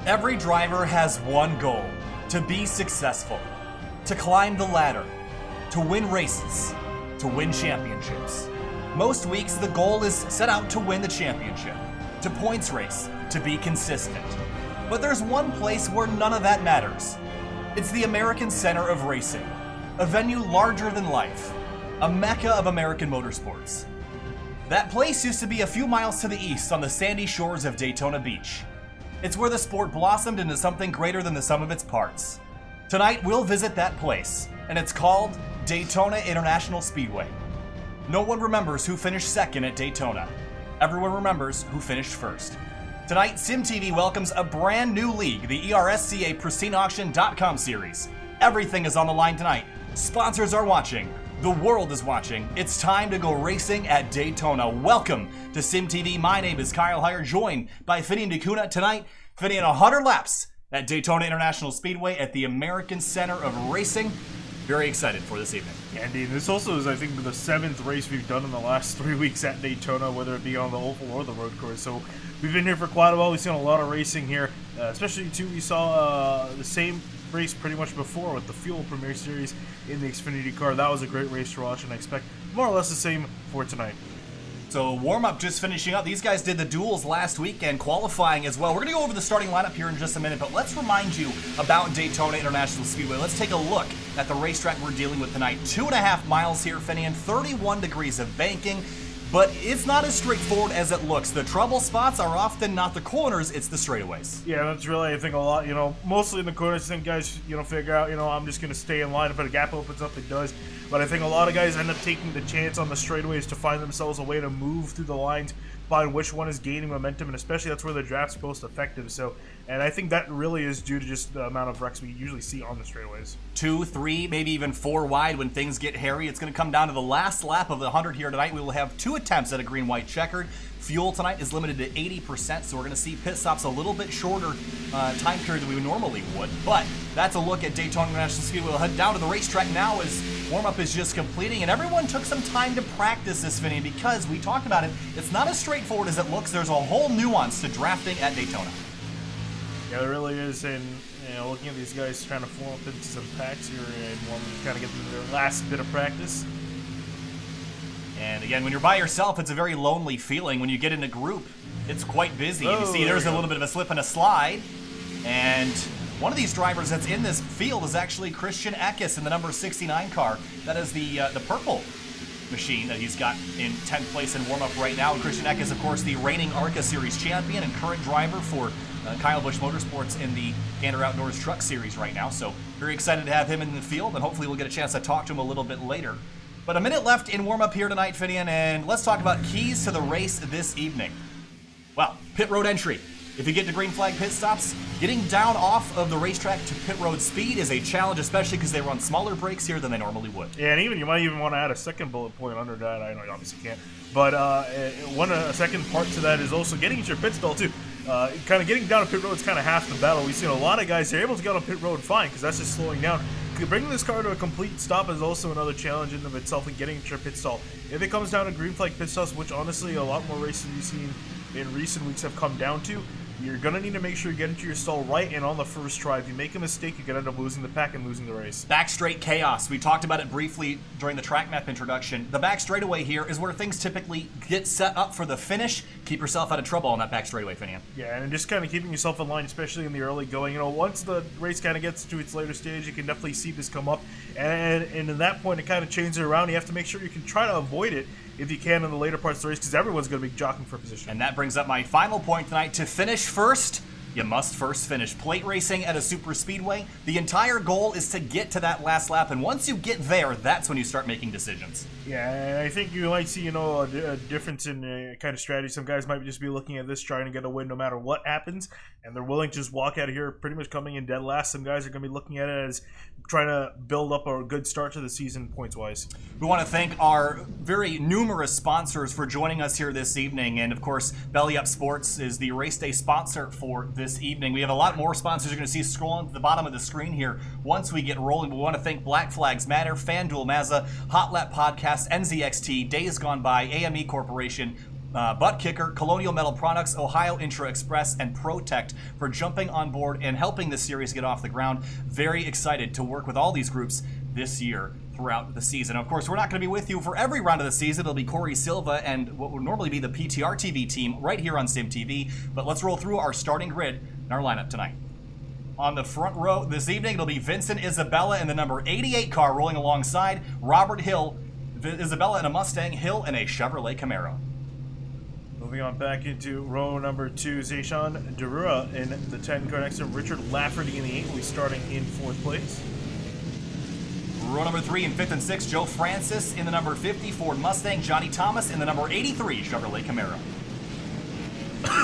Every driver has one goal: to be successful, to climb the ladder, to win races, to win championships. Most weeks, the goal is set out to win the championship, to points race, to be consistent. But there's one place where none of that matters. It's the American Center of Racing, a venue larger than life, a mecca of American motorsports. That place used to be a few miles to the east on the sandy shores of Daytona Beach. It's where the sport blossomed into something greater than the sum of its parts. Tonight, we'll visit that place, and it's called Daytona International Speedway. No one remembers who finished second at Daytona. Everyone remembers who finished first. Tonight, SYM TV welcomes a brand new league, the ERSCA Pristine Series. Everything is on the line tonight. Sponsors are watching. The world is watching. It's time to go racing at Daytona. Welcome to SYM TV. My name is Kyle Heyer, joined by Finian DeCuna tonight. Finian, 100 laps at Daytona International Speedway at the American Center of Racing. Very excited for this evening. Yeah, indeed. This also is, I think, the 7th race we've done in the last 3 weeks at Daytona, whether it be on the oval or the road course. So we've been here for quite a while. We've seen a lot of racing here, especially too. We saw the same race pretty much before with the Fuel Premier Series in the Xfinity car. That was a great race to watch, and I expect more or less the same for tonight. So warm-up just finishing up. These guys did the duels last week and qualifying as well. We're going to go over the starting lineup here in just a minute, but let's remind you about Daytona International Speedway. Let's take a look at the racetrack we're dealing with tonight. 2.5 miles here, Finian, 31 degrees of banking, but it's not as straightforward as it looks. The trouble spots are often not the corners, it's the straightaways. Yeah, that's really, I think, a lot, mostly in the corners. I think guys, figure out, I'm just going to stay in line. If a gap opens up, it does. But I think a lot of guys end up taking the chance on the straightaways to find themselves a way to move through the lines, find which one is gaining momentum, and especially that's where the draft's most effective. So, and I think that really is due to just the amount of wrecks we usually see on the straightaways. 2, 3, maybe even 4 wide when things get hairy. It's going to come down to the last lap of the 100 here tonight. We will have 2 attempts at a green-white checkered. Fuel tonight is limited to 80%, so we're going to see pit stops a little bit shorter time period than we normally would. But that's a look at Daytona International Speedway. We'll head down to the racetrack now as warm-up is just completing, and everyone took some time to practice this, Vinny, because we talked about it. It's not as straightforward as it looks. There's a whole nuance to drafting at Daytona. Yeah, there really is, and looking at these guys trying to form up into some packs here and want to kind of get them their last bit of practice. And again, when you're by yourself, it's a very lonely feeling. When you get in a group, it's quite busy. You see there's a little bit of a slip and a slide. And one of these drivers that's in this field is actually Christian Eckes in the number 69 car. That is the purple machine that he's got in 10th place in warm-up right now. And Christian Eckes, of course, the reigning ARCA Series champion and current driver for Kyle Busch Motorsports in the Gander Outdoors Truck Series right now. So very excited to have him in the field, and hopefully we'll get a chance to talk to him a little bit later. But a minute left in warm-up here tonight, Finian, and let's talk about keys to the race this evening. Well, pit road entry. If you get to green flag pit stops, getting down off of the racetrack to pit road speed is a challenge, especially because they run smaller brakes here than they normally would. Yeah, and you might even want to add a second bullet point under that. I know you obviously can't. But a second part to that is also getting into your pit stall, too. Kind of getting down to pit road is kind of half the battle. We've seen a lot of guys who are able to get on pit road fine because that's just slowing down. Bringing this car to a complete stop is also another challenge in of itself in getting into your pit stall. If it comes down to green flag pit stops, which honestly a lot more races we've seen in recent weeks have come down to, you're going to need to make sure you get into your stall right and on the first try. If you make a mistake, you can end up losing the pack and losing the race. Back straight chaos. We talked about it briefly during the track map introduction. The back straightaway here is where things typically get set up for the finish. Keep yourself out of trouble on that back straightaway, Finian. Yeah, and just kind of keeping yourself in line, especially in the early going. Once the race kind of gets to its later stage, you can definitely see this come up. And in that point, it kind of changes it around. You have to make sure you can try to avoid it if you can in the later parts of the race, because everyone's going to be jockeying for position. And that brings up my final point tonight. To finish first, you must first finish. Plate racing at a super speedway, the entire goal is to get to that last lap, and once you get there, that's when you start making decisions. Yeah, and I think you might see, a difference in kind of strategy. Some guys might just be looking at this, trying to get a win no matter what happens, and they're willing to just walk out of here pretty much coming in dead last. Some guys are going to be looking at it as trying to build up a good start to the season points-wise. We want to thank our very numerous sponsors for joining us here this evening, and of course, Belly Up Sports is the race day sponsor for this evening. We have a lot more sponsors you're going to see scrolling to the bottom of the screen here once we get rolling. We want to thank Black Flags Matter, FanDuel Mazda, Hot Lap Podcast, NZXT, Days Gone By, AME Corporation, Butt Kicker, Colonial Metal Products, Ohio Intra Express, and Protect for jumping on board and helping this series get off the ground. Very excited to work with all these groups this year throughout the season. Of course, we're not going to be with you for every round of the season. It'll be Corey Silva and what would normally be the PTR TV team right here on SYM TV. But let's roll through our starting grid and our lineup tonight. On the front row this evening, it'll be Vincent Isabella in the number 88 car rolling alongside Robert Hill. Isabella in a Mustang, Hill in a Chevrolet Camaro. Moving on back into row number 2, Zayshawn Derua in the 10 car next to Richard Lafferty in the 8 will be starting in 4th place. Row number 3 in 5th and 6th, Joe Francis in the number 50 Ford Mustang, Johnny Thomas in the number 83 Chevrolet Camaro.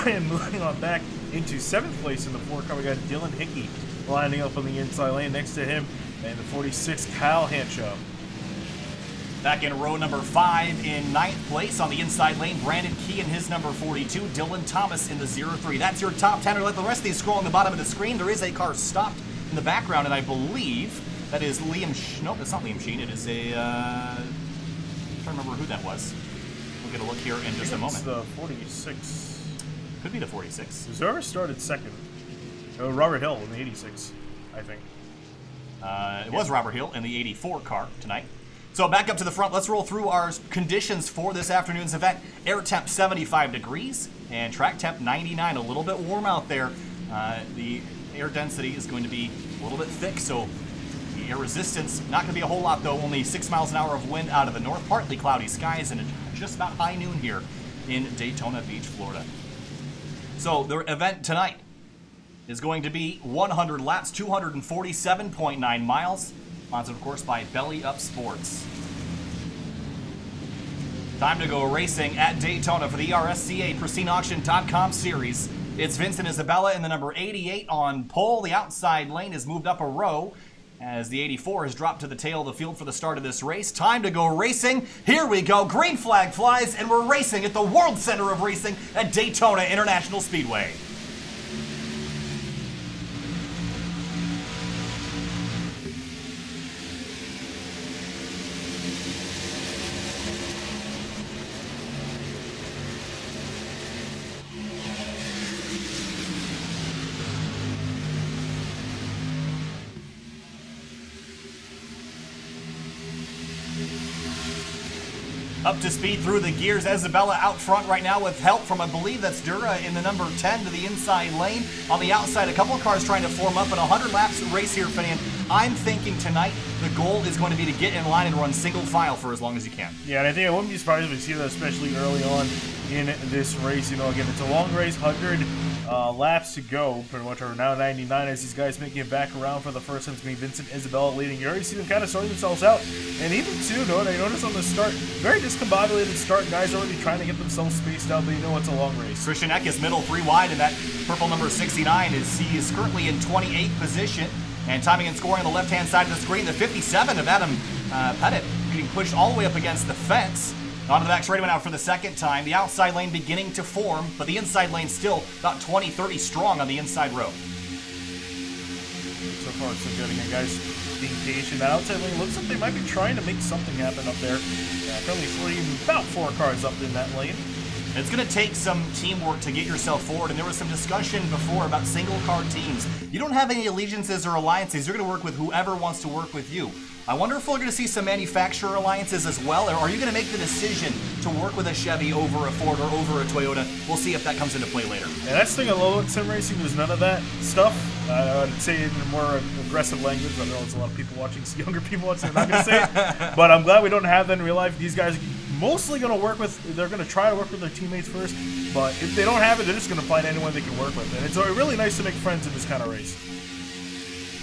And moving on back into 7th place in the 4 car, we got Dylan Hickey lining up on the inside lane next to him, and the 46 Kyle Hanshaw. Back in row number 5 in 9th place on the inside lane, Brandon Key in his number 42, Dylan Thomas in the 03. That's your top 10. Or let the rest of these scroll on the bottom of the screen. There is a car stopped in the background, and I believe that is Liam. Nope, it's not Liam Sheen. It is a. I'm trying to remember who that was. We'll get a look here in just a moment. It's the 46. Could be the 46. Whoever started second. Robert Hill in the 86, I think. It was Robert Hill in the 84 car tonight. So back up to the front, let's roll through our conditions for this afternoon's event. Air temp 75 degrees and track temp 99, a little bit warm out there. The air density is going to be a little bit thick, so the air resistance, not going to be a whole lot though, only 6 miles an hour of wind out of the north, partly cloudy skies, and just about high noon here in Daytona Beach, Florida. So the event tonight is going to be 100 laps, 247.9 miles. Sponsored, of course, by Belly Up Sports. Time to go racing at Daytona for the ERSCA PristineAuction.com series. It's Vincent Isabella in the number 88 on pole. The outside lane is moved up a row as the 84 has dropped to the tail of the field for the start of this race. Time to go racing. Here we go. Green flag flies, and we're racing at the World Center of Racing at Daytona International Speedway. Up to speed through the gears. Isabella out front right now with help from, I believe that's Dura in the number 10 to the inside lane. On the outside, a couple of cars trying to form up in a 100 laps race here, Finian. I'm thinking tonight the goal is going to be to get in line and run single file for as long as you can. Yeah, and I think I wouldn't be surprised if we see that, especially early on in this race. You know, again, it's a long race, 100 laps to go, pretty much, or now 99 as these guys making it back around for the first time. It's going to be Vincent Isabella leading. You already see them kind of sorting themselves out. And even, too, I noticed on the start, very discombobulated start. Guys already trying to get themselves spaced out, but you know it's a long race. Christian Eck is middle 3 wide, and that purple number 69 he is currently in 28th position. And timing and scoring on the left-hand side of the screen, the 57 of Adam Pettit getting pushed all the way up against the fence. Onto the back straightaway now for the second time. The outside lane beginning to form, but the inside lane still about 20-30 strong on the inside row. So far, so good. Again, guys being patient. That outside lane looks like they might be trying to make something happen up there. Currently fleeing about 4 cars up in that lane. It's going to take some teamwork to get yourself forward, and there was some discussion before about single-car teams. You don't have any allegiances or alliances. You're going to work with whoever wants to work with you. I wonder if we're going to see some manufacturer alliances as well, or are you going to make the decision to work with a Chevy over a Ford or over a Toyota? We'll see if that comes into play later. Yeah, that's the thing I love about sim racing. There's none of that stuff. I would say it in a more aggressive language. I know there's a lot of people watching, younger people watching, they're not going to say it. But I'm glad we don't have that in real life. These guys are mostly going to work with, they're going to try to work with their teammates first. But if they don't have it, they're just going to find anyone they can work with. And it's really nice to make friends in this kind of race.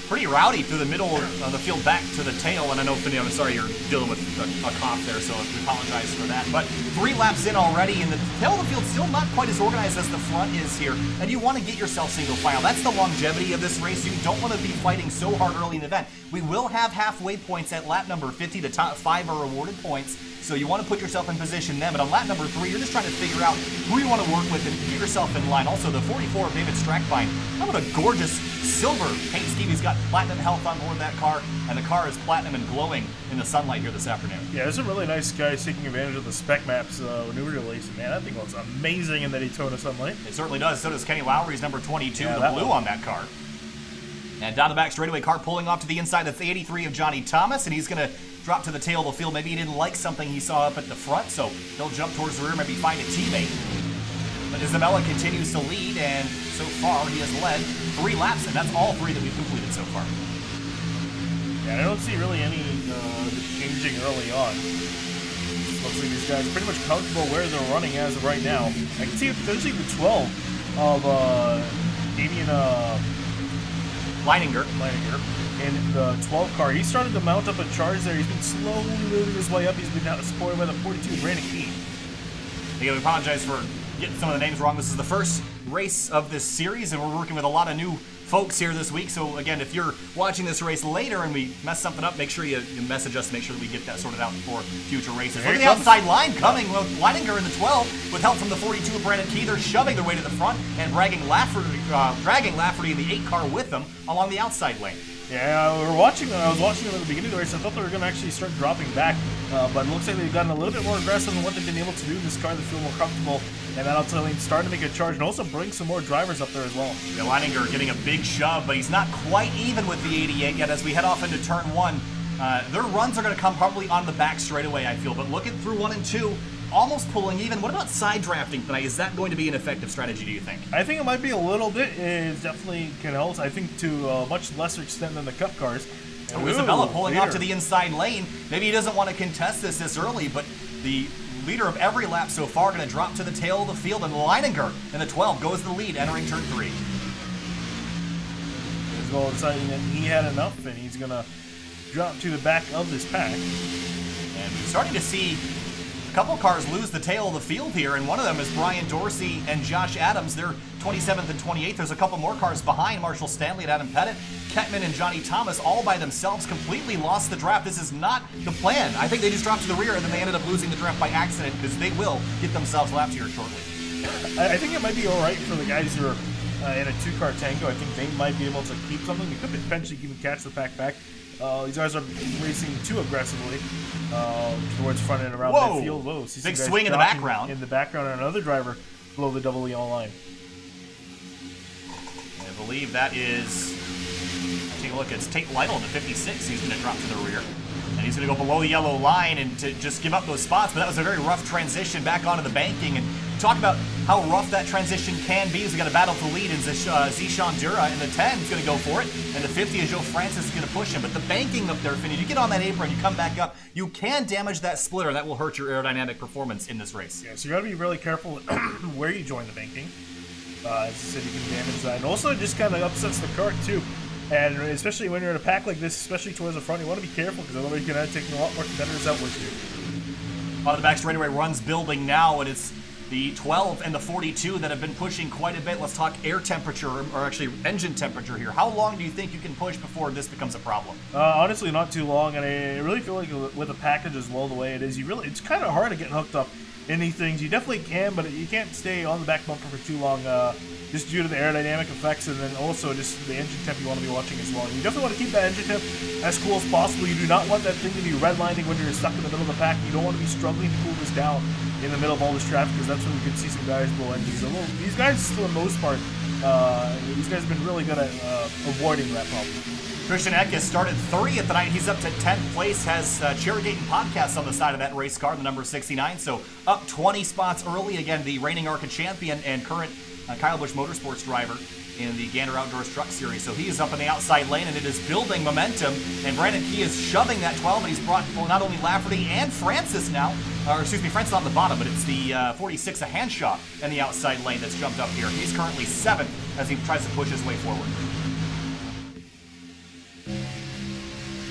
Pretty rowdy through the middle of the field back to the tail, and I know, Finney, I'm sorry you're dealing with a cough there, so we apologize for that. But 3 laps in already, and the tail of the field still not quite as organized as the front is here, and you want to get yourself single file. That's the longevity of this race. You don't want to be fighting so hard early in the event. We will have halfway points at lap number 50. The top 5 are awarded points. So you want to put yourself in position then, but on lap number 3, you're just trying to figure out who you want to work with and get yourself in line. Also, the 44 of David Strackbine, how about a gorgeous silver paint scheme. He's got platinum health on board that car, and the car is platinum and glowing in the sunlight here this afternoon. Yeah, there's some really nice guys taking advantage of the spec maps when we were releasing. Man, that thing looks amazing in the Daytona sunlight. It certainly does. So does Kenny Lowry's number 22, yeah, the blue on that car. And down the back straightaway, car pulling off to the inside of the 83 of Johnny Thomas, and he's going to drop to the tail of the field. Maybe he didn't like something he saw up at the front, so he'll jump towards the rear, maybe find a teammate. But Isabella continues to lead, and so far he has led 3 laps, and that's all 3 that we've completed so far. Yeah, I don't see really any changing early on. Looks like these guys are pretty much comfortable where they're running as of right now. I can see there's even 12 of Damian Leininger in the 12 car. He started to mount up a charge there. He's been slowly moving his way up. He's been supported by the 42 Brandon Key. Again, we apologize for getting some of the names wrong. This is the first race of this series, and we're working with a lot of new folks here this week. So again, if you're watching this race later and we mess something up, make sure you message us to make sure that we get that sorted out for future races. Look at the outside line coming with Leininger in the 12 with help from the 42 of Brandon Key. They're shoving their way to the front and dragging Lafferty in the 8 car with them along the outside lane. Yeah, I was watching them at the beginning of the race. I thought they were going to actually start dropping back, but it looks like they've gotten a little bit more aggressive than what they've been able to do in this car. They feel more comfortable, and that ultimately starting to make a charge and also bring some more drivers up there as well. Yeah, Leininger getting a big shove, but he's not quite even with the 88 yet as we head off into turn 1. Their runs are going to come probably on the back straightaway, I feel, but looking through 1 and 2, almost pulling even. What about side drafting tonight? Is that going to be an effective strategy, do you think? I think it might be a little bit. It definitely can help, I think, to a much lesser extent than the Cup cars. Isabella pulling off to the inside lane. Maybe he doesn't want to contest this early, but the leader of every lap so far going to drop to the tail of the field, and Leininger in the 12 goes to the lead, entering turn 3. As well deciding that he had enough, and he's going to drop to the back of this pack. And we're starting to see a couple cars lose the tail of the field here, and one of them is Brian Dorsey and Josh Adams. They're 27th and 28th. There's a couple more cars behind Marshall Stanley and Adam Pettit. Kettman and Johnny Thomas all by themselves completely lost the draft. This is not the plan. I think they just dropped to the rear, and then they ended up losing the draft by accident because they will get themselves lapped here shortly. I think it might be all right for the guys who are in a 2-car tango. I think they might be able to keep something. They could potentially even catch the pack back. These guys are racing too aggressively towards front and around midfield. Whoa, big swing in the background. In the background, and another driver below the double yellow line. I believe that is, take a look, it's Tate Lytle in the 56. He's going to drop to the rear. And he's going to go below the yellow line and to just give up those spots. But that was a very rough transition back onto the banking. And talk about how rough that transition can be as we got a battle for lead. And Zishan Dura in the 10 is going to go for it. And the 50 is Joe Francis is going to push him. But the banking up there, Finney, you get on that apron, you come back up, you can damage that splitter. That will hurt your aerodynamic performance in this race. Yeah, so you got to be really careful where you join the banking. As I said, you can damage that. And also, it just kind of upsets the car, too. And especially when you're in a pack like this, especially towards the front, you want to be careful because otherwise you're going to end up taking a lot more competitors out with you. On the back straightaway runs building now, and it's the 12 and the 42 that have been pushing quite a bit. Let's talk air temperature, or actually engine temperature here. How long do you think you can push before this becomes a problem? Honestly, not too long, and I really feel like with a package as low the way it is, it's kind of hard to get hooked up in these things. You definitely can, but you can't stay on the back bumper for too long, just due to the aerodynamic effects, and then also just the engine temp you want to be watching as well. And you definitely want to keep that engine temp as cool as possible. You do not want that thing to be redlining when you're stuck in the middle of the pack. You don't want to be struggling to cool this down in the middle of all this traffic, because that's when we can see some guys blow engines. These guys, for the most part, these guys have been really good at avoiding that problem. Christian Eck has started 30th tonight. He's up to 10th place, has Cherrygating Podcasts on the side of that race car, the number 69. So up 20 spots early. Again, the reigning ARCA champion and current Kyle Busch Motorsports driver in the Gander Outdoors Truck Series. So he is up in the outside lane, and it is building momentum. And Brandon Key is shoving that 12, and he's brought not only Lafferty and Francis now, or excuse me, Francis on the bottom, but it's the 46, a Hanshaw in the outside lane that's jumped up here. He's currently 7th as he tries to push his way forward.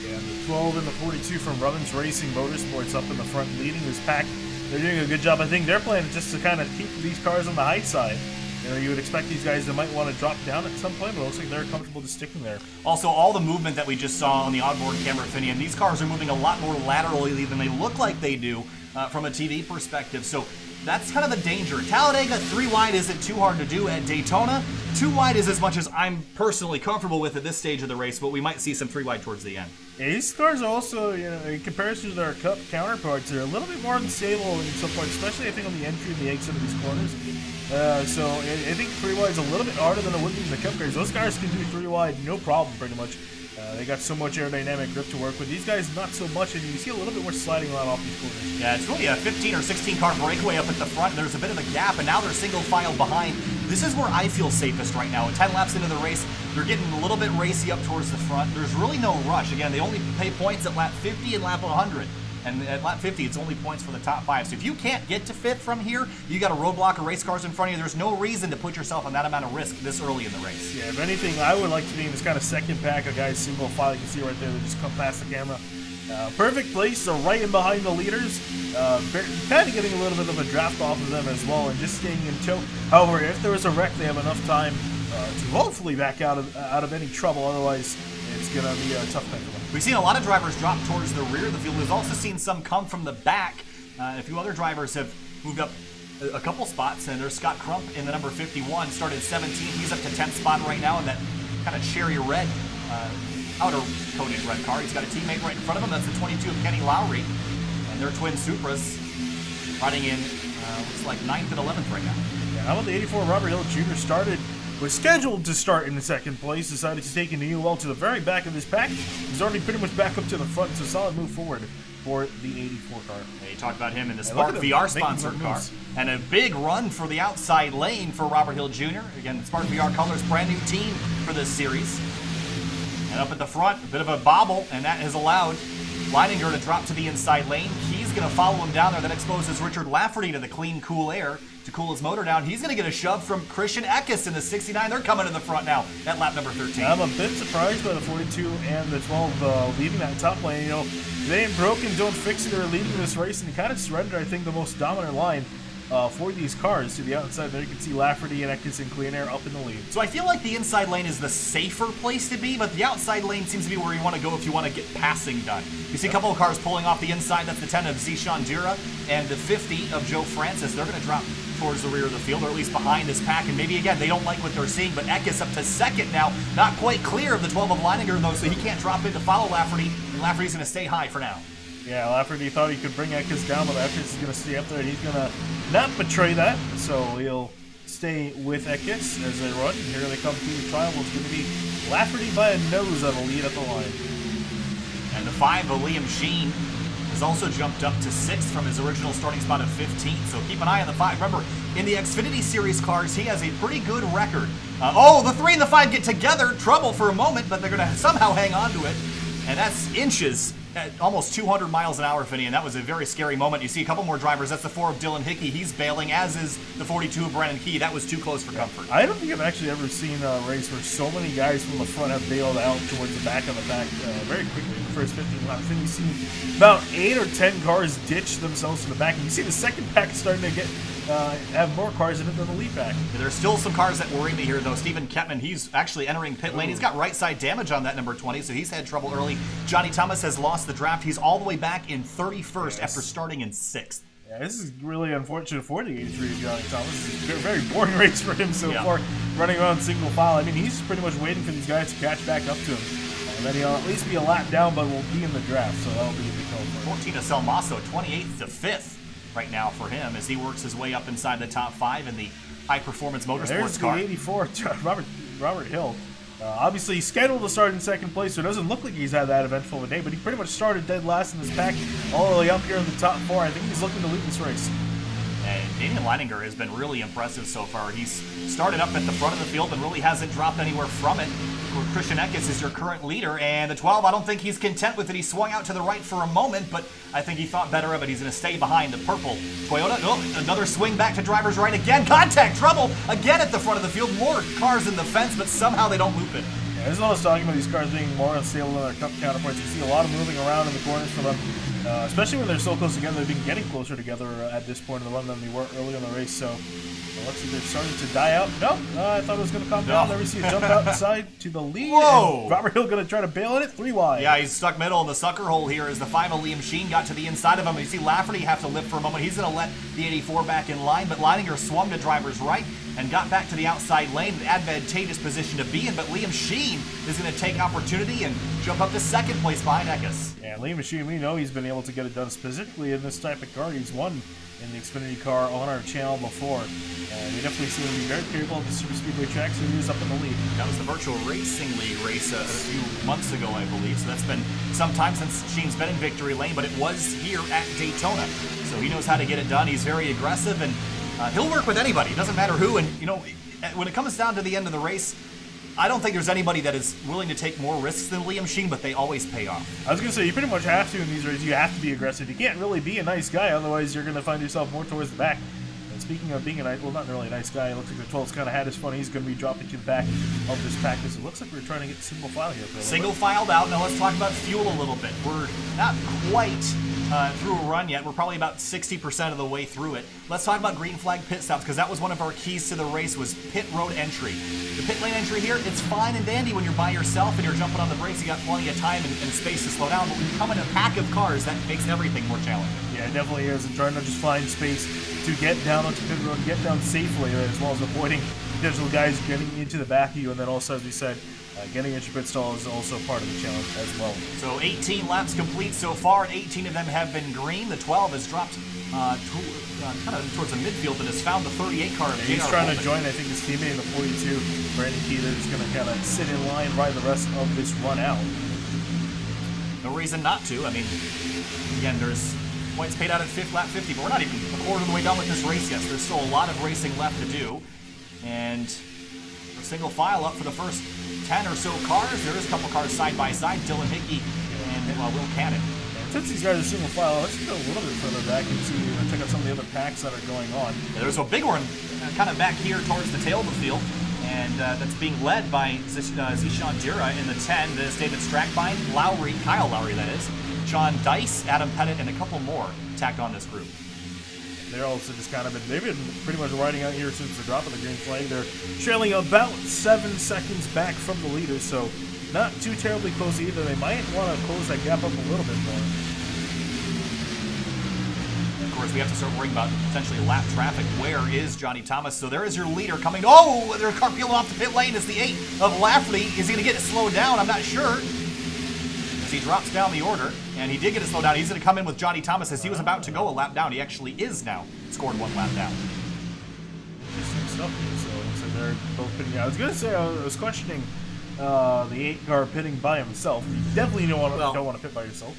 Yeah, the 12 and the 42 from Rubbins Racing Motorsports up in the front leading this pack. They're doing a good job. I think their plan is just to kind of keep these cars on the high side. You know, you would expect these guys that might want to drop down at some point, but it looks like they're comfortable just sticking there. Also, all the movement that we just saw on the onboard camera, Finney, and these cars are moving a lot more laterally than they look like they do from a TV perspective. So that's kind of the danger. Talladega 3 wide isn't too hard to do. At Daytona, 2 wide is as much as I'm personally comfortable with at this stage of the race, but we might see some 3 wide towards the end. Yeah, these cars are also, in comparison to their Cup counterparts, they're a little bit more unstable in some parts, especially I think on the entry and the exit of these corners. So I think 3 wide is a little bit harder than it would be in the Cup cars. Those cars can do 3 wide no problem, pretty much. They got so much aerodynamic grip to work with. These guys, not so much, and you see a little bit more sliding around off these corners. Yeah, it's really a 15 or 16 car breakaway up at the front. There's a bit of a gap, and now they're single file behind. This is where I feel safest right now. At 10 laps into the race, they're getting a little bit racy up towards the front. There's really no rush. Again, they only pay points at lap 50 and lap 100. And at lap 50, it's only points for the top 5. So if you can't get to 5th from here, you got a roadblock of race cars in front of you. There's no reason to put yourself on that amount of risk this early in the race. Yeah, if anything, I would like to be in this kind of second pack of guys single file. You can see right there, they just come past the camera. Perfect place, so right in behind the leaders. Kind of getting a little bit of a draft off of them as well and just staying in tow. However, if there was a wreck, they have enough time to hopefully back out of any trouble. Otherwise, it's going to be a tough thing for them. We've seen a lot of drivers drop towards the rear of the field. We've also seen some come from the back. A few other drivers have moved up a couple spots, and there's Scott Crump in the number 51, started 17. He's up to 10th spot right now in that kind of cherry red, outer coated red car. He's got a teammate right in front of him. That's the 22 of Kenny Lowry, and their twin Supras riding in, looks like 9th and 11th right now. Yeah, how about the 84 Robert Hill Jr. was scheduled to start in the second place, decided to take a new well to the very back of this pack. He's already pretty much back up to the front, so solid move forward for the 84 car. Yeah, you talked about him in the Spark VR sponsored car. And a big run for the outside lane for Robert Hill Jr. Again, the Spark VR colors, brand new team for this series. And up at the front, a bit of a bobble, and that has allowed Leininger to drop to the inside lane. He's going to follow him down there. That exposes Richard Lafferty to the clean, cool air to cool his motor down. He's going to get a shove from Christian Eckes in the 69. They're coming to the front now at lap number 13. I'm a bit surprised by the 42 and the 12 leaving that top lane. They ain't broken, don't fix it, or leading this race, and kind of surrendered, I think, the most dominant line for these cars. To the outside there, you can see Lafferty and Eckes and Clean Air up in the lead. So I feel like the inside lane is the safer place to be, but the outside lane seems to be where you want to go if you want to get passing done. You see a couple of cars pulling off the inside. That's the 10 of Zishan Dura and the 50 of Joe Francis. They're going to drop towards the rear of the field, or at least behind this pack, and maybe, again, they don't like what they're seeing, but Eckes up to second now. Not quite clear of the 12 of Leininger, though, so he can't drop in to follow Lafferty, and Lafferty's going to stay high for now. Yeah, Lafferty thought he could bring Eckes down, but Eckes is going to stay up there, and he's going to not betray that, so he'll stay with Eckes as they run. And here they come through the trial. It's going to be Lafferty by a nose on the lead at the line. And the 5 of Liam Sheen has also jumped up to 6th from his original starting spot of 15th, so keep an eye on the 5. Remember, in the Xfinity Series cars, he has a pretty good record. The 3 and the 5 get together, trouble for a moment, but they're going to somehow hang on to it, and that's inches at almost 200 miles an hour, Finney, and that was a very scary moment. You see a couple more drivers. That's the 4 of Dylan Hickey. He's bailing, as is the 42 of Brandon Key. That was too close for comfort. I don't think I've actually ever seen a race where so many guys from the front have bailed out towards the back of the pack very quickly in the first 15 laps. Then you see about 8 or 10 cars ditch themselves to the back, and you see the second pack starting to get have more cars in it than the lead pack. Yeah, there's still some cars that worry me here, though. Steven Kettman, he's actually entering pit lane. He's got right side damage on that number 20, so he's had trouble early. Johnny Thomas has lost the draft. He's all the way back in 31st after starting in 6th. Yeah, this is really unfortunate for the 83 of Johnny Thomas. This is a very boring race for him so far, running around single file. I mean, he's pretty much waiting for these guys to catch back up to him. And then he'll at least be a lap down, but will be in the draft, so that'll be a big help for him. 14 of Salmaso, 28th to 5th right now for him as he works his way up inside the top 5 in the high-performance motorsports car. There's the 84, Robert Hill. Obviously, he's scheduled to start in second place, so it doesn't look like he's had that eventful of a day, but he pretty much started dead last in this pack, all the way up here in the top 4. I think he's looking to lead this race. And Damian Leininger has been really impressive so far. He's started up at the front of the field and really hasn't dropped anywhere from it. Christian Eckes is your current leader, and the 12, I don't think he's content with it. He swung out to the right for a moment, but I think he thought better of it. He's going to stay behind the purple Toyota. Oh, another swing back to driver's right again. Contact trouble again at the front of the field. More cars in the fence, but somehow they don't loop it. Yeah, there's a lot of talking about these cars being more unstable than their Cup counterparts. You see a lot of moving around in the corners for them. especially when they're so close together. They've been getting closer together at this point in the run than they were early in the race. So it looks like they're starting to die out. No, I thought it was going to calm down. There we see a jump outside to the lead. Whoa! Robert Hill going to try to bail in it 3 wide. Yeah, he's stuck middle in the sucker hole here as the 5 of Liam Sheen got to the inside of him. You see Lafferty have to lift for a moment. He's going to let the 84 back in line, but Leininger swung to driver's right and got back to the outside lane, an advantageous position to be in, but Liam Sheen is going to take opportunity and jump up to second place behind Eckes. Yeah, Liam Sheen, we know he's been able to get it done specifically in this type of car. He's won in the Xfinity car on our channel before. We definitely see him be very capable of the super speedway track, so he is up in the lead. That was the Virtual Racing League race a few months ago, I believe. So that's been some time since Sheen's been in victory lane, but it was here at Daytona. So he knows how to get it done. He's very aggressive, and he'll work with anybody. It doesn't matter who. And, you know, when it comes down to the end of the race, I don't think there's anybody that is willing to take more risks than Liam Sheen, but they always pay off. I was going to say, you pretty much have to in these races. You have to be aggressive. You can't really be a nice guy, otherwise you're going to find yourself more towards the back. And speaking of being a nice, well, not really a nice guy, it looks like the 12's kind of had his fun. He's going to be dropping to the back of this package. It looks like we're trying to get single file here. Single filed out. Now let's talk about fuel a little bit. We're not quite through a run yet. We're probably about 60% of the way through it. Let's talk about green flag pit stops, because that was one of our keys to the race, was pit road entry. The pit lane entry here, it's fine and dandy when you're by yourself and you're jumping on the brakes. You got plenty of time and space to slow down, but when you come in a pack of cars, that makes everything more challenging. Yeah, it definitely is. And trying to just find space to get down onto pit road, get down safely, as well as avoiding potential guys getting into the back of you. And then also, as we said, getting into pit stall is also part of the challenge as well. So 18 laps complete so far, and 18 of them have been green. The 12 has dropped kind of towards the midfield and has found the 38 car of JR. He's trying to join, I think, his teammate in the 42, Brandon Keeler, is going to kind of sit in line, ride the rest of this run out. No reason not to. I mean, again, there's points paid out at lap 50, but we're not even a quarter of the way done with this race yet. So there's still a lot of racing left to do. And a single file up for the first 10 or so cars. There is a couple cars side by side, Dylan Hickey and Will Cannon. Since these guys are single file, let's go a little bit further back and see, check out some of the other packs that are going on. Yeah, there's a big one kind of back here towards the tail of the field, and that's being led by Zishan Dura in the 10. There's David Strackbine, Lowry, Kyle Lowry that is, Sean Dice, Adam Pettit, and a couple more tacked on this group. They're also just kind of they've been pretty much riding out here since the drop of the green flag. They're trailing about 7 seconds back from the leader, so not too terribly close either. They might want to close that gap up a little bit more. Of course, we have to start worrying about potentially lap traffic. Where is Johnny Thomas? So there is your leader coming. Oh, there's a car peeling off the pit lane. It's the 8 of Lafferty. Is he going to get it slowed down? I'm not sure. As he drops down the order, and he did get it slowed down. He's going to come in with Johnny Thomas as he was about to go a lap down. He actually is now scored 1 lap down. Interesting stuff. So they're both pitting. I was going to say, I was questioning the 8 car pitting by himself. You definitely don't want to pit by yourself.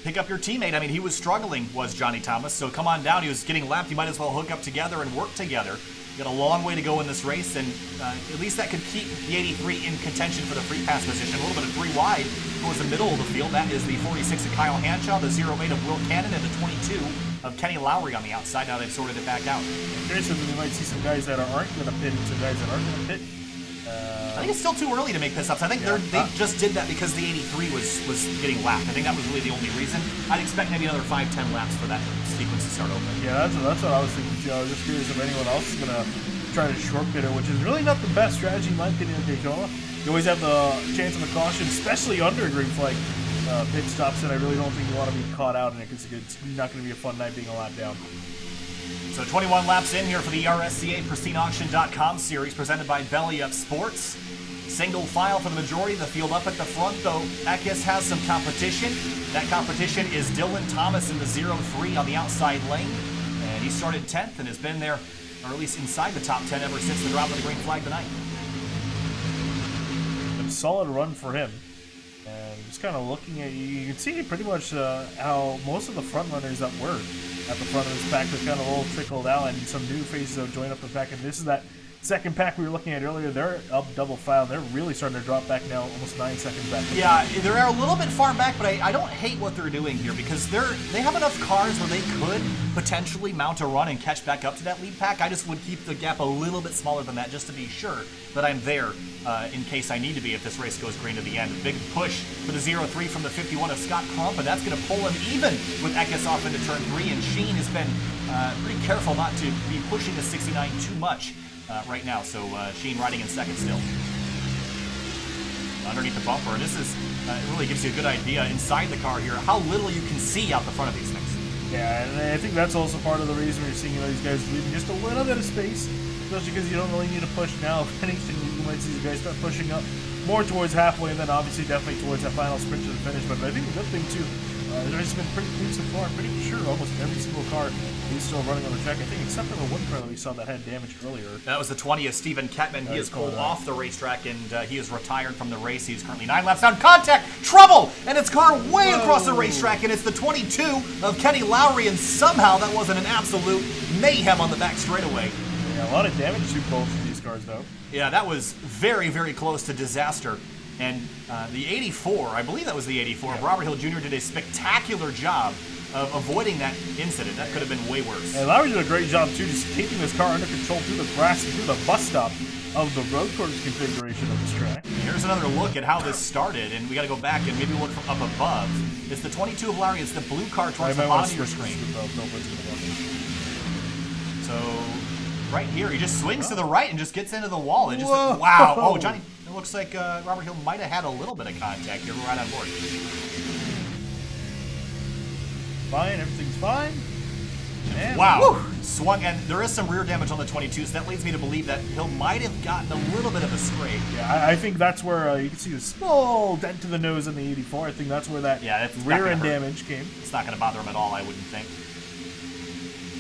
Pick up your teammate. I mean, he was struggling, was Johnny Thomas. So come on down. He was getting lapped. You might as well hook up together and work together. You got a long way to go in this race, and at least that could keep the 83 in contention for the free pass position. A little bit of 3 wide towards the middle of the field. That is the 46 of Kyle Hanshaw, the 08 of Will Cannon, and the 22 of Kenny Lowry on the outside. Now they've sorted it back out. Curious if we might see some guys that aren't going to pit and some guys that aren't going to pit. I think it's still too early to make pit stops. I think they just did that because the 83 was getting lapped. I think that was really the only reason. I'd expect maybe another 5-10 laps for that sequence to start over. Yeah, that's what I was thinking too. I was just curious if anyone else is going to try to short pit it, which is really not the best strategy in my opinion at Daytona. You always have the chance of a caution, especially under a green flag pit stops, and I really don't think you want to be caught out in it because it's not going to be a fun night being a lap down. So 21 laps in here for the ERSCA PristineAuction.com series presented by Belly Up Sports. Single file for the majority of the field. Up at the front, though, Eckes has some competition. That competition is Dylan Thomas in the 0-3 on the outside lane. And he started 10th and has been there, or at least inside the top 10 ever since the drop of the green flag tonight. A solid run for him. And just kind of looking at you can see pretty much how most of the front runners that were at the front of this pack have kind of all trickled out, and some new faces have joined up the pack. And this is that second pack we were looking at earlier, they're up double file. They're really starting to drop back now, almost 9 seconds back. Yeah, they're a little bit far back, but I don't hate what they're doing here because they have enough cars where they could potentially mount a run and catch back up to that lead pack. I just would keep the gap a little bit smaller than that just to be sure that I'm there in case I need to be if this race goes green to the end. Big push for the 0-3 from the 51 of Scott Crump, and that's going to pull him even with Eckes off into turn 3, and Sheen has been pretty careful not to be pushing the 69 too much right now, so Sheen riding in second still. Underneath the bumper, and this is it really gives you a good idea inside the car here how little you can see out the front of these things. Yeah, and I think that's also part of the reason we're seeing these guys leaving just a little bit of space, especially because you don't really need to push now. If anything, you might see these guys start pushing up more towards halfway, and then obviously definitely towards that final sprint to the finish. But I think the good thing too, there's been pretty clean so far. I'm pretty sure almost every single car is still running on the track. I think except for the one car that we saw that had damage earlier. That was the 20th, Stephen Ketman. He is pulled off the racetrack, and he is retired from the race. He's currently 9 laps down. Contact! Trouble! And it's car way across the racetrack, and it's the 22 of Kenny Lowry, and somehow that wasn't an absolute mayhem on the back straightaway. Yeah, a lot of damage to both of these cars, though. Yeah, that was very, very close to disaster. And the 84, I believe that was the 84, yeah. Robert Hill Jr. did a spectacular job of avoiding that incident. That could have been way worse. And Lowry did a great job, too, just keeping this car under control through the grass and through the bus stop of the road course configuration of this track. Here's another look at how this started, and we got to go back and maybe look from up above. It's the 22 of Lowry. It's the blue car towards the bottom of your screen. So right here, he just swings to the right and just gets into the wall. It just wow. Oh, Johnny, it looks like Robert Hill might have had a little bit of contact here. We're right on board. Fine, everything's fine. And wow. Swung, and there is some rear damage on the 22, so that leads me to believe that Hill might have gotten a little bit of a scrape. Yeah, I think that's where you can see a small dent to the nose in the 84. I think that's where that rear end damage came. It's not going to bother him at all, I wouldn't think.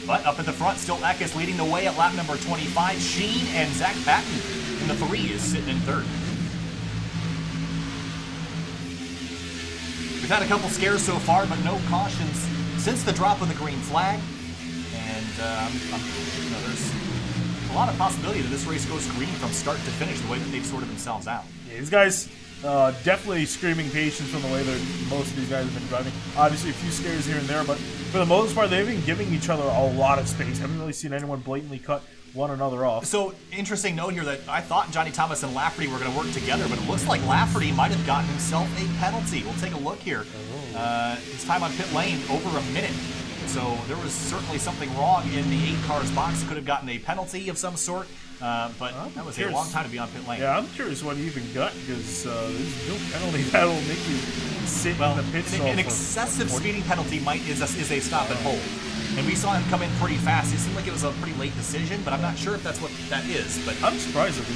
But up at the front, still Eckes leading the way at lap number 25. Sheen and Zach Patton in the 3 is sitting in third. We've had a couple scares so far, but no cautions since the drop of the green flag. And there's a lot of possibility that this race goes green from start to finish the way that they've sorted themselves out. Yeah, these guys definitely screaming patience from the way that most of these guys have been driving. Obviously a few scares here and there, but for the most part they've been giving each other a lot of space. I haven't really seen anyone blatantly cut one another off. So, interesting note here that I thought Johnny Thomas and Lafferty were going to work together, but it looks like Lafferty might have gotten himself a penalty. We'll take a look here. His time on pit lane, over a minute. So there was certainly something wrong in the 8 cars box. Could have gotten a penalty of some sort, but that was a long time to be on pit lane. Yeah, I'm curious what he even got, because there's no penalty that'll make you sit in the pit stall. An excessive speeding penalty is a stop and hold. And we saw him come in pretty fast. It seemed like it was a pretty late decision, but I'm not sure if that's what that is. But I'm surprised if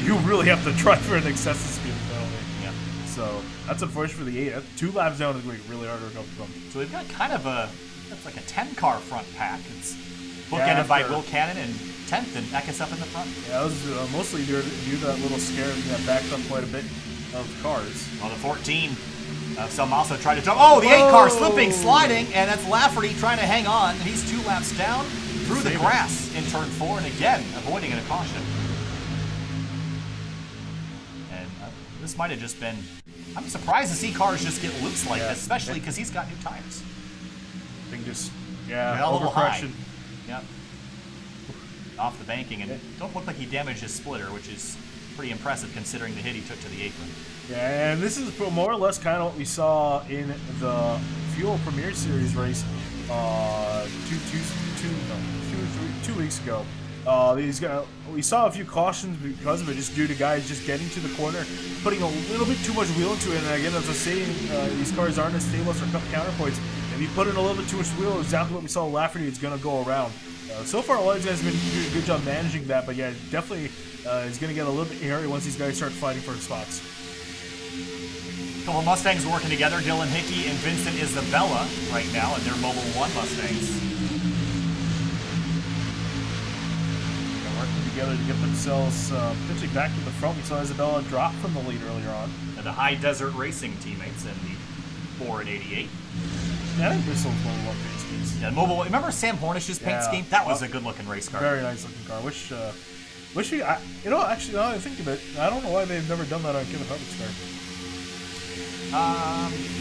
you really have to try for an excessive speeding penalty. Yeah. So that's unfortunate for the 8. 2 laps down is going to be really hard to recover from. So we've got kind of that's like a 10-car front pack. It's bookended by Will Cannon and 10th and Eckes up in the front. Yeah, that was mostly due to that little scare that backed up quite a bit of cars. Well, the 14. Some also tried to jump. Oh, the 8 car slipping, sliding, and that's Lafferty trying to hang on. And he's 2 laps down through the grass in turn 4, and again avoiding a caution. And this might have just been. I'm surprised to see cars just get loose like this, especially because he's got new tires. I think just a little high. overcorrection. Yep. Off the banking, and don't look like he damaged his splitter, which is pretty impressive considering the hit he took to the apron. Yeah, and this is more or less kind of what we saw in the Fuel Premier Series race 2 weeks ago. We saw a few cautions because of it, just due to guys just getting to the corner, putting a little bit too much wheel into it. And again, as I was saying, these cars aren't as stable as their counterpoints. If you put in a little bit too much wheel, exactly what we saw Lafferty is going to go around. So far, a lot of these guys have been doing a good job managing that, but yeah, definitely is going to get a little bit hairy once these guys start fighting for spots. A couple of Mustangs working together. Dylan Hickey and Vincent Isabella right now in their Mobile 1 Mustangs. They're working together to get themselves potentially back to the front. We saw Isabella drop from the lead earlier on. And the High Desert Racing teammates in the 4 and 88. Yeah, I think Bristol's Mobile 1 paint schemes. Yeah, Mobile. Remember Sam Hornish's paint scheme? That was a good-looking race car. Very nice looking car. Wish Wish we, you know, actually, now that I think of it, I don't know why they've never done that on Kevin Harvick's car.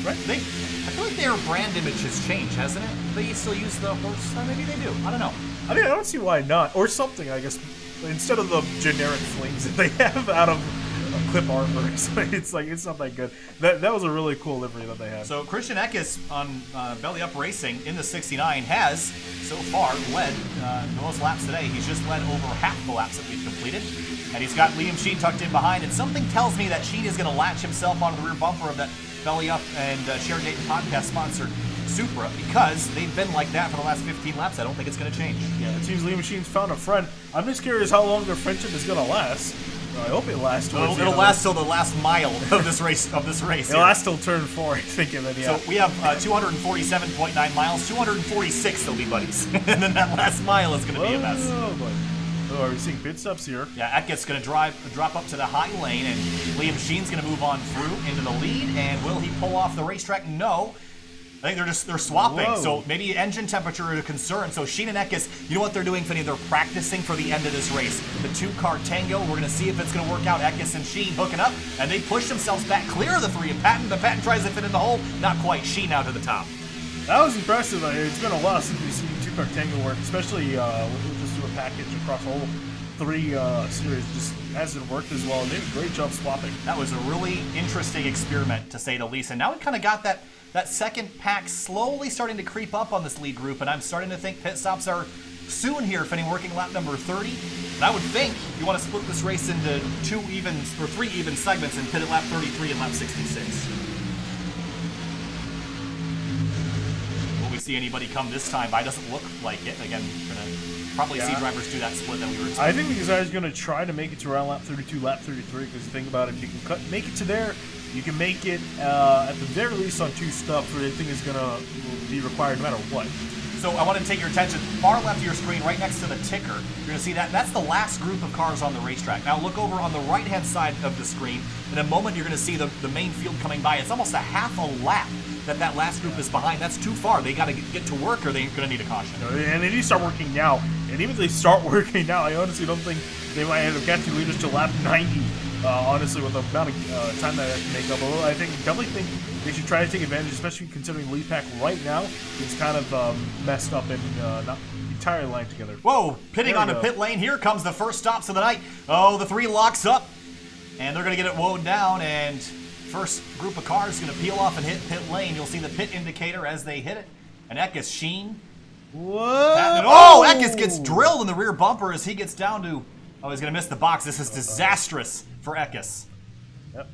Right? I feel like their brand image has changed, hasn't it? They still use the horse. Maybe they do. I don't know. I mean, I don't see why not, or something. I guess instead of the generic flings that they have out of clip artwork, it's not that good. That was a really cool livery that they had. So Christian Eckes on Belly Up Racing in the 69 has so far led the most laps today. He's just led over half the laps that we've completed, and he's got Liam Sheen tucked in behind. And something tells me that Sheen is going to latch himself onto the rear bumper of that Belly Up and Sharon Dayton podcast sponsored Supra, because they've been like that for the last 15 laps. I don't think it's going to change. Yeah, it seems Liam Sheen's found a friend. I'm just curious how long their friendship is going to last. I hope it lasts. It'll last till the last mile of this race. It'll last till turn 4, I think. And then, yeah. So we have 247.9 miles, 246 they'll be buddies, and then that last mile is going to be a mess. Oh boy! Oh, are we seeing pit stops here? Yeah, Eckes going to drop up to the high lane, and Liam Sheen's going to move on through into the lead. And will he pull off the racetrack? No. I think they're swapping, Whoa. So maybe engine temperature is a concern. So Sheen and Eckes, you know what they're doing, Finney? They're practicing for the end of this race. The two-car tango, we're going to see if it's going to work out. Eckes and Sheen hooking up, and they push themselves back clear of the 3 of Patton. But Patton tries to fit in the hole. Not quite. Sheen out to the top. That was impressive. It's been a while since we've seen two-car tango work, especially we'll just do a package across all 3 series. Just hasn't worked as well. They did a great job swapping. That was a really interesting experiment, to say the least. And now we kind of got that second pack slowly starting to creep up on this lead group, and I'm starting to think pit stops are soon here, Finney, working lap number 30. And I would think you want to split this race into 3 even segments and pit at lap 33 and lap 66. Will we see anybody come this time? It doesn't look like it. Again, we're going to probably see drivers do that split that we were expecting. I think these guys are going to try to make it to around lap 32, lap 33, because think about it, if you can make it to there, you can make it at the very least on 2 stops where anything is going to be required no matter what. So I want to take your attention far left of your screen, right next to the ticker. You're going to see that. That's the last group of cars on the racetrack. Now look over on the right-hand side of the screen. In a moment, you're going to see the main field coming by. It's almost a half a lap that last group is behind. That's too far. They got to get to work, or they're going to need a caution. And they need to start working now. And even if they start working now, I honestly don't think they might end up catching leaders to lap 90. Honestly, with the amount of time that I have to make up, although I definitely think they should try to take advantage, especially considering the lead pack right now is kind of messed up and not entirely lined together. Whoa, pitting onto pit lane. Here comes the first stops of the night. Oh, the 3 locks up, and they're going to get it wound down, and first group of cars is going to peel off and hit pit lane. You'll see the pit indicator as they hit it. And Eckes, Sheen. What? Oh, Eckes gets drilled in the rear bumper as he gets down to... Oh, he's going to miss the box. This is disastrous for Eckes. Yep.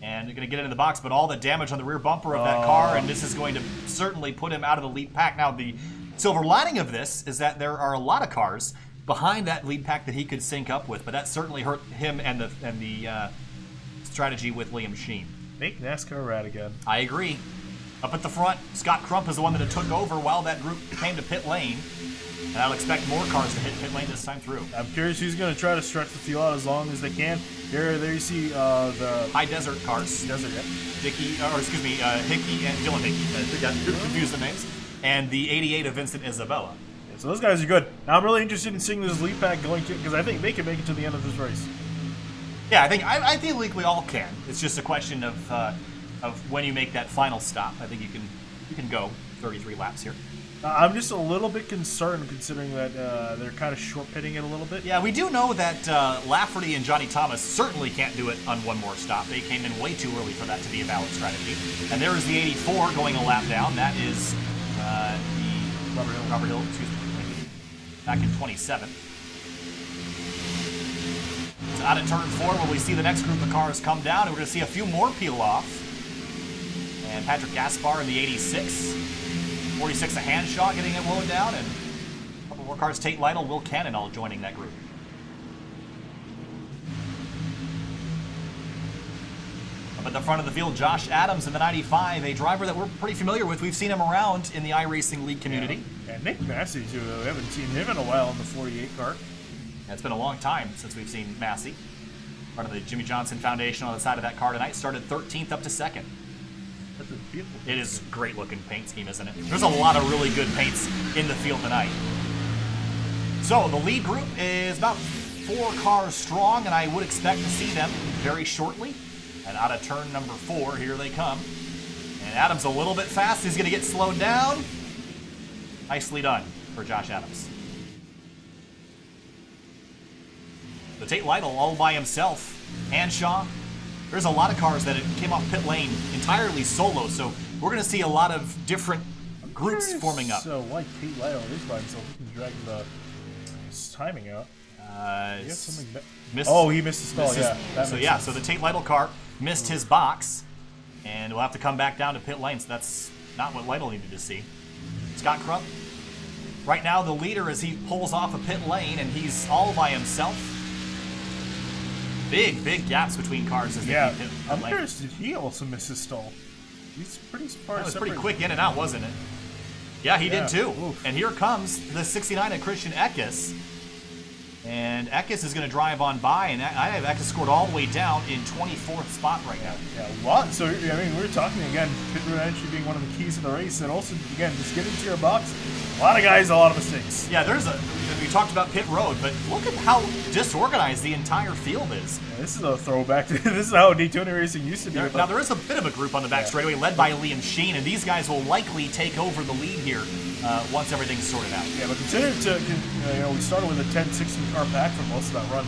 And they're going to get into the box, but all the damage on the rear bumper of that car, and this is going to certainly put him out of the lead pack. Now, the silver lining of this is that there are a lot of cars behind that lead pack that he could sync up with, but that certainly hurt him and the strategy with Liam Sheen. Make NASCAR rad again. I agree. Up at the front, Scott Crump is the one that took over while that group came to pit lane. And I'll expect more cars to hit pit lane this time through. I'm curious who's going to try to stretch the field out as long as they can. There you see the high desert cars. Desert, yeah. Hickey and Dylan Hickey. I confused the names. And the 88 of Vincent Isabella. Yeah, so those guys are good. Now I'm really interested in seeing this lead pack going to, because I think they can make it to the end of this race. Yeah, I think we all can. It's just a question of when you make that final stop. I think you can go 33 laps here. I'm just a little bit concerned considering that they're kind of short pitting it a little bit. Yeah, we do know that Lafferty and Johnny Thomas certainly can't do it on one more stop. They came in way too early for that to be a valid strategy. And there is the 84 going a lap down. That is the Robert Hill, back in 27. So out at turn 4 where we see the next group of cars come down, and we're going to see a few more peel off. And Patrick Gaspar in the 86. 46, a hand shot getting it wound down, and a couple more cars, Tate Lytle, Will Cannon all joining that group. Up at the front of the field, Josh Adams in the 95, a driver that we're pretty familiar with. We've seen him around in the iRacing League community. Yeah. And Nick Massey, too. We haven't seen him in a while in the 48 car. Yeah, it's been a long time since we've seen Massey. Part of the Jimmy Johnson Foundation on the side of that car tonight. Started 13th up to 2nd. That's a beautiful. It is great looking paint scheme, isn't it? There's a lot of really good paints in the field tonight. So the lead group is about 4 cars strong, and I would expect to see them very shortly. And out of turn number 4, here they come. And Adams a little bit fast. He's going to get slowed down. Nicely done for Josh Adams. The Tate Lytle all by himself. Hanshaw. There's a lot of cars that came off pit lane entirely solo, so we're going to see a lot of different groups forming up. So, like Tate Lytle is by himself, he can drag his timing out. He missed the stall. So the Tate Lytle car missed his box, and we'll have to come back down to pit lane. So that's not what Lytle needed to see. Scott Crump, right now the leader as he pulls off a pit lane, and he's all by himself. Big gaps between cars as they keep pit I'm lane. curious, did he also miss his stall? He's pretty far. That was pretty quick in and out, wasn't it? Yeah, he did too. Oof. And here comes the 69 of Christian Eckes. And Eckes is going to drive on by, and I have Eckes scored all the way down in 24th spot right now. Yeah, a lot. So, I mean, we're talking, again, pit road entry being one of the keys to the race, and also, again, just getting to your box. A lot of guys, a lot of mistakes. Yeah, we talked about pit road, but look at how disorganized the entire field is. Yeah, this is a throwback to, this is how Daytona racing used to be. Now, there is a bit of a group on the back straightaway led by Liam Sheen, and these guys will likely take over the lead here once everything's sorted out. Yeah, but consider we started with a 10-16 car pack for most of that run.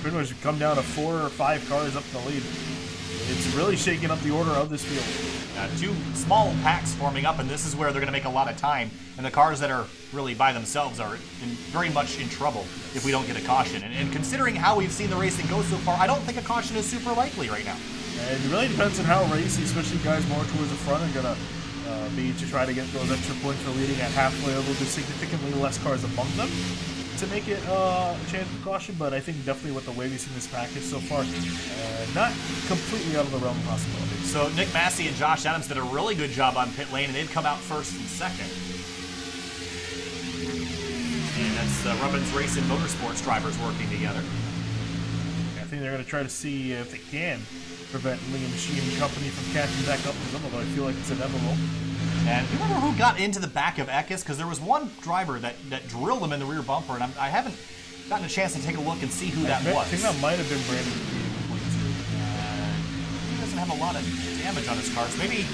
Pretty much come down to 4 or 5 cars up the lead. It's really shaking up the order of this field. 2 small packs forming up, and this is where they're going to make a lot of time. And the cars that are really by themselves are very much in trouble if we don't get a caution. And considering how we've seen the racing go so far, I don't think a caution is super likely right now. And it really depends on how racy, especially guys more towards the front, are going to be to try to get those extra points for leading at halfway over with significantly less cars among them to make it a chance of caution. But I think definitely with the way we've seen this package so far, not completely out of the realm of possibility. So Nick Massey and Josh Adams did a really good job on pit lane, and they've come out first and second. And that's Rubbins Racing Motorsports drivers working together. I think they're going to try to see if they can prevent Liam Sheen and company from catching back up with them, although I feel like it's inevitable. And do you remember who got into the back of Eckes? Because there was one driver that drilled him in the rear bumper, and I haven't gotten a chance to take a look and see who that was. I think that might have been Brandon. He doesn't have a lot of damage on his cars. Maybe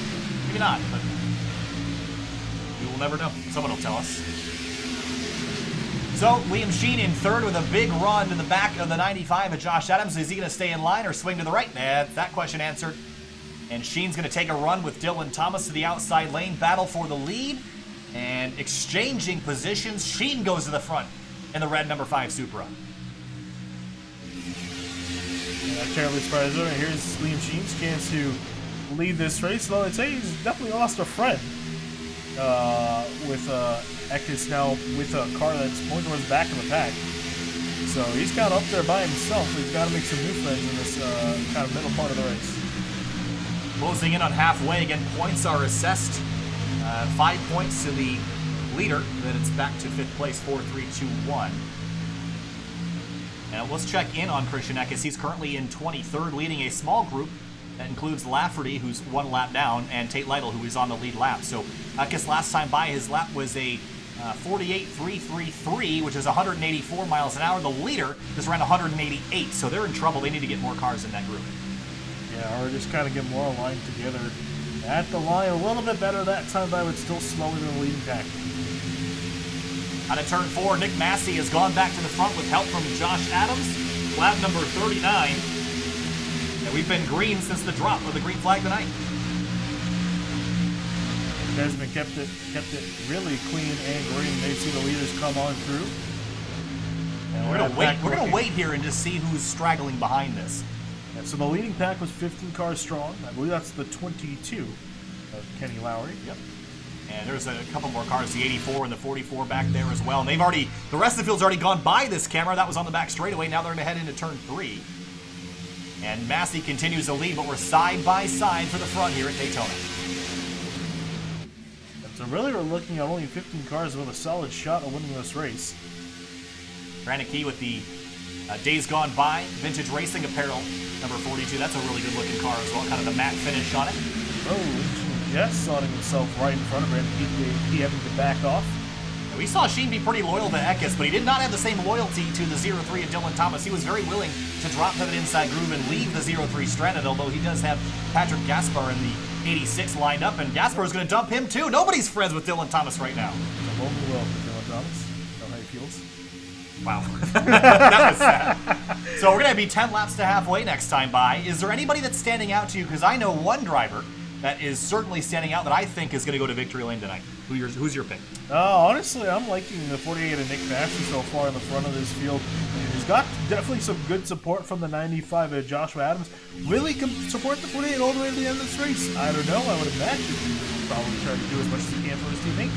not, but we will never know. Someone will tell us. So, Liam Sheen in third with a big run to the back of the 95 of Josh Adams. Is he going to stay in line or swing to the right? That question answered. And Sheen's going to take a run with Dylan Thomas to the outside lane. Battle for the lead. And exchanging positions. Sheen goes to the front in the red number 5 Supra. Not terribly surprised. Here's Liam Sheen's chance to lead this race. Though I'd say he's definitely lost a friend with Eckes now with a car that's going towards the back of the pack. So he's kind of up there by himself. He's got to make some new friends in this kind of middle part of the race. Closing in on halfway. Again, points are assessed. 5 points to the leader. Then it's back to 5th place, 4, 3, 2, 1. Now let's check in on Christian Eckes. He's currently in 23rd, leading a small group that includes Lafferty, who's 1 lap down, and Tate Lytle, who is on the lead lap. So Eckes last time by, his lap was a 48.333, which is 184 miles an hour. The leader just ran 188, so they're in trouble. They need to get more cars in that group. Yeah, or just kind of get more aligned together. At the line, a little bit better that time, but still slower than the leading pack. Out of turn 4, Nick Massey has gone back to the front with help from Josh Adams, lap number 39. And we've been green since the drop of the green flag tonight. Desmond kept it really clean and green. They see the leaders come on through. And we're gonna wait here and just see who's straggling behind this. Yeah, so the leading pack was 15 cars strong. I believe that's the 22 of Kenny Lowry. Yep. And there's a couple more cars, the 84 and the 44 back there as well. And the rest of the field's already gone by this camera. That was on the back straightaway. Now they're going to head into turn 3. And Massey continues to lead, but we're side by side for the front here at Daytona. So really we're looking at only 15 cars with a solid shot of winning this race. Kranicki with the Days Gone By Vintage Racing Apparel number 42. That's a really good looking car as well, kind of the matte finish on it. Oh, just slotting himself right in front of him. He having to back off. We saw Sheen be pretty loyal to Eckes, but he did not have the same loyalty to the 0-3 of Dylan Thomas. He was very willing to drop pivot inside groove and leave the 0-3 stranded, although he does have Patrick Gaspar in the 86 lined up, and Gaspar is going to dump him too. Nobody's friends with Dylan Thomas right now. It's a lonely world for Dylan Thomas. Know how he feels? Wow. That was sad. So we're going to be 10 laps to halfway next time by. Is there anybody that's standing out to you? Because I know one driver that is certainly standing out that I think is going to go to victory lane tonight. Who's your pick? Honestly, I'm liking the 48 of Nick Massey so far in the front of this field. He's got definitely some good support from the 95 of Joshua Adams. Really can support the 48 all the way to the end of this race. I don't know. I would imagine he would probably try to do as much as he can for his teammate.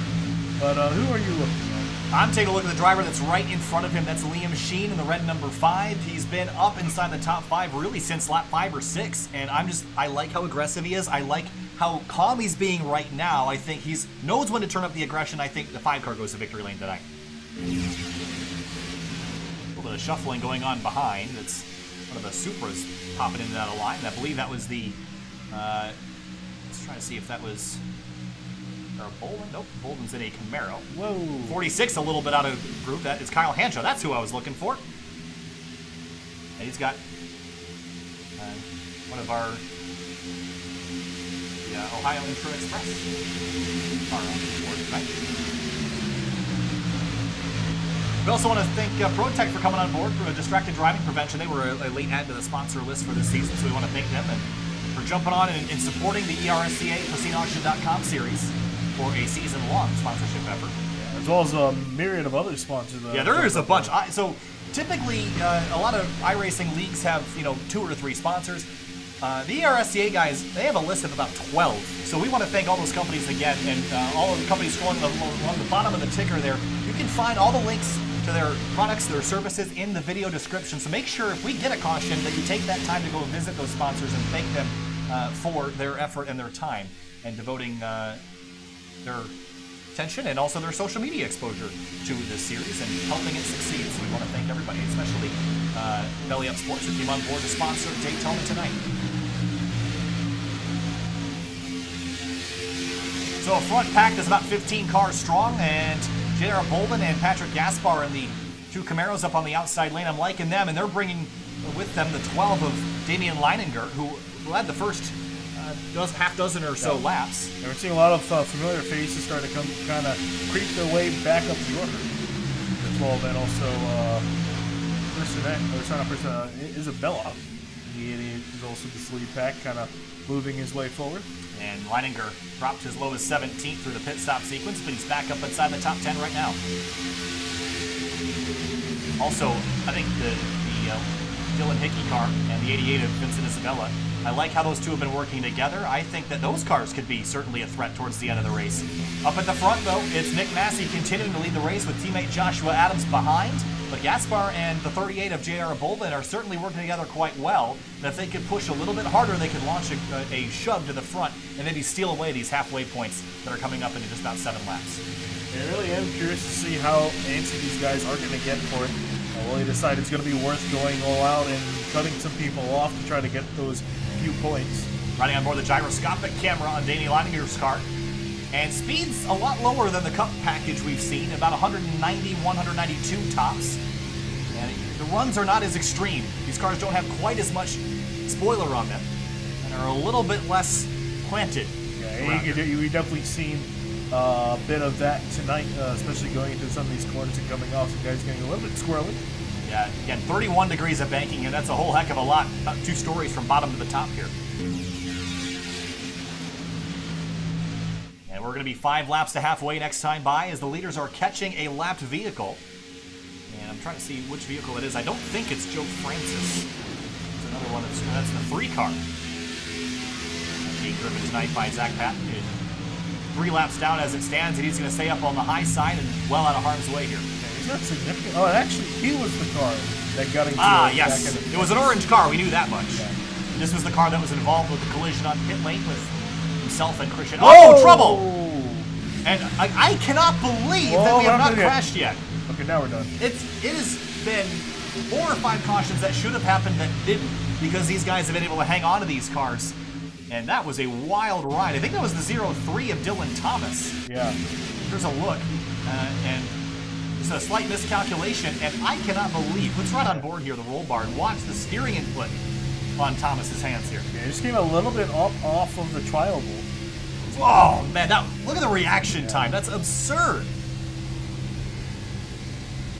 But who are you looking at? I'm taking a look at the driver that's right in front of him. That's Liam Sheen in the red number 5. He's been up inside the top 5 really since lap 5 or 6. And I like how aggressive he is. I like how calm he's being right now. I think he knows when to turn up the aggression. I think the 5 car goes to victory lane tonight. A little bit of shuffling going on behind. It's one of the Supras popping into that line. And I believe that was the, let's try to see if that was Bolden. Nope, Bolden's in a Camaro. Whoa. 46, a little bit out of groove. That is Kyle Hanshaw. That's who I was looking for. And he's got one of our Ohio Intro Express car on board tonight. We also want to thank ProTech for coming on board for distracted driving prevention. They were a late add to the sponsor list for this season, so we want to thank them and for jumping on and supporting the ERSCA PristineAuction.com series for a season-long sponsorship effort. Yeah, as well as a myriad of other sponsors. Yeah, there is a bunch. So typically, a lot of iRacing leagues have 2 or 3 sponsors. The ERSCA guys, they have a list of about 12. So we want to thank all those companies again, and all of the companies scrolling along the bottom of the ticker there. You can find all the links to their products, their services in the video description. So make sure if we get a caution that you take that time to go visit those sponsors and thank them for their effort and their time and devoting their attention and also their social media exposure to this series and helping it succeed. So we want to thank everybody, especially Belly Up Sports, who came on board to sponsor Daytona tonight. So a front pack that's about 15 cars strong, and J.R. Bolden and Patrick Gaspar in the 2 Camaros up on the outside lane. I'm liking them, and they're bringing with them the 12 of Damian Leininger, who led the first half dozen or so laps. And we're seeing a lot of familiar faces starting to kind of creep their way back up the order. The 12, and also Isabella. He is also this lead pack, kind of moving his way forward. And Leininger dropped as low as 17th through the pit stop sequence, but he's back up inside the top 10 right now. Also, I think the Dylan Hickey car and the 88 of Vincent Isabella, I like how those two have been working together. I think that those cars could be certainly a threat towards the end of the race. Up at the front, though, it's Nick Massey continuing to lead the race with teammate Joshua Adams behind. But Gaspar and the 38 of J.R. Bolden are certainly working together quite well. And if they could push a little bit harder, they could launch a shove to the front and maybe steal away these halfway points that are coming up into just about 7 laps. I really am curious to see how antsy these guys are going to get for it. Will they decide it's going to be worth going all out and cutting some people off to try to get those few points? Riding on board the gyroscopic camera on Damian Leininger's car. And speed's a lot lower than the Cup package we've seen, about 190, 192 tops. And the runs are not as extreme. These cars don't have quite as much spoiler on them and are a little bit less planted. Yeah, we've definitely seen a bit of that tonight, especially going into some of these corners and coming off. Some guys getting a little bit squirrely. Yeah, again, 31 degrees of banking, and that's a whole heck of a lot. About 2 stories from bottom to the top here. And we're going to be 5 laps to halfway next time by as the leaders are catching a lapped vehicle. And I'm trying to see which vehicle it is. I don't think it's Joe Francis. It's another one that's the 3 car. Being driven tonight by Zach Patton. 3 laps down as it stands, and he's going to stay up on the high side and well out of harm's way here. He's not significant. Oh, actually, he was the car that got into yes. It was an orange car. We knew that much. Yeah. This was the car that was involved with the collision on pit lane with himself and Christian. Oh, trouble! And I cannot believe that we have not crashed yet. Okay, now we're done. It has been 4 or 5 cautions that should have happened that didn't, because these guys have been able to hang on to these cars. And that was a wild ride. I think that was the 03 of Dylan Thomas. Yeah. Here's a look. And there's a slight miscalculation, and I cannot believe, let's run on board here, the roll bar, and watch the steering input on Thomas's hands here. Yeah, it just came a little bit off of the trial ball. Oh, man, look at the reaction time. That's absurd.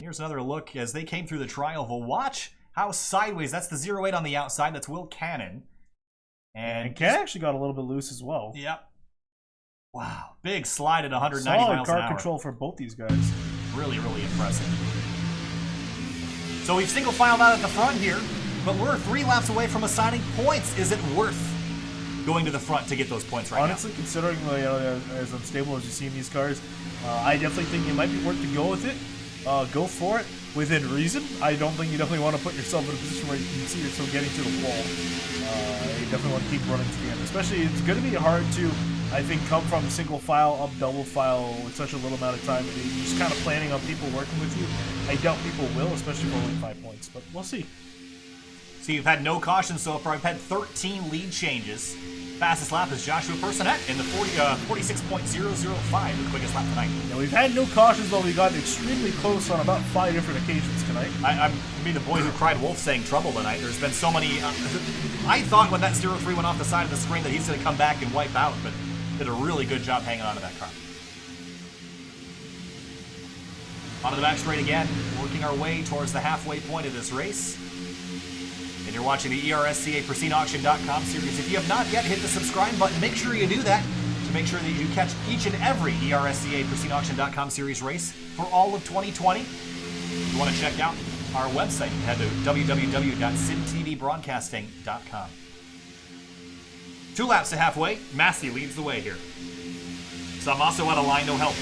Here's another look as they came through the trial oval. Watch how sideways, that's the 08 on the outside, that's Will Cannon. And Cannon actually got a little bit loose as well. Yep. Wow, big slide at 190 Solid miles an hour. car control for both these guys. Really, really impressive. So we've single filed out at the front here, but we're 3 laps away from assigning points. Is it worth going to the front to get those points right Honestly, now? considering as unstable as you see in these cars, I definitely think it might be worth to go with it. Go for it within reason. I don't think you definitely want to put yourself in a position where you can see yourself getting to the wall. You definitely want to keep running to the end. Especially, it's going to be hard to, I think, come from single file up double file with such a little amount of time. You're just kind of planning on people working with you. I doubt people will, especially for only 5 points, but we'll see. So you've had no caution so far. I've had 13 lead changes. Fastest lap is Joshua Personette in the 46.005, the quickest lap tonight. Yeah, we've had no cautions, though we got extremely close on about 5 different occasions tonight. I'm the boy who cried wolf saying trouble tonight. There's been so many. I thought when that 03 went off the side of the screen that he's going to come back and wipe out, but did a really good job hanging on to that car. Onto the back straight again, working our way towards the halfway point of this race. And you're watching the ERSCA Pristine Auction.com series. If you have not yet hit the subscribe button, make sure you do that to make sure that you catch each and every ERSCA Pristine Auction.com series race for all of 2020. If you want to check out our website, head to www.SYMTVbroadcasting.com. 2 laps to halfway. Massey leads the way here. Samasso at a line, no help.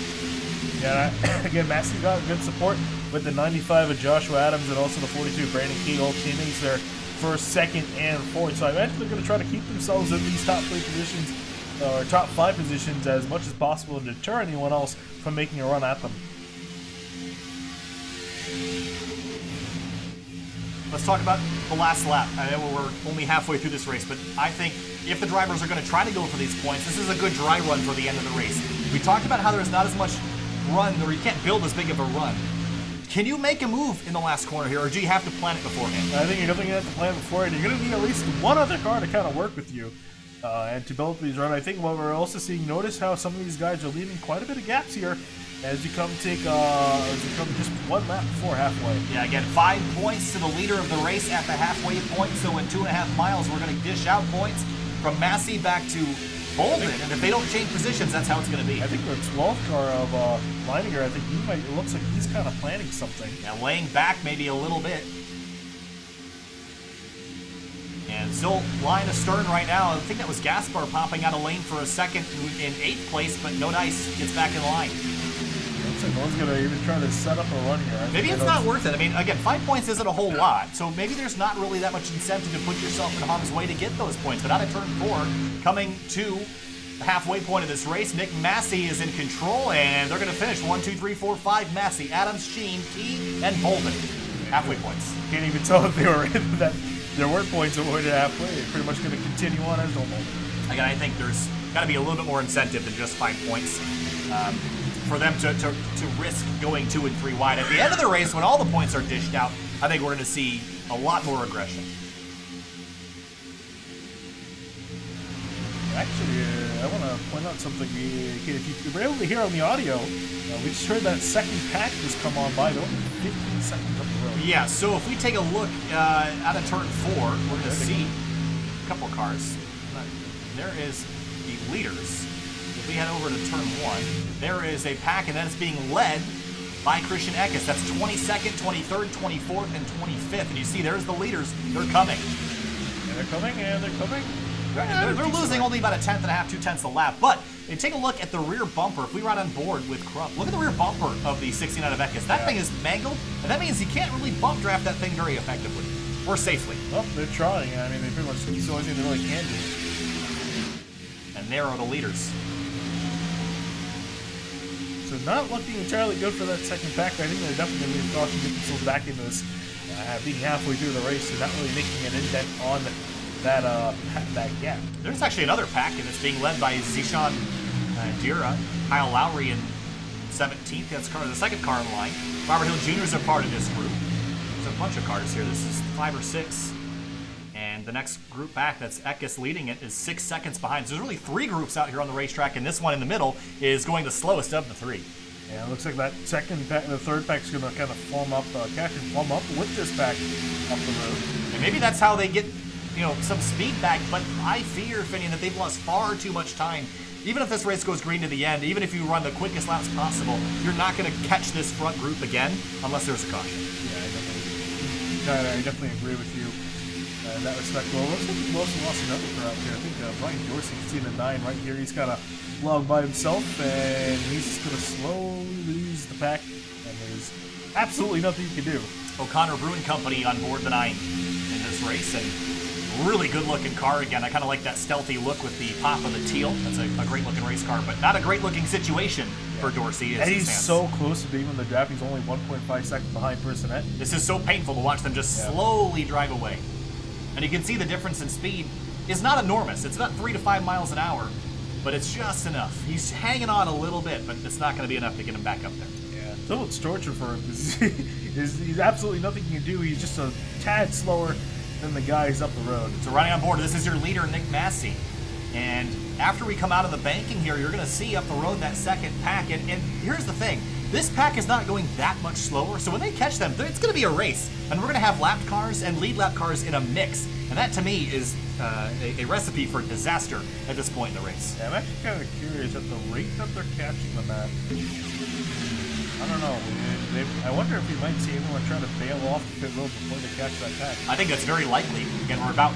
Yeah, again, Massey got good support with the 95 of Joshua Adams and also the 42 of Brandon Key, all teammates there first, second, and fourth. So I imagine they're going to try to keep themselves in these top 3 positions, or top 5 positions as much as possible to deter anyone else from making a run at them. Let's talk about the last lap. I know we're only halfway through this race, but I think if the drivers are going to try to go for these points, this is a good dry run for the end of the race. We talked about how there's not as much run, or you can't build as big of a run. Can you make a move in the last corner here, or do you have to plan it beforehand? I think you're definitely going to have to plan it beforehand. You're going to need at least one other car to kind of work with you and to build these runs. I think what we're also seeing, notice how some of these guys are leaving quite a bit of gaps here as you come just 1 lap before halfway. Yeah, again, 5 points to the leader of the race at the halfway point, so in 2.5 miles, we're going to dish out points from Massey back to Bolden, and if they don't change positions, that's how it's going to be. I think the 12th car of Leininger, I think it looks like he's kind of planning something. Now laying back maybe a little bit. And still line astern right now. I think that was Gaspar popping out of lane for a second in 8th place, but no dice, gets back in line. Looks like no one's going to even try to set up a run here. Maybe it's not worth it. I mean, again, 5 points isn't a whole lot, so maybe there's not really that much incentive to put yourself in harm's way to get those points. But out of turn 4, coming to the halfway point of this race, Nick Massey is in control, and they're going to finish 1, 2, 3, 4, 5. Massey, Adams, Sheen, Key, and Bolden. Halfway points. Can't even tell if they were in that. There were points that were halfway. They're pretty much going to continue on as normal. Again, I think there's got to be a little bit more incentive than just 5 points for them to risk going 2 and 3 wide. At the end of the race, when all the points are dished out, I think we're going to see a lot more aggression. Actually, I want to point out something. If you were able to hear on the audio, we just heard that second pack just come on by. They're only 15 seconds up the road. Yeah, so if we take a look out of turn 4, we're going to see a couple cars. There is the leaders. If we head over to turn 1, there is a pack, and that is being led by Christian Eckes. That's 22nd, 23rd, 24th, and 25th. And you see, there's the leaders. They're coming. And they're coming, and they're coming. They're losing only about 1/10 and a half, 2/10 a lap. But if you take a look at the rear bumper, if we ride on board with Crump, look at the rear bumper of the 69 of Eckes. That thing is mangled, and that means you can't really bump draft that thing very effectively or safely. Well, they're trying. I mean, they pretty much use the only thing they really can do. And there are the leaders. So not looking entirely good for that second pack. I think they're definitely going to caution get themselves back into this, being halfway through the race and not really making an indent on that gap. There's actually another pack, and it's being led by Zishan Dira, Kyle Lowry, and 17th. That's the second car in line. Robert Hill Jr. is a part of this group. There's a bunch of cars here. This is 5 or 6. And the next group back, that's Eckes leading it, is 6 seconds behind. So there's really 3 groups out here on the racetrack, and this one in the middle is going the slowest of the 3. Yeah, it looks like that second pack, the third pack's going to kind of form up, catch and form up with this pack up the road. And maybe that's how they get, some speed back, but I fear, Finian, that they've lost far too much time. Even if this race goes green to the end, even if you run the quickest laps possible, you're not going to catch this front group again unless there's a caution. Yeah, I definitely agree with you in that respect. Well, it looks like we've also lost another car out here. I think Brian Dorsey, you see the 9 right here. He's kind of logged by himself, and he's just going to slowly lose the pack, and there's absolutely nothing you can do. O'Connor Brewing Company on board the 9 in this race, and really good-looking car again. I kind of like that stealthy look with the pop of the teal. That's a great-looking race car, but not a great-looking situation for Dorsey. And he's so close to being in the draft. He's only 1.5 seconds behind Personette. This is so painful to watch them just slowly drive away. And you can see the difference in speed is not enormous. It's not 3 to 5 miles an hour, but it's just enough. He's hanging on a little bit, but it's not going to be enough to get him back up there. Yeah, so it's torture for him. He's absolutely nothing he can do. He's just a tad slower than the guys up the road. So running on board, this is your leader, Nick Massey. And after we come out of the banking here, you're going to see up the road that second pack. And here's the thing. This pack is not going that much slower, so when they catch them, it's going to be a race. And we're going to have lapped cars and lead lap cars in a mix. And that, to me, is a recipe for disaster at this point in the race. Yeah, I'm actually kind of curious at the rate that they're catching them at. I don't know. I wonder if we might see anyone trying to bail off the pit road before they catch that pack. I think that's very likely. Again, we're about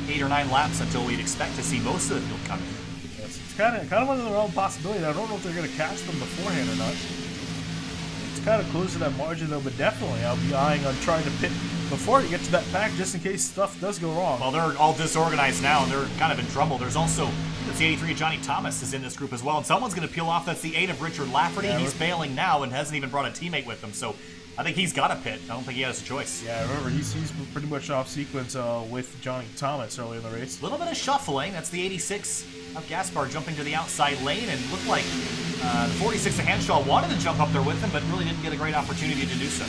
8 or 9 laps until we'd expect to see most of the field coming. Yes, it's kind of one of their own possibility. I don't know if they're going to catch them beforehand or not. It's kind of close to that margin, though, but definitely I'll be eyeing on trying to pit before you get to that pack just in case stuff does go wrong. Well, they're all disorganized now, and they're kind of in trouble. There's also, that's the 83 Johnny Thomas is in this group as well, and someone's going to peel off. That's the 8 of Richard Lafferty. Yeah, he's bailing now and hasn't even brought a teammate with him, so I think he's got to pit. I don't think he has a choice. Yeah, remember, he's pretty much off sequence with Johnny Thomas early in the race. A little bit of shuffling. That's the 86 of Gaspar jumping to the outside lane, and looked like the 46 of Hanshaw wanted to jump up there with him, but really didn't get a great opportunity to do so.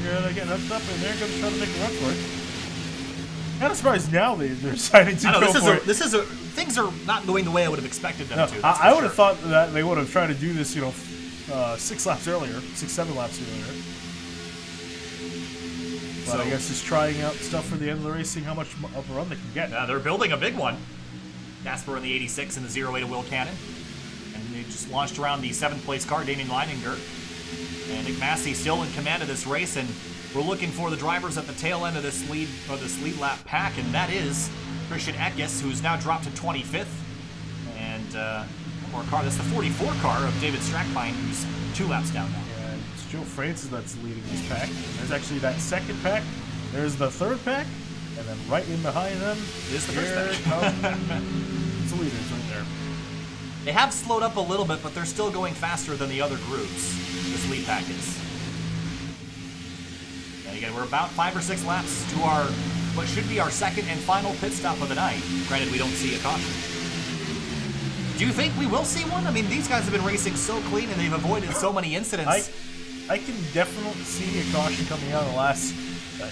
They're getting up, and they're going to try to make a run for it. Kind of surprised now they're deciding to go for it. Things are not going the way I would have expected them to. I would have thought that they would have tried to do this, 6 laps earlier, 7 laps earlier. But so I guess just trying out stuff for the end of the race, seeing how much of a run they can get. They're building a big one. Gaspar in the 86 and the 08 of Will Cannon. And they just launched around the 7th place car, Damien Leininger. And Nick Massey still in command of this race, and we're looking for the drivers at the tail end of this lead lap pack, and that is Christian Eckes, who's now dropped to 25th. And that's the 44 car of David Strackbine, who's 2 laps down now. Yeah, it's Joe Francis that's leading this pack. There's actually that second pack. There's the third pack, and then right in behind them is the first pack. The leaders right there. They have slowed up a little bit, but they're still going faster than the other groups. This lead pack is. And again, we're about 5 or 6 laps to what should be our second and final pit stop of the night. Granted, we don't see a caution. Do you think we will see one? I mean, these guys have been racing so clean and they've avoided so many incidents. I can definitely see a caution coming out in the last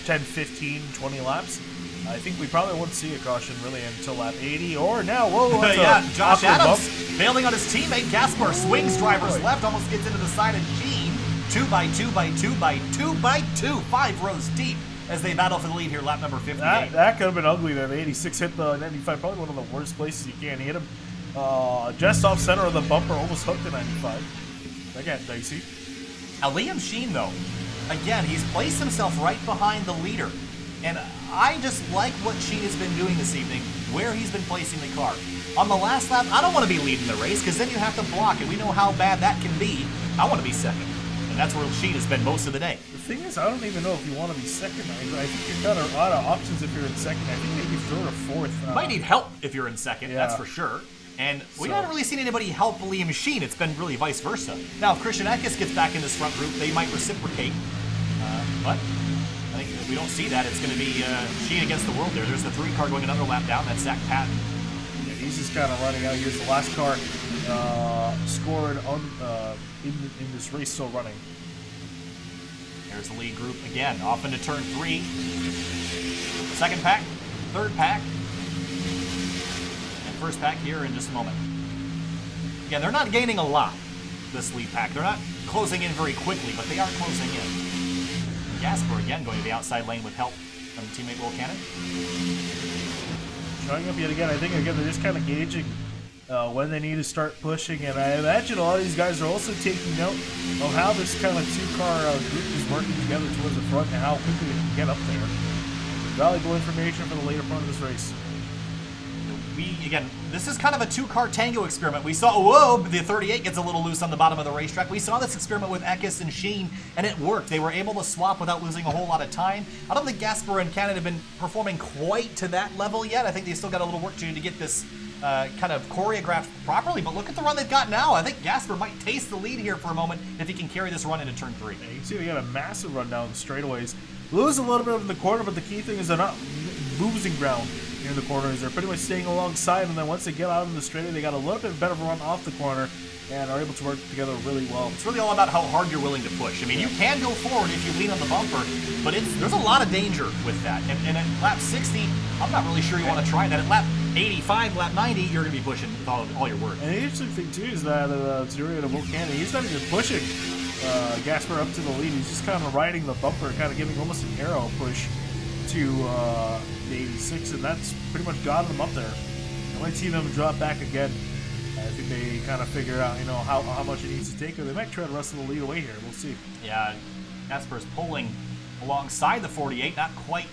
10, 15, 20 laps. I think we probably won't see a caution really until lap 80 or now. Whoa, yeah, Josh Adams bailing on his teammate. Gaspar swings drivers left, almost gets into the side of Gene. 2 by 2 by 2 by 2 by 2, 5 rows deep as they battle for the lead here, lap number 58. That could have been ugly. That 86 hit the 95, probably one of the worst places you can. He hit him just off center of the bumper, almost hooked the 95. That got dicey. Now Liam Sheen, though, again, he's placed himself right behind the leader. And I just like what Sheen has been doing this evening, where he's been placing the car. On the last lap, I don't want to be leading the race, because then you have to block it. We know how bad that can be. I want to be second. And that's where Sheen has been most of the day. The thing is, I don't even know if you want to be second. I think you've got a lot of options if you're in second. I think maybe third or fourth. You might need help if you're in second, that's for sure. And we haven't really seen anybody help Liam Sheen. It's been really vice versa. Now, if Christian Eckes gets back in this front group, they might reciprocate. But I think if we don't see that, it's going to be Sheen against the world there. There's the 3 car going another lap down. That's Zach Patton. He's just kind of running out. Here's the last car scored on in this race, still running. There's the lead group again, off into turn 3. Second pack, third pack, and first pack here in just a moment. Again, they're not gaining a lot, this lead pack. They're not closing in very quickly, but they are closing in. Gasper again going to the outside lane with help from teammate Will Cannon. Showing up yet again. I think again they're just kind of gauging when they need to start pushing, and I imagine a lot of these guys are also taking note of how this kind of two-car group is working together towards the front and how quickly they can get up there. Valuable information for the later part of this race. Again, this is kind of a two-car tango experiment. We saw, whoa, the 38 gets a little loose on the bottom of the racetrack. We saw this experiment with Eckes and Sheen, and it worked. They were able to swap without losing a whole lot of time. I don't think Gasper and Cannon have been performing quite to that level yet. I think they still got a little work to do to get this kind of choreographed properly, but look at the run they've got now. I think Gasper might taste the lead here for a moment if he can carry this run into turn 3. Yeah, you can see they got a massive run down the straightaways. Lose a little bit in the corner, but the key thing is they're not losing ground near the corners. They're pretty much staying alongside, and then once they get out in the straightaway, they got a little bit better run off the corner and are able to work together really well. It's really all about how hard you're willing to push. I mean, you can go forward if you lean on the bumper, but there's a lot of danger with that. And at lap 60, I'm not really sure you want to try that. At lap 85, lap 90, you're going to be pushing with all your work. And the interesting thing, too, is that Zuri and Will Cannon, he's not even pushing Gasper up to the lead. He's just kind of riding the bumper, kind of giving almost an arrow push to the 86, and that's pretty much got them up there. I might see them drop back again. I think they kind of figure out, you know, how much it needs to take, or they might try to wrestle the lead away here. We'll see. Yeah, Gasper's pulling alongside the 48, not quite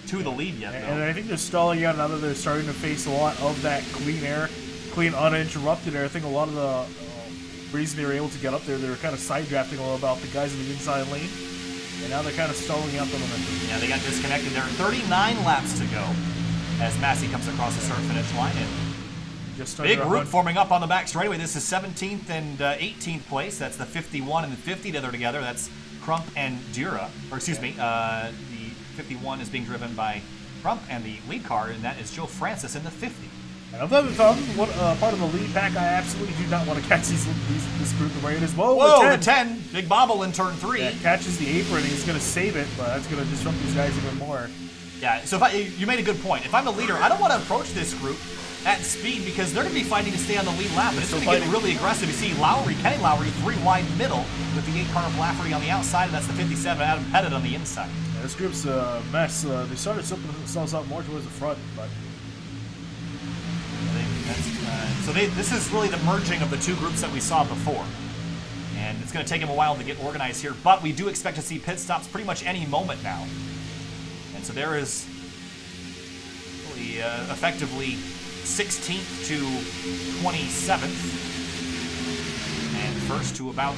to the lead yet, though. And I think they're stalling out now that they're starting to face a lot of that clean air, clean uninterrupted air. I think a lot of the reason they were able to get up there, they were kind of side drafting a little about the guys in the inside lane. And now they're kind of stalling out the momentum. Yeah, they got disconnected. There are 39 laps to go as Massey comes across the start-finish line. And big group forming up on the back straightaway. This is 17th and 18th place. That's the 51 and the 50 that are together. That's Crump and Dura. Or excuse me, the 51 is being driven by Crump and the lead car, and that is Joe Francis in the 50. And of them, part of the lead pack, I absolutely do not want to catch this group the way it is. Whoa, the 10. Big bobble in turn 3. Yeah, catches the apron, he's going to save it, but that's going to disrupt these guys even more. Yeah, so you made a good point. If I'm the leader, I don't want to approach this group at speed because they're going to be fighting to stay on the lead lap. And it's going to get really aggressive. You see Kenny Lowry, 3 wide middle with the 8 car of Lafferty on the outside, and that's the 57, Adam Pettit on the inside. Yeah, this group's a mess. They started something themselves up more towards the front, but... This is really the merging of the two groups that we saw before. And it's going to take them a while to get organized here, but we do expect to see pit stops pretty much any moment now. And so there is really effectively 16th to 27th. And first to about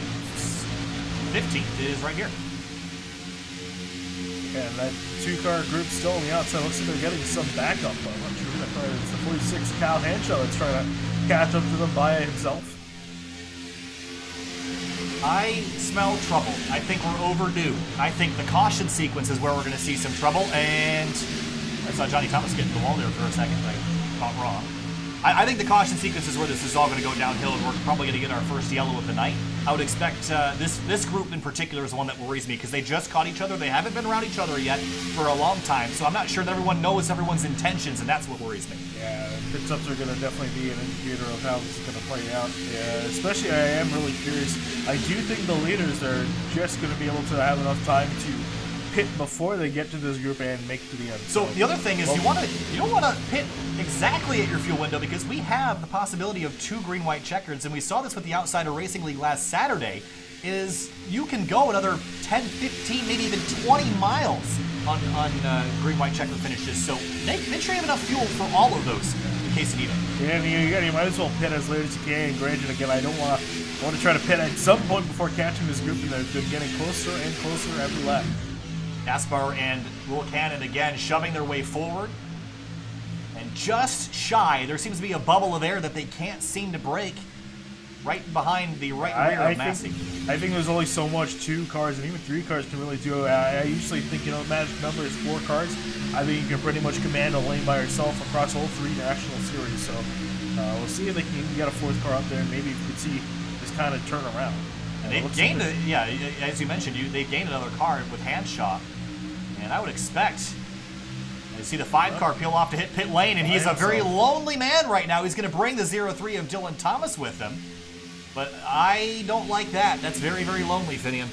15th is right here. And that 2-car group still on the outside. Looks like they're getting some backup. I'm not sure who that car is. It's the 46 Cal Henshaw that's trying to catch up to them by himself. I smell trouble. I think we're overdue. I think the caution sequence is where we're going to see some trouble. And I saw Johnny Thomas get in the wall there for a second. I thought wrong. I think the caution sequence is where this is all going to go downhill, and we're probably going to get our first yellow of the night. I would expect this group in particular is the one that worries me because they just caught each other. They haven't been around each other yet for a long time, so I'm not sure that everyone knows everyone's intentions, and that's what worries me. Yeah, pit stops are going to definitely be an indicator of how this is going to play out. Yeah, especially, I am really curious. I do think the leaders are just going to be able to have enough time to pit before they get to this group and make it to the end. So the other thing is you don't want to pit exactly at your fuel window because we have the possibility of 2 green-white checkers, and we saw this with the Outsider Racing League last Saturday, is you can go another 10, 15, maybe even 20 miles on green-white checker finishes. So make sure you have enough fuel for all of those in case you need them. Yeah, you might as well pit as late as you can. Granted, again, I want to try to pit at some point before catching this group. You know, they're getting closer and closer every lap. Gaspar and Will Cannon again shoving their way forward. And just shy, there seems to be a bubble of air that they can't seem to break right behind the rear of Massey. I think there's only so much 2 cars and even 3 cars can really do. I usually think, you know, the magic number is 4 cars. I think you can pretty much command a lane by yourself across all 3 national series. So we'll see if they can even get a 4th car up there, and maybe you could see this kind of turn around. And they've gained, as you mentioned, they've gained another car with Hanshaw, and I would expect. You see the 5 car peel off to hit pit lane, and he's a very lonely man right now. He's going to bring the 0-3 of Dylan Thomas with him. But I don't like that. That's very, very lonely, Finian.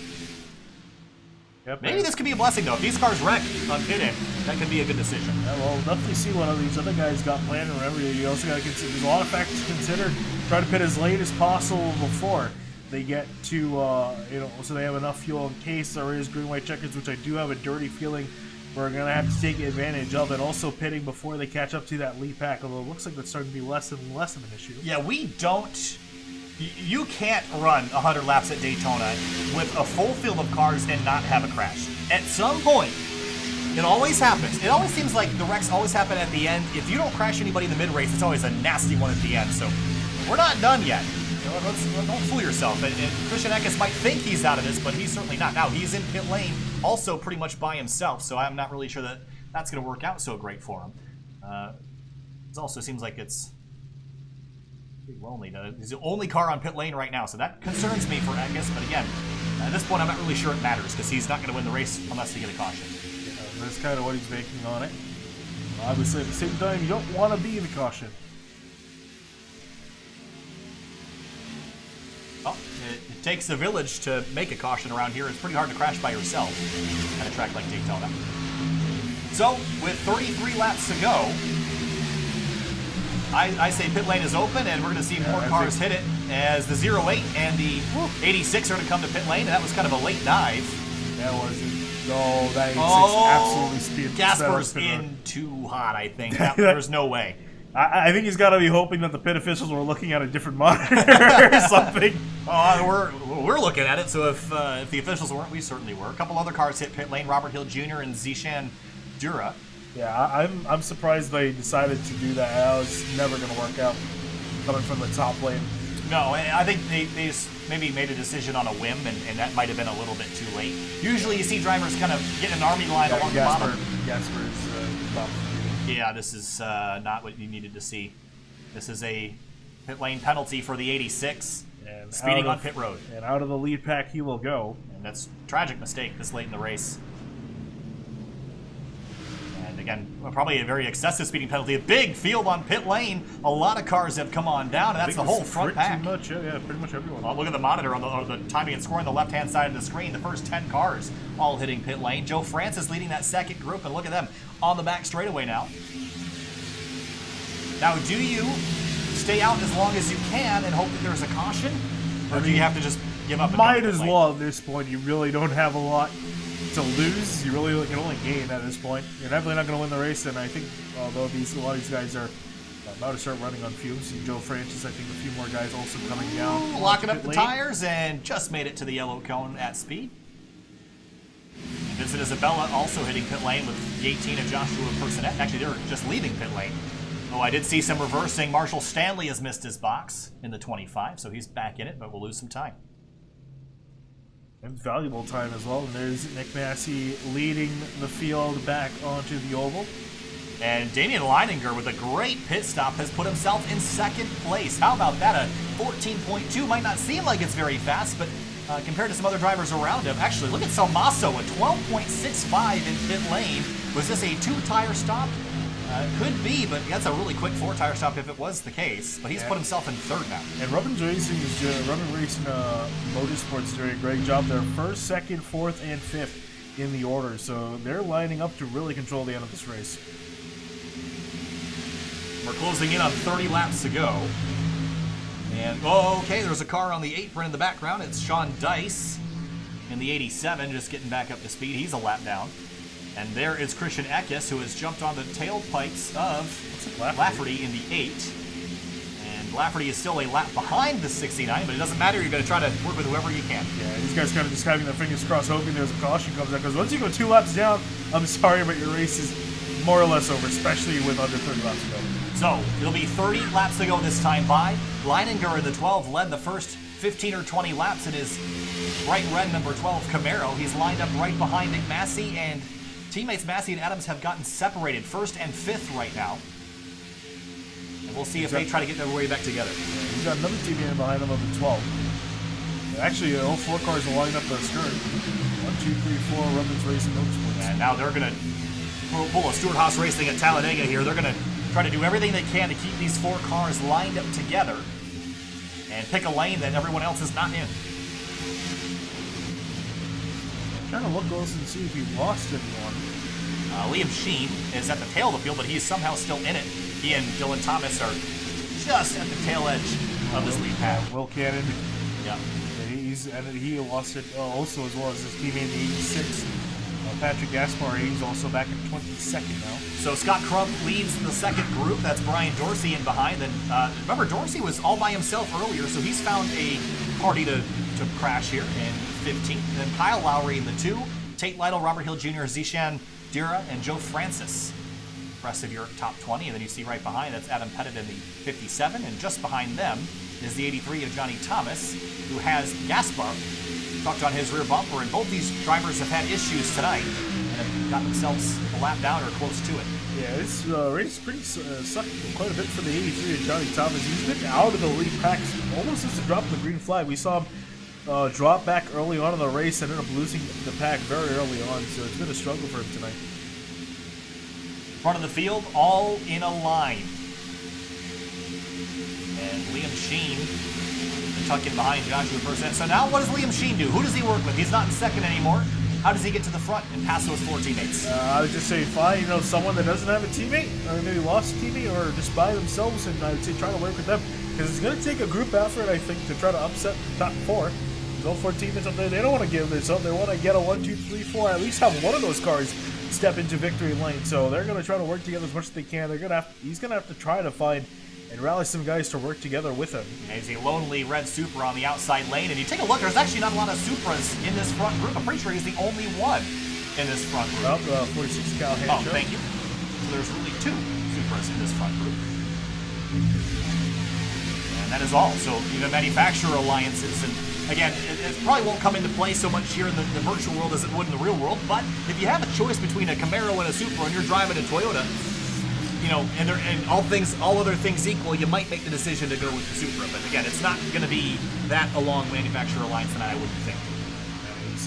Yep, maybe this could be a blessing, though. If these cars wreck on pit end, that could be a good decision. Yeah, well, we'll definitely see what these other guys got planned. Remember, you also got to consider, there's a lot of factors to consider. Try to pit as late as possible before they get to, you know, so they have enough fuel in case there is green-white checkers, which I do have a dirty feeling we're going to have to take advantage of, and also pitting before they catch up to that lead pack, although it looks like that's starting to be less and less of an issue. Yeah, we don't... You can't run 100 laps at Daytona with a full field of cars and not have a crash. At some point, it always happens. It always seems like the wrecks always happen at the end. If you don't crash anybody in the mid-race, it's always a nasty one at the end. So we're not done yet. You know, don't fool yourself. And Christian Eckes might think he's out of this, but he's certainly not. Now, he's in pit lane also pretty much by himself, so I'm not really sure that that's going to work out so great for him. It also seems like it's pretty lonely. He's the only car on pit lane right now, so that concerns me for Eckes. But again, at this point, I'm not really sure it matters because he's not going to win the race unless they get a caution. Yeah, that's kind of what he's banking on it. Obviously, at the same time, you don't want to be the caution. Well, it takes a village to make a caution around here. It's pretty hard to crash by yourself at a track like Daytona. So, with 33 laps to go, I say pit lane is open, and we're going to see more cars hit it as the 08 and the 86 are going to come to pit lane, and that was kind of a late dive. That wasn't. No, that 86 absolutely speed. Gasper's in too hot, I think. There's no way. I think he's got to be hoping that the pit officials were looking at a different monitor or something. We're looking at it, so if the officials weren't, we certainly were. A couple other cars hit pit lane, Robert Hill Jr. and Zishan Dura. Yeah, I'm surprised they decided to do that. That was never going to work out coming from the top lane. No, I think they just maybe made a decision on a whim, and that might have been a little bit too late. Usually you see drivers kind of get an army line along the bottom. Gasper's top. Yeah, this is not what you needed to see. This is a pit lane penalty for the 86, and speeding on pit road. And out of the lead pack he will go. And that's a tragic mistake this late in the race. And again, probably a very excessive speeding penalty. A big field on pit lane. A lot of cars have come on down, and that's the whole front pack. Much, yeah, pretty much everyone. Look at the monitor on the timing and scoring on the left-hand side of the screen. The first 10 cars all hitting pit lane. Joe Francis leading that second group, and look at them on the back straightaway now. Now, do you stay out as long as you can and hope that there's a caution, or do you have to just give up? Might as well at this point. You really don't have a lot to lose. You really can only gain at this point. You're definitely not going to win the race, and I think although a lot of these guys are about to start running on fumes. Joe Francis, I think a few more guys also coming down. Locking up the tires and just made it to the yellow cone at speed. Vincent Isabella also hitting pit lane with the 18 of Joshua Personette. Actually, they're just leaving pit lane. Oh, I did see some reversing. Marshall Stanley has missed his box in the 25, so he's back in it, but we'll lose some time. And valuable time as well. And there's Nick Massey leading the field back onto the oval. And Damian Leininger with a great pit stop has put himself in second place. How about that? A 14.2 might not seem like it's very fast, but compared to some other drivers around him, actually, look at Salmaso, a 12.65 in pit lane. Was this a two-tire stop? Could be, but that's a really quick four-tire stop if it was the case. But he's put himself in third now. And Robin Racing Motorsports doing a great job there. First, second, fourth, and fifth in the order. So they're lining up to really control the end of this race. We're closing in on 30 laps to go. And, okay, there's a car on the apron in the background. It's Sean Dice in the 87, just getting back up to speed. He's a lap down. And there is Christian Eckes, who has jumped on the tailpipes of Lafferty in the 8. And Lafferty is still a lap behind the 69, but it doesn't matter. You're going to try to work with whoever you can. Yeah, these guys kind of just having their fingers crossed, hoping there's a caution comes out. Because once you go 2 laps down, I'm sorry, but your race is more or less over, especially with under 30 laps to go. So, it'll be 30 laps to go this time by. Leininger in the 12 led the first 15 or 20 laps in his bright red number 12 Camaro. He's lined up right behind Nick Massey, and teammates Massey and Adams have gotten separated, 1st and 5th right now. And we'll see if they try to get their way back together. Yeah, he's got another teammate behind him of the 12. Actually, all 4 cars are lined up the stern. 1, 2, 3, 4, Rubbins Racing Motorsports. And now they're going to pull a Stewart Haas Racing at Talladega here. They're going to try to do everything they can to keep these 4 cars lined up together and pick a lane that everyone else is not in. Trying to look close and see if he lost anyone. Liam Sheen is at the tail of the field, but he's somehow still in it. He and Dylan Thomas are just at the tail edge of this lead path. Will Cannon. Yeah. He lost it also, as well as his teammate in the 86. Patrick Gaspar, he's also back in 22nd now. So Scott Crump leads the second group. That's Brian Dorsey in behind. And remember, Dorsey was all by himself earlier, so he's found a party to crash here in 15th. Then Kyle Lowry in the 2, Tate Lytle, Robert Hill Jr., Zishan Dira, and Joe Francis. Rest of your top 20. And then you see right behind, that's Adam Pettit in the 57. And just behind them is the 83 of Johnny Thomas, who has Gaspar tucked on his rear bumper. And both these drivers have had issues tonight and have got themselves a lap down or close to it. Yeah, this race pretty sucked quite a bit for the 83 of Johnny Thomas. He's been out of the lead pack almost since the drop of the green flag. We saw him drop back early on in the race and ended up losing the pack very early on, so it's been a struggle for him tonight. Front of the field, all in a line. And Liam Sheen tucked in behind Joshua Burson. So now what does Liam Sheen do? Who does he work with? He's not in second anymore. How does he get to the front and pass those 4 teammates? I would just say find someone that doesn't have a teammate, or maybe lost a teammate, or just by themselves, and I would say try to work with them. Because it's going to take a group effort, I think, to try to upset the top 4. Those 4 teammates up there, they don't want to give this up. They want to get a 1, 2, 3, 4, at least have one of those cars step into victory lane. So they're going to try to work together as much as they can. He's going to have to try to find and rally some guys to work together with him. He's a lonely red Supra on the outside lane, and you take a look, there's actually not a lot of Supras in this front group. I'm pretty sure he's the only one in this front group. 46 Cal Hand. Oh, thank you. So there's really 2 Supras in this front group. And that is all. So, manufacturer alliances, and again, it probably won't come into play so much here in the virtual world as it would in the real world, but if you have a choice between a Camaro and a Supra and you're driving a Toyota, and all other things equal, you might make the decision to go with the Supra. But again, it's not going to be that a long manufacturer alliance tonight, I wouldn't think.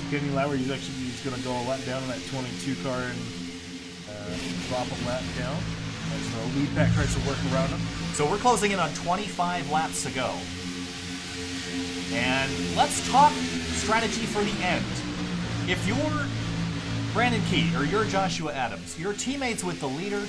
Kenny Lowry, he's going to go a lap down on that 22 car and drop a lap down as the lead pack tries to work around him. So we're closing in on 25 laps to go. And let's talk strategy for the end. If you're Brandon Key or you're Joshua Adams, your teammates with the leader,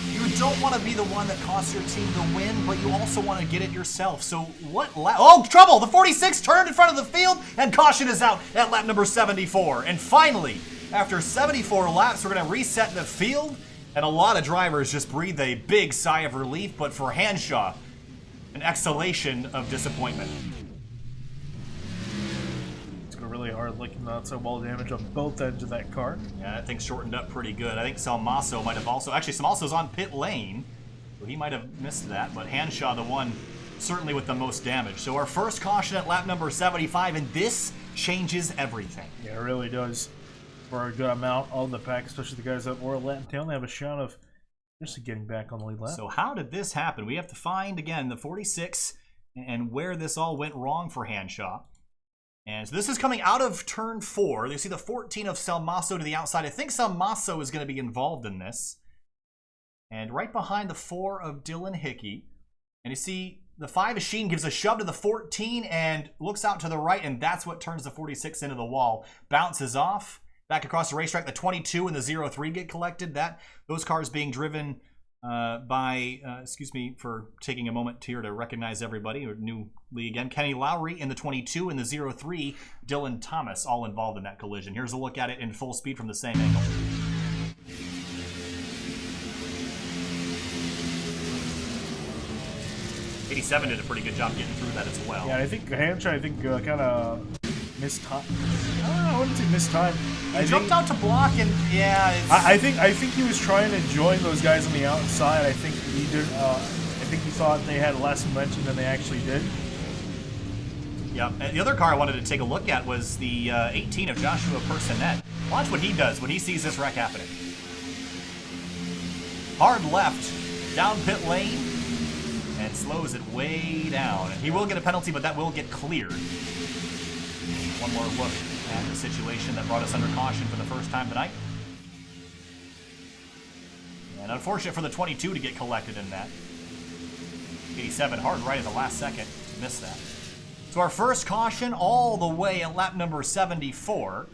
you don't want to be the one that costs your team the win, but you also want to get it yourself. So what lap? Oh, trouble! The 46 turned in front of the field, and caution is out at lap number 74. And finally, after 74 laps, we're going to reset the field, and a lot of drivers just breathe a big sigh of relief, but for Hanshaw, an exhalation of disappointment. Really hard looking outside wall damage on both ends of that car. Yeah, that thing's shortened up pretty good. I think Salmaso might have also... Actually, Salmaso's on pit lane, so he might have missed that, but Hanshaw, the one certainly with the most damage. So our first caution at lap number 75, and this changes everything. Yeah, it really does. For a good amount on the pack, especially the guys that were a lap down, they have a shot of just getting back on the lead lap. So how did this happen? We have to find, again, the 46 and where this all went wrong for Hanshaw. And so this is coming out of turn 4. You see the 14 of Salmaso to the outside. I think Salmaso is going to be involved in this. And right behind the 4 of Dylan Hickey. And you see the 5 of Sheen gives a shove to the 14 and looks out to the right, and that's what turns the 46 into the wall. Bounces off. Back across the racetrack, the 22 and the 03 get collected. Those cars being driven by, excuse me for taking a moment here to recognize everybody, or newly again, Kenny Lowry in the 22 and the 03, Dylan Thomas, all involved in that collision. Here's a look at it in full speed from the same angle. '87 did a pretty good job getting through that as well. Yeah, I think Hanshaw, kind of missed time. I wouldn't say missed time. He jumped out to block, and yeah, I think he was trying to join those guys on the outside. I think he did. I think he thought they had less momentum than they actually did. Yep. And the other car I wanted to take a look at was the 18 of Joshua Personet. Watch what he does when he sees this wreck happening. Hard left, down pit lane, and slows it way down. And he will get a penalty, but that will get cleared. One more look at the situation that brought us under caution for the first time tonight. And unfortunate for the 22 to get collected in that. 87 hard right at the last second to miss that. So our first caution all the way at lap number 74.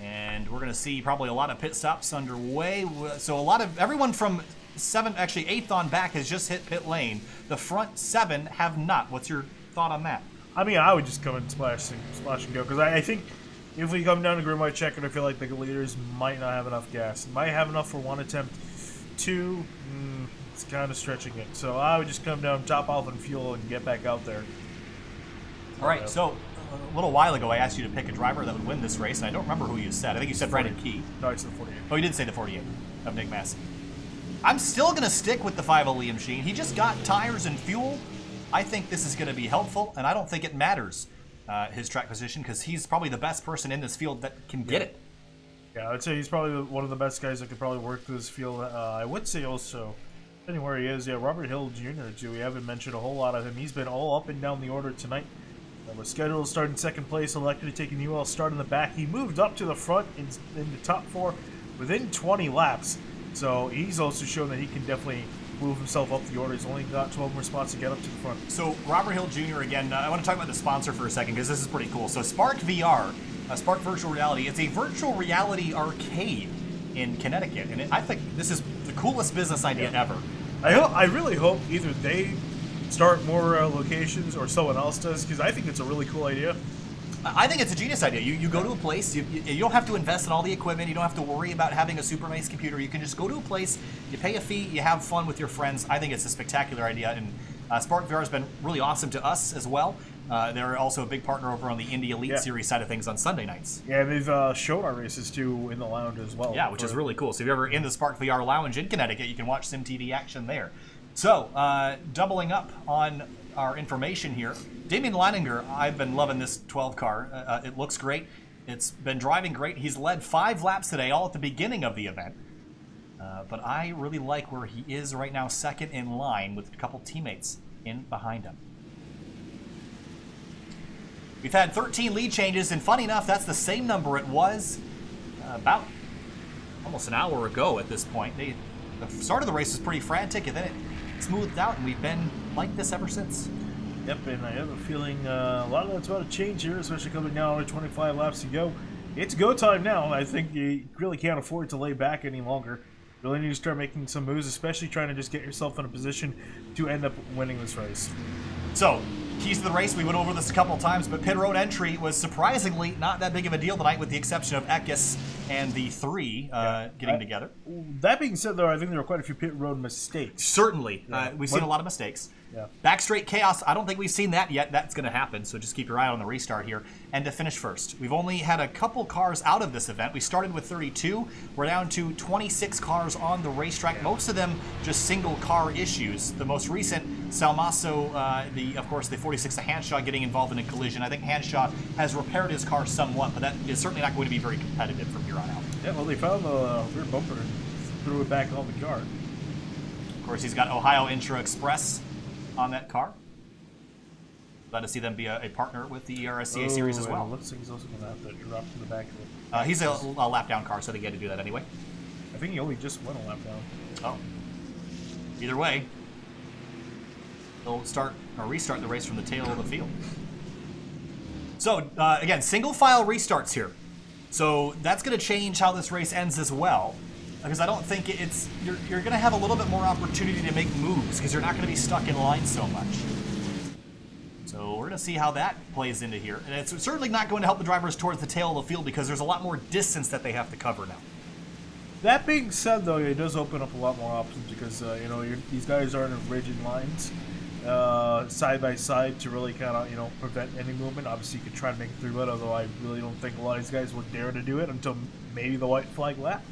And we're going to see probably a lot of pit stops underway. So a lot of everyone from 8th on back has just hit pit lane. The front 7 have not. What's your thought on that? I mean, I would just come and splash and go, because I think if we come down to green white checkered, I feel like the leaders might not have enough gas. Might have enough for 1 attempt. 2, it's kind of stretching it. So I would just come down, top off on fuel, and get back out there. All right, so a little while ago I asked you to pick a driver that would win this race, and I don't remember who you said. I think you said Brandon Key. No, it's the 48. Oh, you did say the 48 of Nick Massey. I'm still going to stick with the 5 of Liam Sheen. He just got tires and fuel. I think this is going to be helpful, and I don't think it matters his track position, because he's probably the best person in this field that can get it. Yeah, I would say he's probably one of the best guys that could probably work through this field. I would say also, depending where he is, Robert Hill Jr. too. We haven't mentioned a whole lot of him. He's been all up and down the order tonight. Was scheduled to start in 2nd place, elected to take a UL start in the back. He moved up to the front in the top 4 within 20 laps. So he's also shown that he can definitely move himself up the order. He's only got 12 more spots to get up to the front. So Robert Hill Jr. again, I want to talk about the sponsor for a second, because this is pretty cool. So Spark VR, Spark Virtual Reality, it's a virtual reality arcade in Connecticut. And I think this is the coolest business idea ever. I really hope either they start more locations or someone else does, because I think it's a really cool idea. I think it's a genius idea. You go to a place, you don't have to invest in all the equipment, you don't have to worry about having a super nice computer. You can just go to a place, you pay a fee, you have fun with your friends. I think it's a spectacular idea, and Spark VR has been really awesome to us as well. They're also a big partner over on the Indy Elite Series side of things on Sunday nights. Yeah, they've shown our races too in the lounge as well. Yeah, which is really cool. So if you're ever in the Spark VR lounge in Connecticut, you can watch SYM TV action there. So, doubling up on our information here, Damien Leininger, I've been loving this 12 car. It looks great. It's been driving great. He's led 5 laps today, all at the beginning of the event. But I really like where he is right now, 2nd in line with a couple teammates in behind him. We've had 13 lead changes, and funny enough, that's the same number it was about almost an hour ago at this point. The start of the race was pretty frantic, and then it smoothed out, and we've been like this ever since. Yep, and I have a feeling a lot of that's about to change here, especially coming down only 25 laps to go. It's go time now. I think you really can't afford to lay back any longer. Really need to start making some moves, especially trying to just get yourself in a position to end up winning this race. So, keys to the race, we went over this a couple of times, but pit road entry was surprisingly not that big of a deal tonight, with the exception of Eckes and the 3 getting together. That being said, though, I think there were quite a few pit road mistakes. Certainly. We've seen a lot of mistakes. Yeah. Back straight chaos, I don't think we've seen that yet. That's going to happen, so just keep your eye on the restart here. And to finish first, we've only had a couple cars out of this event. We started with 32. We're down to 26 cars on the racetrack, most of them just single car issues. The most recent, Salmaso, of course, the 46 of Hanshaw getting involved in a collision. I think Hanshaw has repaired his car somewhat, but that is certainly not going to be very competitive from here on out. Yeah, well, they found the rear bumper and threw it back on the car. Of course, he's got Ohio Intra Express on that car. Glad to see them be a partner with the ERSCA Series as well. It looks like he's also going to have to drop to the back of it. He's a lap down car, so they get to do that anyway. I think he only just went a lap down. Oh. Either way, they'll start or restart the race from the tail of the field. So, again, single file restarts here. So that's going to change how this race ends as well. Because I don't think you're going to have a little bit more opportunity to make moves, because you're not going to be stuck in line so much. So we're going to see how that plays into here. And it's certainly not going to help the drivers towards the tail of the field, because there's a lot more distance that they have to cover now. That being said, though, it does open up a lot more options, because these guys aren't in rigid lines side by side to really kind of prevent any movement. Obviously, you could try to make it through it, although I really don't think a lot of these guys would dare to do it until maybe the white flag lap.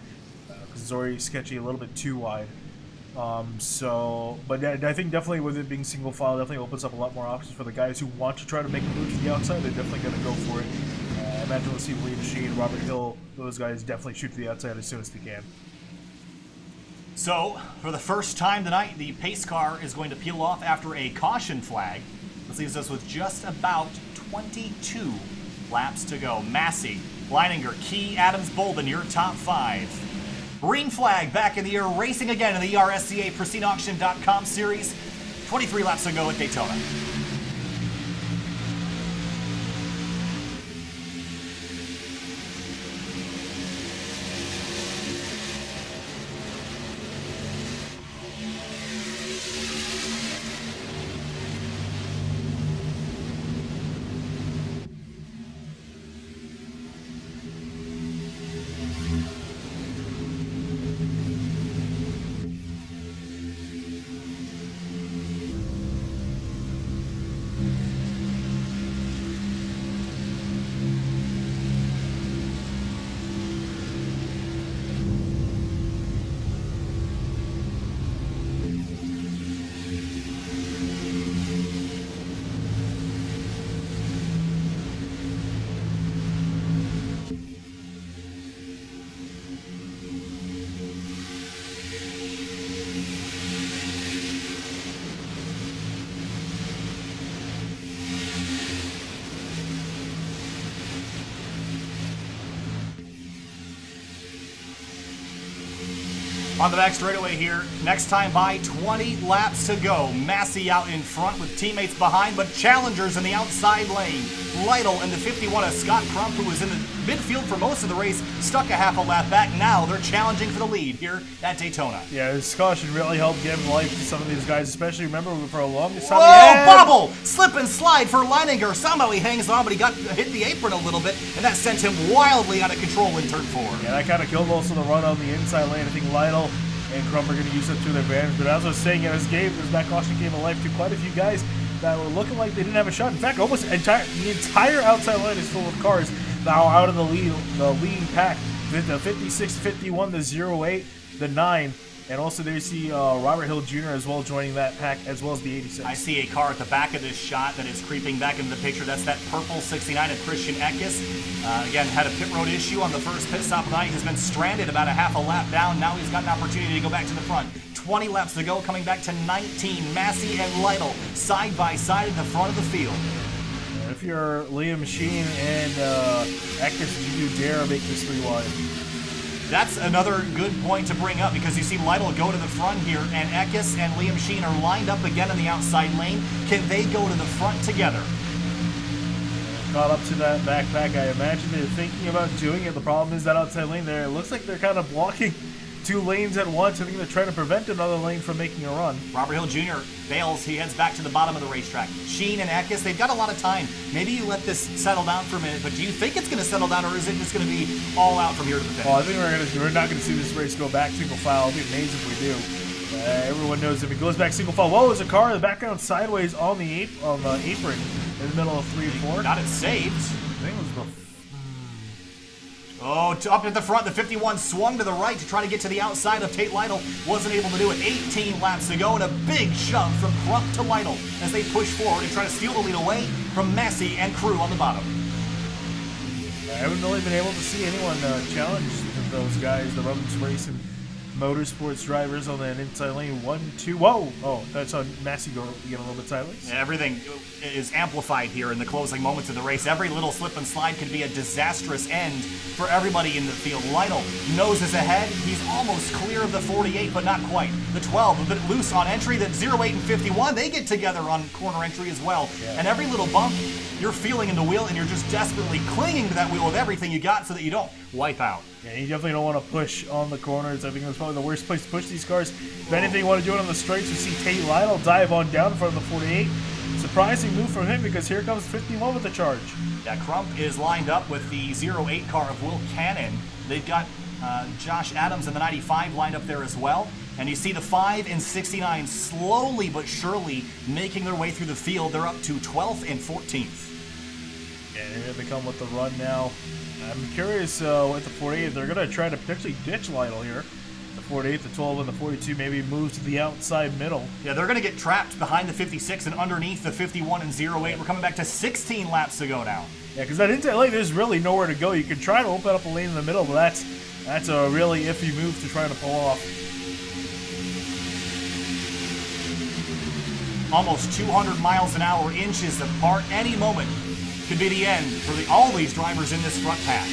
It's already sketchy, a little bit too wide. But I think definitely with it being single file, definitely opens up a lot more options for the guys who want to try to make a move to the outside. They're definitely going to go for it. I imagine we'll see William Sheen, Robert Hill, those guys definitely shoot to the outside as soon as they can. So, for the first time tonight, the pace car is going to peel off after a caution flag. This leaves us with just about 22 laps to go. Massey, Leininger, Key, Adams, Bolden, your top 5. Green flag back in the air, racing again in the ERSCA Pristine Auction.com series. 23 laps to go at Daytona. On the back straightaway here, next time by 20 laps to go. Massey out in front with teammates behind, but challengers in the outside lane. Lytle and the 51 of Scott Crump, who was in the midfield for most of the race, stuck a half a lap back. Now they're challenging for the lead here at Daytona. Yeah, this caution really helped give life to some of these guys, especially, remember, for a longest time. Whoa, bubble! Slip and slide for Leininger. Somehow he hangs on, but he got hit the apron a little bit, and that sent him wildly out of control in turn 4. Yeah, that kind of killed also the run on the inside lane. I think Lytle and Crump are going to use that to their advantage. But as I was saying, in this game, that caution gave a life to quite a few guys that were looking like they didn't have a shot. In fact, almost the entire outside line is full of cars now out of the lead pack. The 56, 51, the 08, the 9, and also there you see Robert Hill Jr. as well joining that pack, as well as the 86. I see a car at the back of this shot that is creeping back into the picture. That's that purple 69 of Christian Eckes. Again, had a pit road issue on the first pit stop of the night. Has been stranded about a half a lap down. Now he's got an opportunity to go back to the front. 20 laps to go, coming back to 19. Massey and Lytle side by side at the front of the field. If you're Liam Sheen and Eckes, do you dare make this 3 wide? That's another good point to bring up, because you see Lytle go to the front here, and Eckes and Liam Sheen are lined up again in the outside lane. Can they go to the front together? Caught up to that backpack. I imagine they're thinking about doing it. The problem is that outside lane there, it looks like they're kind of blocking 2 lanes at once. I think they're trying to prevent another lane from making a run. Robert Hill Jr. bails. He heads back to the bottom of the racetrack. Sheen and Eckes, they've got a lot of time. Maybe you let this settle down for a minute, but do you think it's going to settle down, or is it just going to be all out from here to the finish? Well, I think we're not going to see this race go back single file. It'll be amazing if we do. Everyone knows if it goes back single file. Whoa, there's a car in the background sideways on the apron in the middle of 3 and 4. Got it saved. I think it was the... Oh, up at the front, the 51 swung to the right to try to get to the outside of Tate Lytle. Wasn't able to do it. 18 laps to go, and a big shove from Crump to Lytle as they push forward and try to steal the lead away from Massey and crew on the bottom. I haven't really been able to see anyone challenge those guys, the Robbins Racing Motorsports drivers on that inside lane. 1, 2, whoa! Oh, that's on Massey get a little bit sideways. Everything is amplified here in the closing moments of the race. Every little slip and slide could be a disastrous end for everybody in the field. Lytle noses ahead. He's almost clear of the 48, but not quite. The 12, a bit loose on entry. The 08 and 51, they get together on corner entry as well. Yeah. And every little bump, you're feeling in the wheel, and you're just desperately clinging to that wheel with everything you got so that you don't wipe out. Yeah, you definitely don't want to push on the corners. I think that's probably the worst place to push these cars. If anything, you want to do it on the straights. We see Tate Lytle dive on down in front of the 48. Surprising move from him, because here comes 51 with the charge. Yeah, Crump is lined up with the 08 car of Will Cannon. They've got Josh Adams in the 95 lined up there as well. And you see the 5 and 69 slowly but surely making their way through the field. They're up to 12th and 14th. Yeah, they're going to become with the run now. I'm curious with the 48, they're going to try to potentially ditch Lytle here. The 48, the 12, and the 42 maybe move to the outside middle. Yeah, they're going to get trapped behind the 56 and underneath the 51 and 08. We're coming back to 16 laps to go now. Yeah, because that inside lane, there's really nowhere to go. You can try to open up a lane in the middle, but that's a really iffy move to try to pull off. Almost 200 miles an hour, inches apart. Any moment could be the end for all these drivers in this front pack.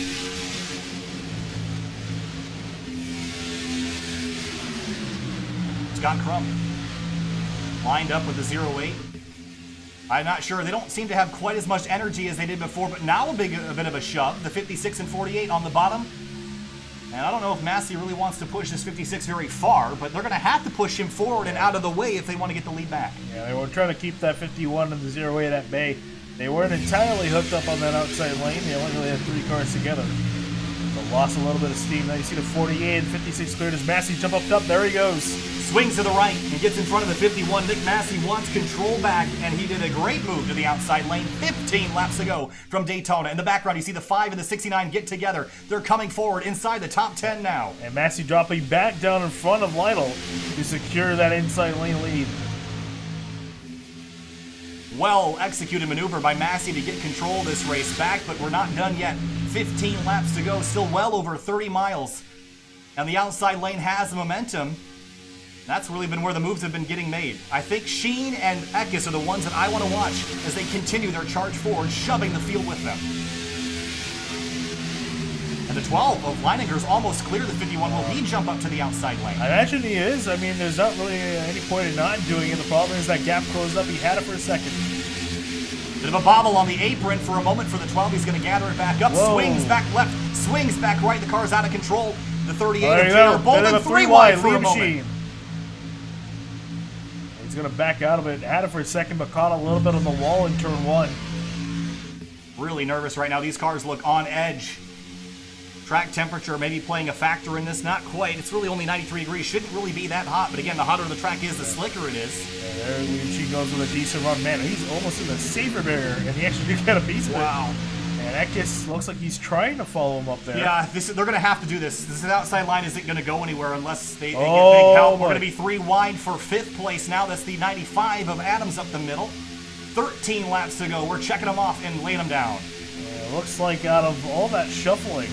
Scott Crump lined up with the 08. I'm not sure. They don't seem to have quite as much energy as they did before, but now a bit of a shove. The 56 and 48 on the bottom. And I don't know if Massey really wants to push this 56 very far, but they're going to have to push him forward and out of the way if they want to get the lead back. Yeah, they were trying to keep that 51 and the 08 at bay. They weren't entirely hooked up on that outside lane. They only really had 3 cars together. So lost a little bit of steam. Now you see the 48 and 56 cleared as Massey jump up top. There he goes. Swings to the right and gets in front of the 51. Nick Massey wants control back, and he did a great move to the outside lane 15 laps ago from Daytona. In the background, you see the 5 and the 69 get together. They're coming forward inside the top 10 now. And Massey dropping back down in front of Lytle to secure that inside lane lead. Well executed maneuver by Massey to get control of this race back, but we're not done yet. 15 laps to go, still well over 30 miles. And the outside lane has the momentum. That's really been where the moves have been getting made. I think Sheen and Eckes are the ones that I want to watch as they continue their charge forward, shoving the field with them. And the 12 of Leininger's almost clear the 51. Will he jump up to the outside lane? I imagine he is. I mean, there's not really any point in not doing it. The problem is that gap closed up. He had it for a second. Bit of a bobble on the apron for a moment for the 12. He's going to gather it back up. Whoa. Swings back left. Swings back right. The car's out of control. The 38 There of you Taylor go. Bolden, 3 wide for a Liam moment. Sheen. He's going to back out of it. Had it for a second, but caught a little bit on the wall in turn 1. Really nervous right now. These cars look on edge. Track temperature maybe playing a factor in this. Not quite. It's really only 93 degrees. Shouldn't really be that hot. But again, the hotter the track is, the slicker it is. Yeah, there Liam Sheen goes with a decent run. Man, he's almost in the safer barrier, and he actually did get a piece of it. Wow. And Eckes looks like he's trying to follow him up there. Yeah, they're going to have to do this. This outside line isn't going to go anywhere unless they get big Oh, help. We're boy. going to be 3 wide for 5th place now. That's the 95 of Adams up the middle. 13 laps to go. We're checking them off and laying them down. Yeah, it looks like out of all that shuffling,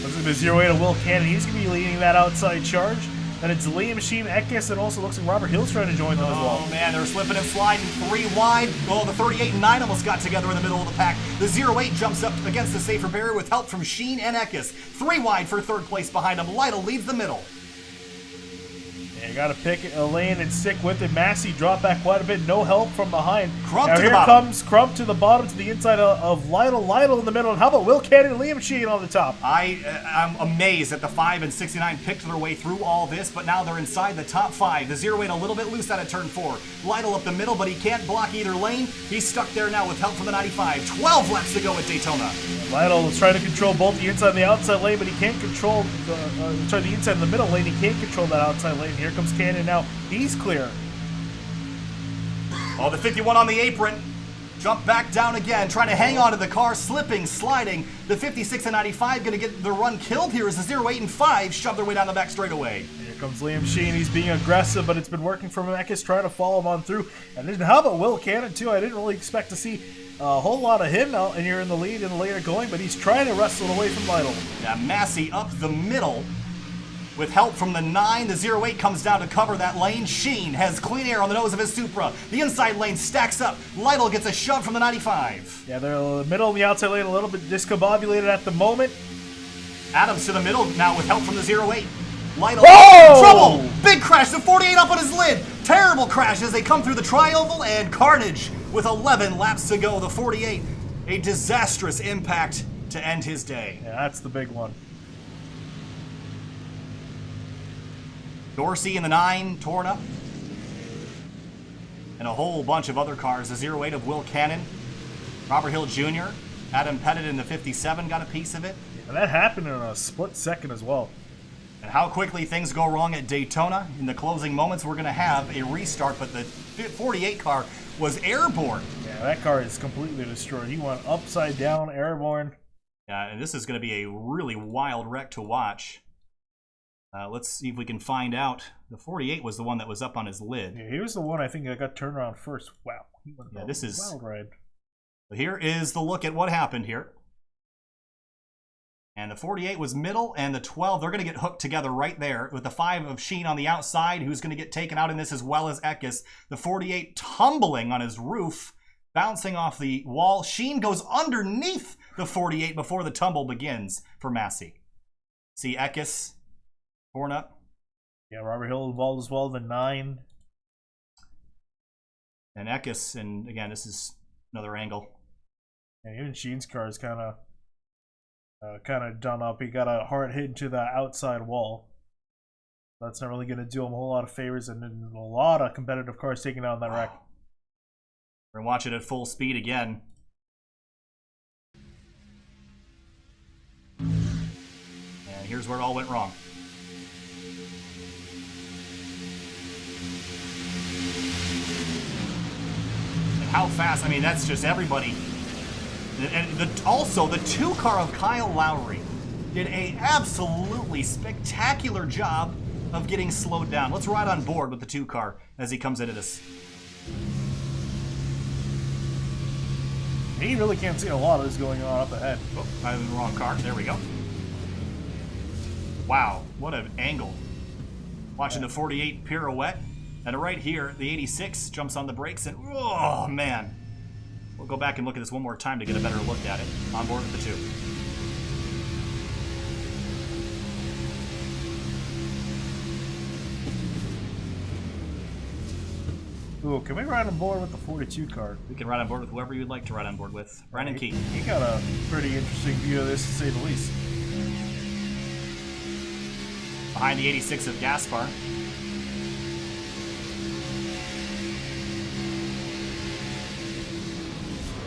looks like the 08 of Will Cannon. He's going to be leading that outside charge. Then it's Liam Sheen, Eckes, and also looks like Robert Hill's trying to join them as well. Oh man, they're slipping and sliding. 3 wide. Oh, the 38 and 9 almost got together in the middle of the pack. The 08 jumps up against the safer barrier with help from Sheen and Eckes. 3 wide for 3rd place behind him. Lytle leads the middle. Yeah, you got to pick a lane and stick with it. Massey dropped back quite a bit. No help from behind. Crump now to the here bottom. comes Crump to the bottom, to the inside of Lytle. Lytle in the middle. And how about Will Cannon and Liam Sheen on the top? I'm amazed that the 5 and 69 picked their way through all this, but now they're inside the top 5. The 08 a little bit loose out of turn 4. Lytle up the middle, but he can't block either lane. He's stuck there now with help from the 95. 12 laps to go at Daytona. Lytle is trying to control both the inside and the outside lane, but he can't control the inside and the middle lane. He can't control that outside lane. Here comes Cannon now. He's clear. Oh, the 51 on the apron. Jump back down again, trying to hang on to the car, slipping, sliding. The 56 and 95 going to get the run killed here as the 08 and 5 shove their way down the back straightaway. Here comes Liam Sheen. He's being aggressive, but it's been working for Eckes, trying to follow him on through. And then how about Will Cannon, too? I didn't really expect to see a whole lot of him out here in the lead and later going, but he's trying to wrestle away from Lytle. Yeah, Massey up the middle with help from the 9. The 08 comes down to cover that lane. Sheen has clean air on the nose of his Supra. The inside lane stacks up. Lytle gets a shove from the 95. Yeah, they're in the middle and the outside lane a little bit discombobulated at the moment. Adams to the middle now with help from the 08. Lytle, Whoa! trouble! Big crash, the 48 up on his lid. Terrible crash as they come through the tri-oval, and carnage with 11 laps to go. The 48, a disastrous impact to end his day. Yeah, that's the big one. Dorsey in the 9 torn up. And a whole bunch of other cars. The 08 of Will Cannon. Robert Hill Jr. Adam Pettit in the 57 got a piece of it. And that happened in a split second as well. And how quickly things go wrong at Daytona. In the closing moments, we're going to have a restart, but the 48 car was airborne. Yeah, that car is completely destroyed. He went upside down, airborne. And this is going to be a really wild wreck to watch. Let's see if we can find out. The 48 was the one that was up on his lid. Yeah, he was the one I think that got turned around first. Wow. He went this is wild ride. Here is the look at what happened here. And the 48 was middle, and the 12, they're going to get hooked together right there with the 5 of Sheen on the outside, who's going to get taken out in this as well as Eckes. The 48 tumbling on his roof, bouncing off the wall. Sheen goes underneath the 48 before the tumble begins for Massey. See Eckes torn up. Yeah, Robert Hill involved as well, the 9. And Eckes, and again, this is another angle. And even Sheen's car is kind of done up. He got a hard hit into the outside wall. That's not really going to do him a whole lot of favors, and then a lot of competitive cars taking down that wreck. We're going to watch it at full speed again. And here's where it all went wrong. And how fast, I mean, that's just everybody. And also, the 2 car of Kyle Lowry did a absolutely spectacular job of getting slowed down. Let's ride on board with the 2 car as he comes into this. He really can't see a lot of this going on up ahead. Oh, I'm in the wrong car. There we go. Wow, what an angle. Watching the 48 pirouette. And right here, the 86 jumps on the brakes and, oh man. We'll go back and look at this one more time to get a better look at it. On board with the 2. Ooh, can we ride on board with the 42 car? We can ride on board with whoever you'd like to ride on board with. Brandon Key. He got a pretty interesting view of this, to say the least. Behind the 86 of Gaspar.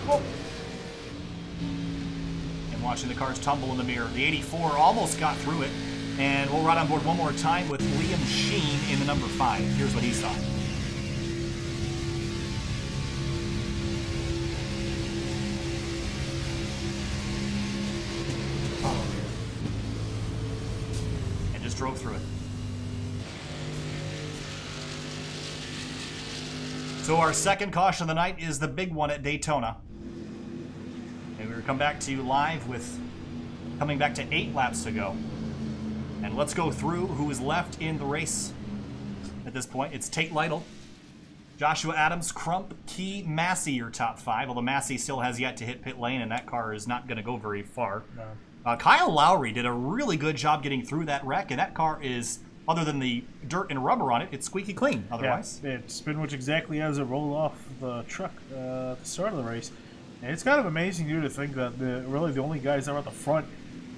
Whoa. And watching the cars tumble in the mirror. The 84 almost got through it. And we'll ride on board one more time with Liam Sheen in the number 5. Here's what he saw. Drove through it. So our second caution of the night is the big one at Daytona. And we're going to come back to you live with coming back to 8 laps to go. And let's go through who is left in the race at this point. It's Tate Lytle, Joshua Adams, Crump, Key, Massey, your top 5. Although Massey still has yet to hit pit lane, and that car is not going to go very far. No. Kyle Lowry did a really good job getting through that wreck, and that car is, other than the dirt and rubber on it, it's squeaky clean otherwise. Yeah, it's been much exactly as it rolled off the truck at the start of the race. And it's kind of amazing, dude, to think that really the only guys that were at the front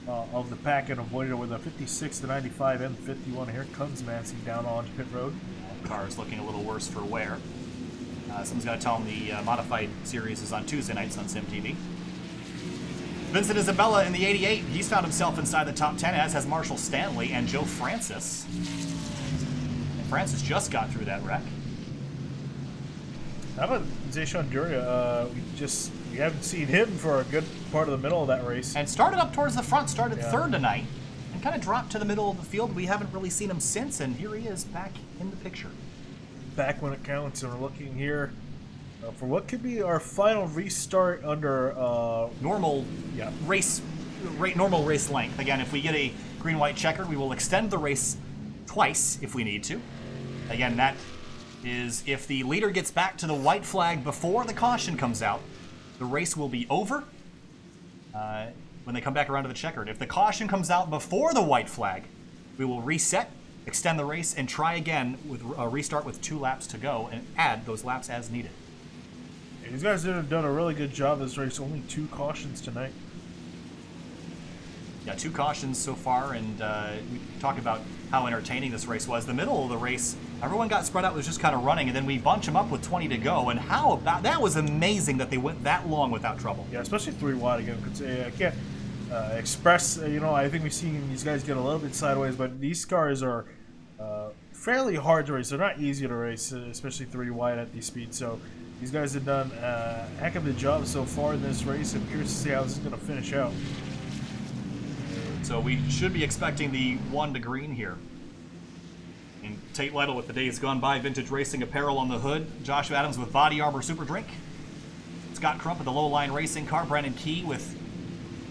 of the pack and avoided it were the 56, the 95, and the 51. Here comes Massey down onto pit road. The car is looking a little worse for wear. Someone's got to tell him the modified series is on Tuesday nights on SYM TV. Vincent Isabella in the 88, he's found himself inside the top 10, as has Marshall Stanley and Joe Francis. And Francis just got through that wreck. How about Zayshawn Duria? We haven't seen him for a good part of the middle of that race. And started up towards the front, started third tonight, and kind of dropped to the middle of the field. We haven't really seen him since, and here he is back in the picture. Back when it counts, and we're looking here for what could be our final restart under normal race length. Again, if we get a green-white checker, we will extend the race twice if we need to. Again, that is if the leader gets back to the white flag before the caution comes out, the race will be over when they come back around to the checkered. If the caution comes out before the white flag, we will reset, extend the race, and try again with a restart with 2 laps to go and add those laps as needed. These guys have done a really good job this race. Only 2 cautions tonight. Yeah, 2 cautions so far, and we talk about how entertaining this race was. The middle of the race, everyone got spread out, was just kind of running, and then we bunch them up with 20 to go. And how about that? Was amazing that they went that long without trouble. Yeah, especially 3 wide again. I can't express. I think we've seen these guys get a little bit sideways, but these cars are fairly hard to race. They're not easy to race, especially 3 wide at these speeds. So these guys have done a heck of a job so far in this race. I'm curious to see how this is going to finish out. So we should be expecting the 1 to green here. And Tate Lytle with the Days Gone By vintage racing apparel on the hood. Joshua Adams with Body Armor Super Drink. Scott Crump with the Low Line Racing car. Brandon Key with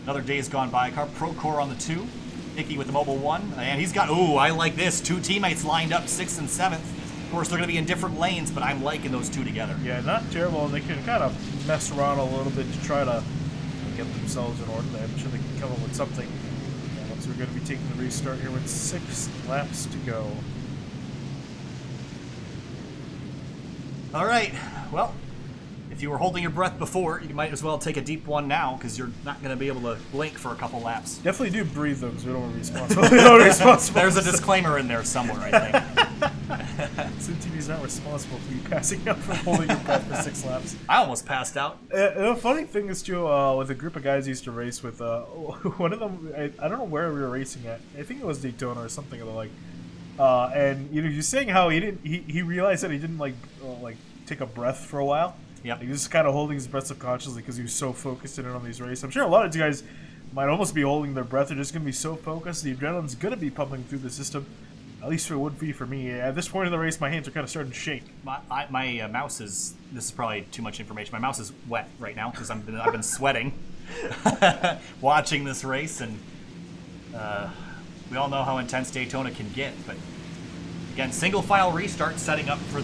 another Days Gone By car. Procore on the 2. Icky with the Mobile 1. And he's got, ooh, I like this. 2 teammates lined up 6th and 7th. Of course, they're going to be in different lanes, but I'm liking those 2 together. Yeah, not terrible. They can kind of mess around a little bit to try to get themselves in order. I'm sure they can come up with something. So we're going to be taking the restart here with 6 laps to go. All right. Well, if you were holding your breath before, you might as well take a deep one now, because you're not going to be able to blink for a couple laps. Definitely do breathe, though, because we don't want to be responsible. We don't want to be responsible. There's a disclaimer in there somewhere, I think. SYM TV is not responsible for you passing out from holding your breath for 6 laps. I almost passed out. The funny thing is, too, with a group of guys I used to race with, one of them, I don't know where we were racing at. I think it was Daytona or something of the like. And you know, you're saying how he realized that he didn't like take a breath for a while. Yep. He was just kind of holding his breath subconsciously because he was so focused in on these races. I'm sure a lot of these guys might almost be holding their breath. They're just going to be so focused. The adrenaline's going to be pumping through the system. At least it would be for me. At this point in the race, my hands are kind of starting to shake. My mouse is, this is probably too much information. My mouse is wet right now because I've been sweating watching this race, and we all know how intense Daytona can get. But again, single file restart setting up for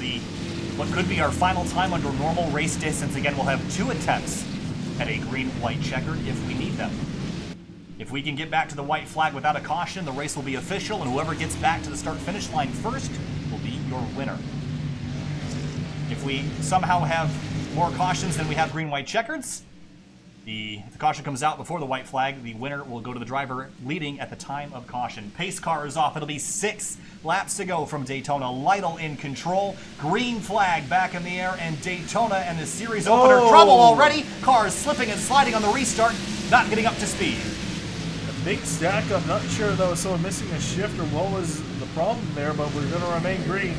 what could be our final time under normal race distance. Again, we'll have 2 attempts at a green-white checkered if we need them. If we can get back to the white flag without a caution, the race will be official, and whoever gets back to the start-finish line first will be your winner. If we somehow have more cautions than we have green-white checkers, if the caution comes out before the white flag, the winner will go to the driver leading at the time of caution. Pace car is off. It'll be 6 laps to go from Daytona. Lytle in control. Green flag back in the air, and Daytona and the series opener trouble already. Cars slipping and sliding on the restart, not getting up to speed. A big stack. I'm not sure if that was someone missing a shift or what was the problem there, but we're going to remain green.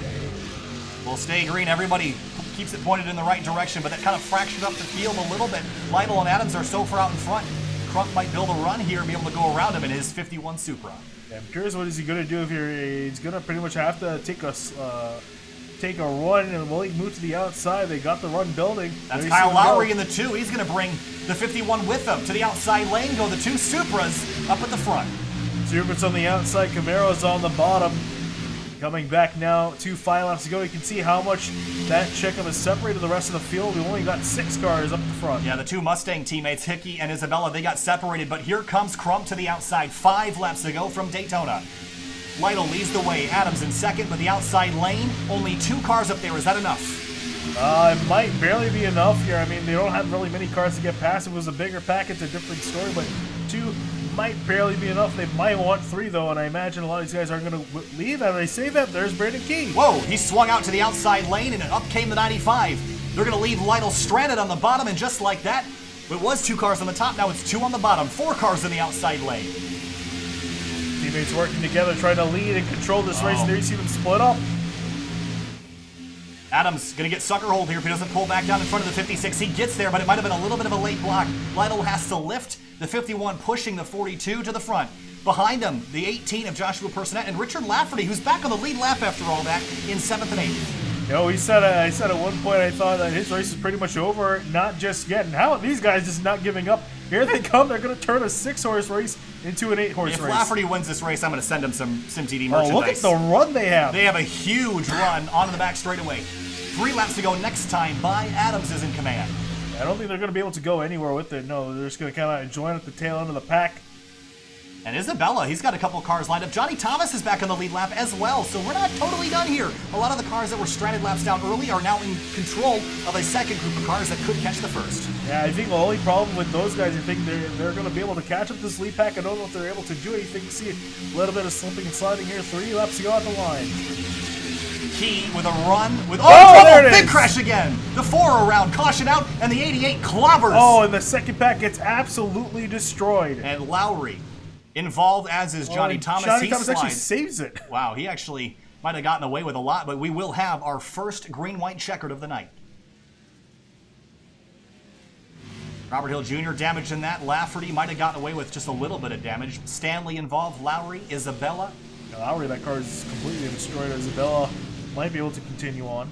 We'll stay green. Everybody keeps it pointed in the right direction, but that kind of fractured up the field a little bit. Lytle and Adams are so far out in front. Crump might build a run here and be able to go around him in his 51 Supra. Yeah, I'm curious what is he going to do if he's going to pretty much have to take a run, and will he move to the outside? They got the run building. That's Kyle Lowry in the 2. He's going to bring the 51 with him. To the outside lane go the 2 Supras up at the front. Supra's on the outside, Camaro's on the bottom. Coming back now, 2 final laps to go. You can see how much that checkup has separated the rest of the field. We've only got 6 cars up the front. Yeah, the 2 Mustang teammates, Hickey and Isabella, they got separated, but here comes Crump to the outside. 5 laps to go from Daytona. Lytle leads the way. Adams in second, but the outside lane, only 2 cars up there. Is that enough? It might barely be enough here. I mean, they don't have really many cars to get past. If it was a bigger pack, it's a different story, but 2 might barely be enough. They might want 3, though, and I imagine a lot of these guys aren't going to leave. As I say that, there's Brandon Key. Whoa, he swung out to the outside lane, and up came the 95. They're going to leave Lytle stranded on the bottom, and just like that, it was 2 cars on the top, now it's 2 on the bottom. 4 cars in the outside lane. Teammates working together, trying to lead and control this race. There you see them split up. Adams going to get sucker hold here if he doesn't pull back down in front of the 56. He gets there, but it might have been a little bit of a late block. Lytle has to lift the 51, pushing the 42 to the front. Behind him, the 18 of Joshua Personette and Richard Lafferty, who's back on the lead lap after all that in 7th and 8th. No, I said at one point I thought that his race is pretty much over, not just yet. And how are these guys just not giving up? Here they come. They're going to turn a 6-horse race into an 8-horse race. If Lafferty wins this race, I'm going to send him some SYM TV merchandise. Oh, look at the run they have. They have a huge run onto the back straightaway. 3 laps to go next time. By Adams is in command. I don't think they're going to be able to go anywhere with it. No, they're just going to kind of join at the tail end of the pack. And Isabella, he's got a couple cars lined up. Johnny Thomas is back on the lead lap as well, so we're not totally done here. A lot of the cars that were stranded laps down early are now in control of a second group of cars that could catch the first. Yeah, I think the only problem with those guys, I think they're going to be able to catch up this lead pack. I don't know if they're able to do anything. See a little bit of slipping and sliding here. 3 laps to go at the line. Key with a run with there it big is. crash again. The 4 around, caution out, and the 88 clobbers. Oh, and the second pack gets absolutely destroyed. And Lowry involved, as is Johnny Thomas. Johnny Thomas actually saves it. Wow, he actually might have gotten away with a lot, but we will have our first green-white checkered of the night. Robert Hill Jr. damaged in that. Lafferty might have gotten away with just a little bit of damage. Stanley involved. Lowry, Isabella, Already that car is completely destroyed. Isabella might be able to continue on.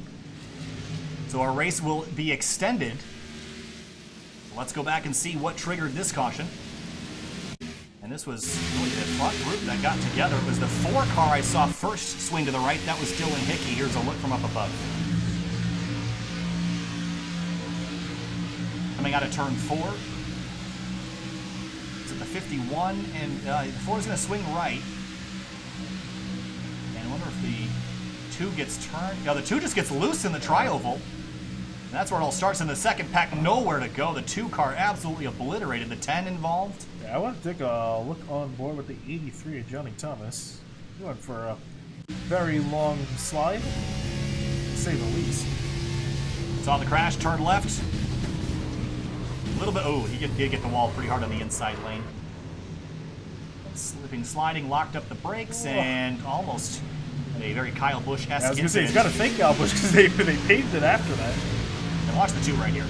So our race will be extended. Let's go back and see what triggered this caution. And this was really the front group that got together. It was the 4 car I saw first swing to the right. That was Dylan Hickey. Here's a look from up above. Coming out of turn 4. It's at the 51, and the 4 is going to swing right. And I wonder if the 2 gets turned. No, the 2 just gets loose in the tri-oval. And that's where it all starts. In the second pack, nowhere to go. The 2 car absolutely obliterated. The 10 involved. Yeah, I want to take a look on board with the 83 of Johnny Thomas. He went for a very long slide, to say the least. Saw the crash, turned left. A little bit, oh, he did get the wall pretty hard on the inside lane. Slipping, sliding, locked up the brakes, and almost a very Kyle Busch-esque I was going to say, he's got a fake Kyle Busch because they paved it after that. And watch the 2 right here.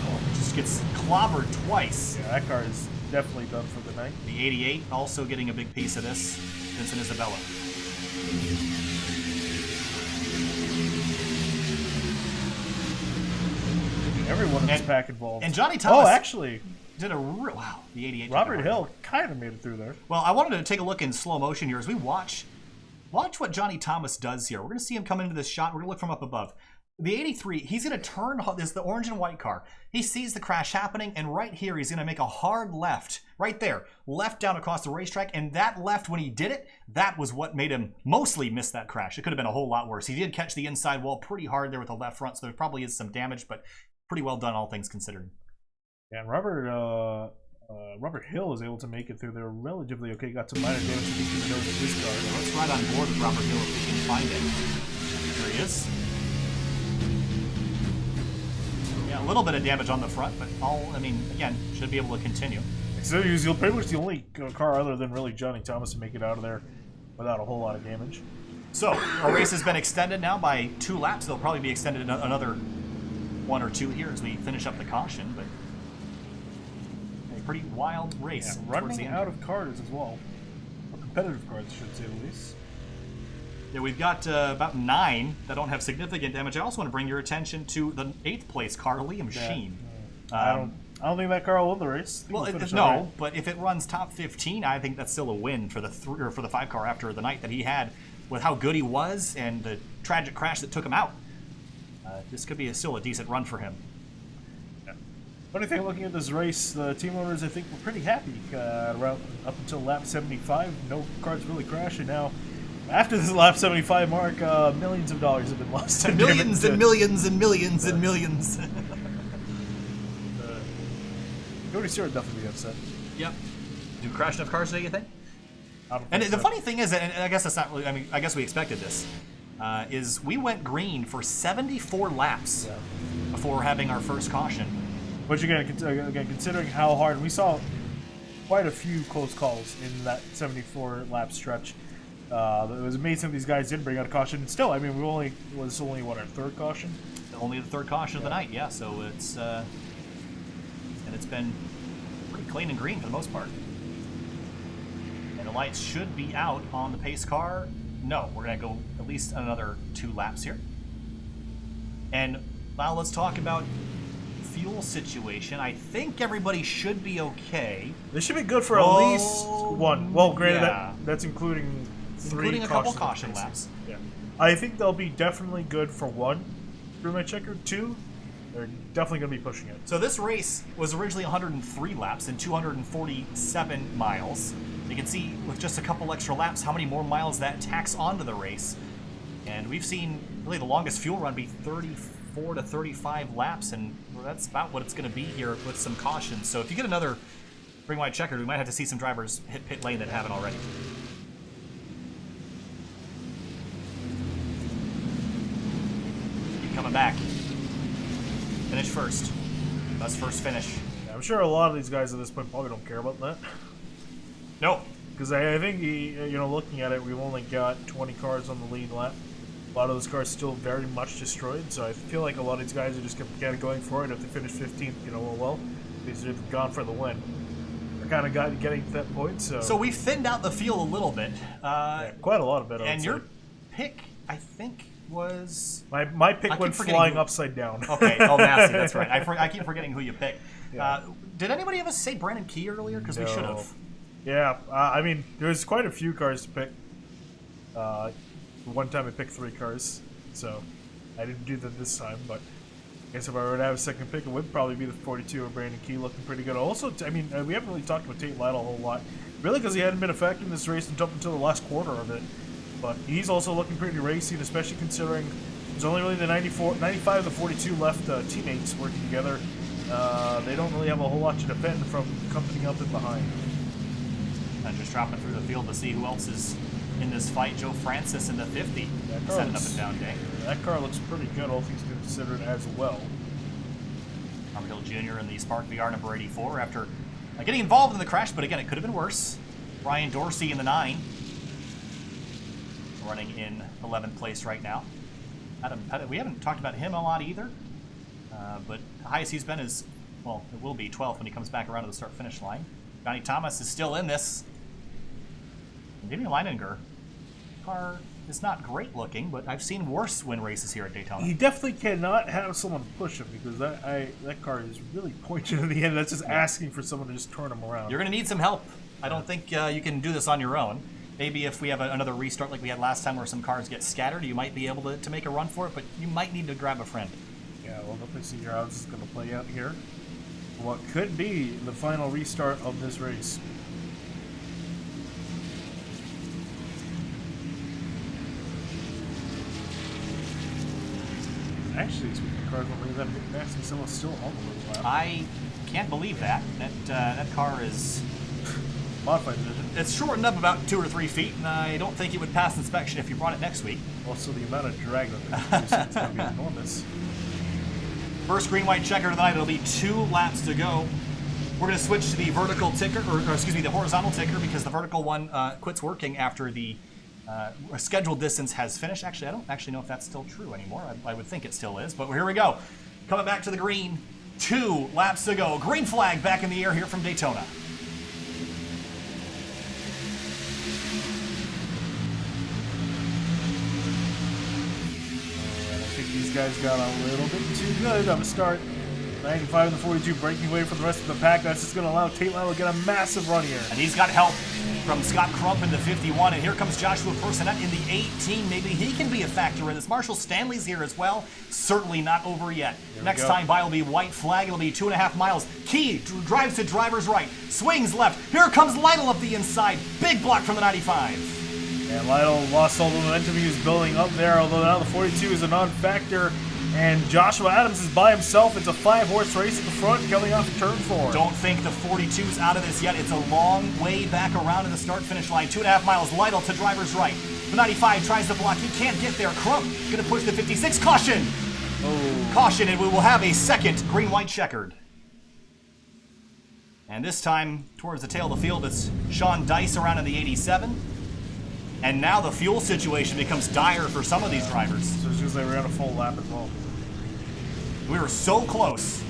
Oh, it just gets clobbered twice. Yeah, that car is definitely done for the night. The 88 also getting a big piece of this. Vincent Isabella. Everyone in this pack involved. And Johnny Thomas. Oh, actually. Did a real, wow, the 88. Robert Hill kind of made it through there. Well, I wanted to take a look in slow motion here as we watch what Johnny Thomas does here. We're going to see him come into this shot. We're going to look from up above. The 83, he's going to turn, this is the orange and white car. He sees the crash happening, and right here, he's going to make a hard left, right there, left down across the racetrack, and that left, when he did it, that was what made him mostly miss that crash. It could have been a whole lot worse. He did catch the inside wall pretty hard there with the left front, so there probably is some damage, but pretty well done, all things considered. Yeah, and Robert Hill is able to make it through there relatively okay. Got some minor damage to the nose of his car. Yeah, let's ride on board with Robert Hill if we can find it. There he is. Yeah, a little bit of damage on the front, but again, should be able to continue. So he's pretty much the only car other than really Johnny Thomas to make it out of there without a whole lot of damage. So, our race has been extended now by 2 laps. They'll probably be extended another 1 or 2 here as we finish up the caution, but a pretty wild race. Yeah, running out of cars as well. Or competitive cars, I should say at least. Yeah, we've got about 9 that don't have significant damage. I also want to bring your attention to the 8th place car, Liam Sheen. I don't think that car will win the race. Well, no, but if it runs top 15, I think that's still a win for the 5 car after the night that he had with how good he was and the tragic crash that took him out. This could be still a decent run for him. Yeah. Funny thing, looking at this race, the team owners I think were pretty happy around up until lap 75. No cars really crashing. Now, after this lap 75 mark, millions of dollars have been lost. Millions and millions and millions and millions. Cody Stewart definitely be upset. Yep. Do we crash enough cars today, you think? And the funny thing is, and I guess that's not really, I guess we expected this, is we went green for 74 laps before having our first caution. But again, considering how hard, we saw quite a few close calls in that 74 lap stretch. It was amazing these guys didn't bring out a caution. Still, I mean, was only what, our 3rd caution? Only the 3rd caution of the night, yeah. So it's and it's been pretty clean and green for the most part. And the lights should be out on the pace car. No, we're gonna go at least another 2 laps here. And now let's talk about fuel situation. I think everybody should be okay. This should be good for at least 1. Well, granted, that's including 3 including a couple caution laps. Yeah, I think they'll be definitely good for 1. Through my checker, 2, they're definitely going to be pushing it. So this race was originally 103 laps and 247 miles. You can see with just a couple extra laps how many more miles that tacks onto the race. And we've seen really the longest fuel run be 34 to 35 laps, and that's about what it's going to be here with some cautions. So if you get another green white checkered, we might have to see some drivers hit pit lane that haven't already. Keep coming back. Finish first. Best first finish. Yeah, I'm sure a lot of these guys at this point probably don't care about that. No. Because I think, looking at it, we've only got 20 cars on the lead lap. A lot of those cars still very much destroyed, so I feel like a lot of these guys are just kind of going for it. If they finish 15th, well, they've gone for the win. kind of getting to that point. So we've thinned out the field a little bit. Yeah, quite a lot of it. And your pick, I think, was my pick went flying upside down. Okay, oh, Massey, that's right. I keep forgetting who you picked. Yeah. Did anybody of us say Brandon Key earlier? Because we should have. Yeah, I mean, there's quite a few cars to pick. One time I picked 3 cars, so I didn't do that this time, but I guess if I were to have a second pick, it would probably be the 42 of Brandon Key, looking pretty good. Also, I mean, we haven't really talked about Tate Lytle a whole lot, really, because he hadn't been a factor in this race until the last quarter of it. But he's also looking pretty racy, and especially considering there's only really the 95 of the 42 left teammates working together. They don't really have a whole lot to defend from coming up and behind. And just dropping through the field to see who else is in this fight. Joe Francis in the 50. Setting up a down day. That car looks pretty good, all things considered, as well. Armhill Jr. in the Spark VR number 84 after getting involved in the crash, but again, it could have been worse. Brian Dorsey in the 9. Running in 11th place right now. Adam Pettit, we haven't talked about him a lot either. But the highest he's been is, well, it will be 12th when he comes back around to the start-finish line. Johnny Thomas is still in this. Damian Leininger. Car is not great looking, but I've seen worse win races here at Daytona. He definitely cannot have someone push him, because that car is really pointed in the end. That's just asking for someone to just turn him around. You're going to need some help. I don't think you can do this on your own. Maybe if we have another restart like we had last time where some cars get scattered, you might be able to make a run for it, but you might need to grab a friend. Yeah, well, definitely see how this is going to play out here. What could be the final restart of this race. Actually, speaking of cars, don't believe that Max Casilla is still on the little lap. I can't believe that. That car is modified edition. It's shortened up about 2 or 3 feet, and I don't think it would pass inspection if you brought it next week. Also, the amount of drag that they're is going to be enormous. First green-white checker of the night. It'll be 2 laps to go. We're going to switch to the vertical ticker, or excuse me, the horizontal ticker, because the vertical one quits working after the scheduled distance has finished. Actually, I don't actually know if that's still true anymore. I would think it still is, but here we go. Coming back to the green. 2 laps to go. Green flag back in the air here from Daytona. These guys got a little bit too good of a start. 95 and the 42 breaking away from the rest of the pack. That's just going to allow Tate Lytle to get a massive run here. And he's got help from Scott Crump in the 51. And here comes Joshua Personette in the 18. Maybe he can be a factor in this. Marshall Stanley's here as well. Certainly not over yet. Next time by will be white flag. It'll be 2.5 miles. Key drives to driver's right. Swings left. Here comes Lytle up the inside. Big block from the 95. And Lytle lost all the momentum he was building up there, although now the 42 is a non-factor. And Joshua Adams is by himself. It's a 5-horse race at the front coming off turn 4. Don't think the 42's out of this yet. It's a long way back around in the start-finish line. 2.5 miles. Lytle to driver's right. The 95 tries to block. He can't get there. Crump going to push the 56. Caution! Oh. Caution, and we will have a second green-white checkered. And this time, towards the tail of the field, it's Sean Dice around in the 87. And now the fuel situation becomes dire for some of these drivers. So it's just like we're on a full lap as well. We were so close.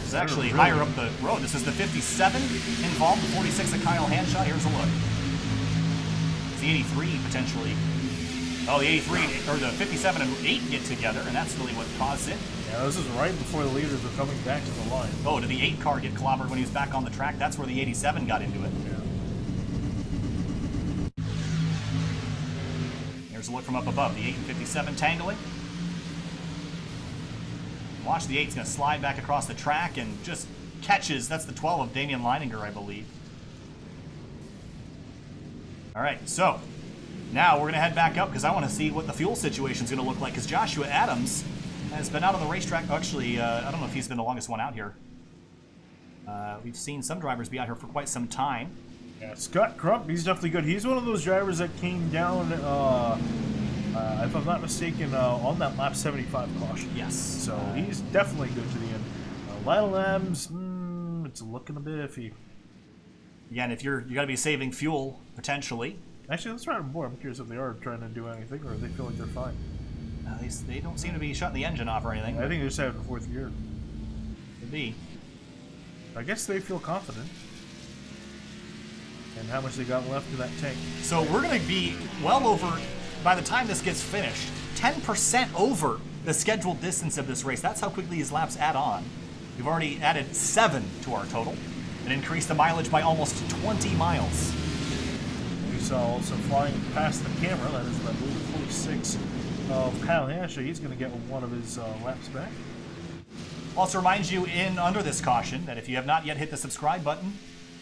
It's actually really higher up the road. This is the 57 involved, the 46 of Kyle Hanshaw. Here's a look. It's the 83 potentially. Oh, the 83 or the 57 and 8 get together, and that's really what caused it. Yeah, this is right before the leaders were coming back to the line. Oh, did the 8 car get clobbered when he was back on the track? That's where the 87 got into it. Yeah. Here's a look from up above. The 8 and 57 tangling. Watch, the 8's going to slide back across the track and just catches. That's the 12 of Damian Leininger, I believe. All right, so now we're going to head back up because I want to see what the fuel situation is going to look like, because Joshua Adams has been out on the racetrack. Actually, I don't know if he's been the longest one out here. We've seen some drivers be out here for quite some time. Yeah, Scott Crump, he's definitely good. He's one of those drivers that came down, if I'm not mistaken, on that lap 75 caution. Yes. So he's definitely good to the end. Lytle Adams, it's looking a bit iffy. Again, if you got to be saving fuel, potentially. Actually, let's try them more. I'm curious if they are trying to do anything or if they feel like they're fine. They don't seem to be shutting the engine off or anything. I think they're just having the 4th gear. Could be. I guess they feel confident. and how much they got left in that tank. So we're going to be well over, by the time this gets finished, 10% over the scheduled distance of this race. That's how quickly these laps add on. We've already added 7 to our total and increased the mileage by almost 20 miles. We saw also flying past the camera, that is, I believe, 46 of Kyle Hansha. He's going to get one of his laps back. Also remind you in under this caution that if you have not yet hit the subscribe button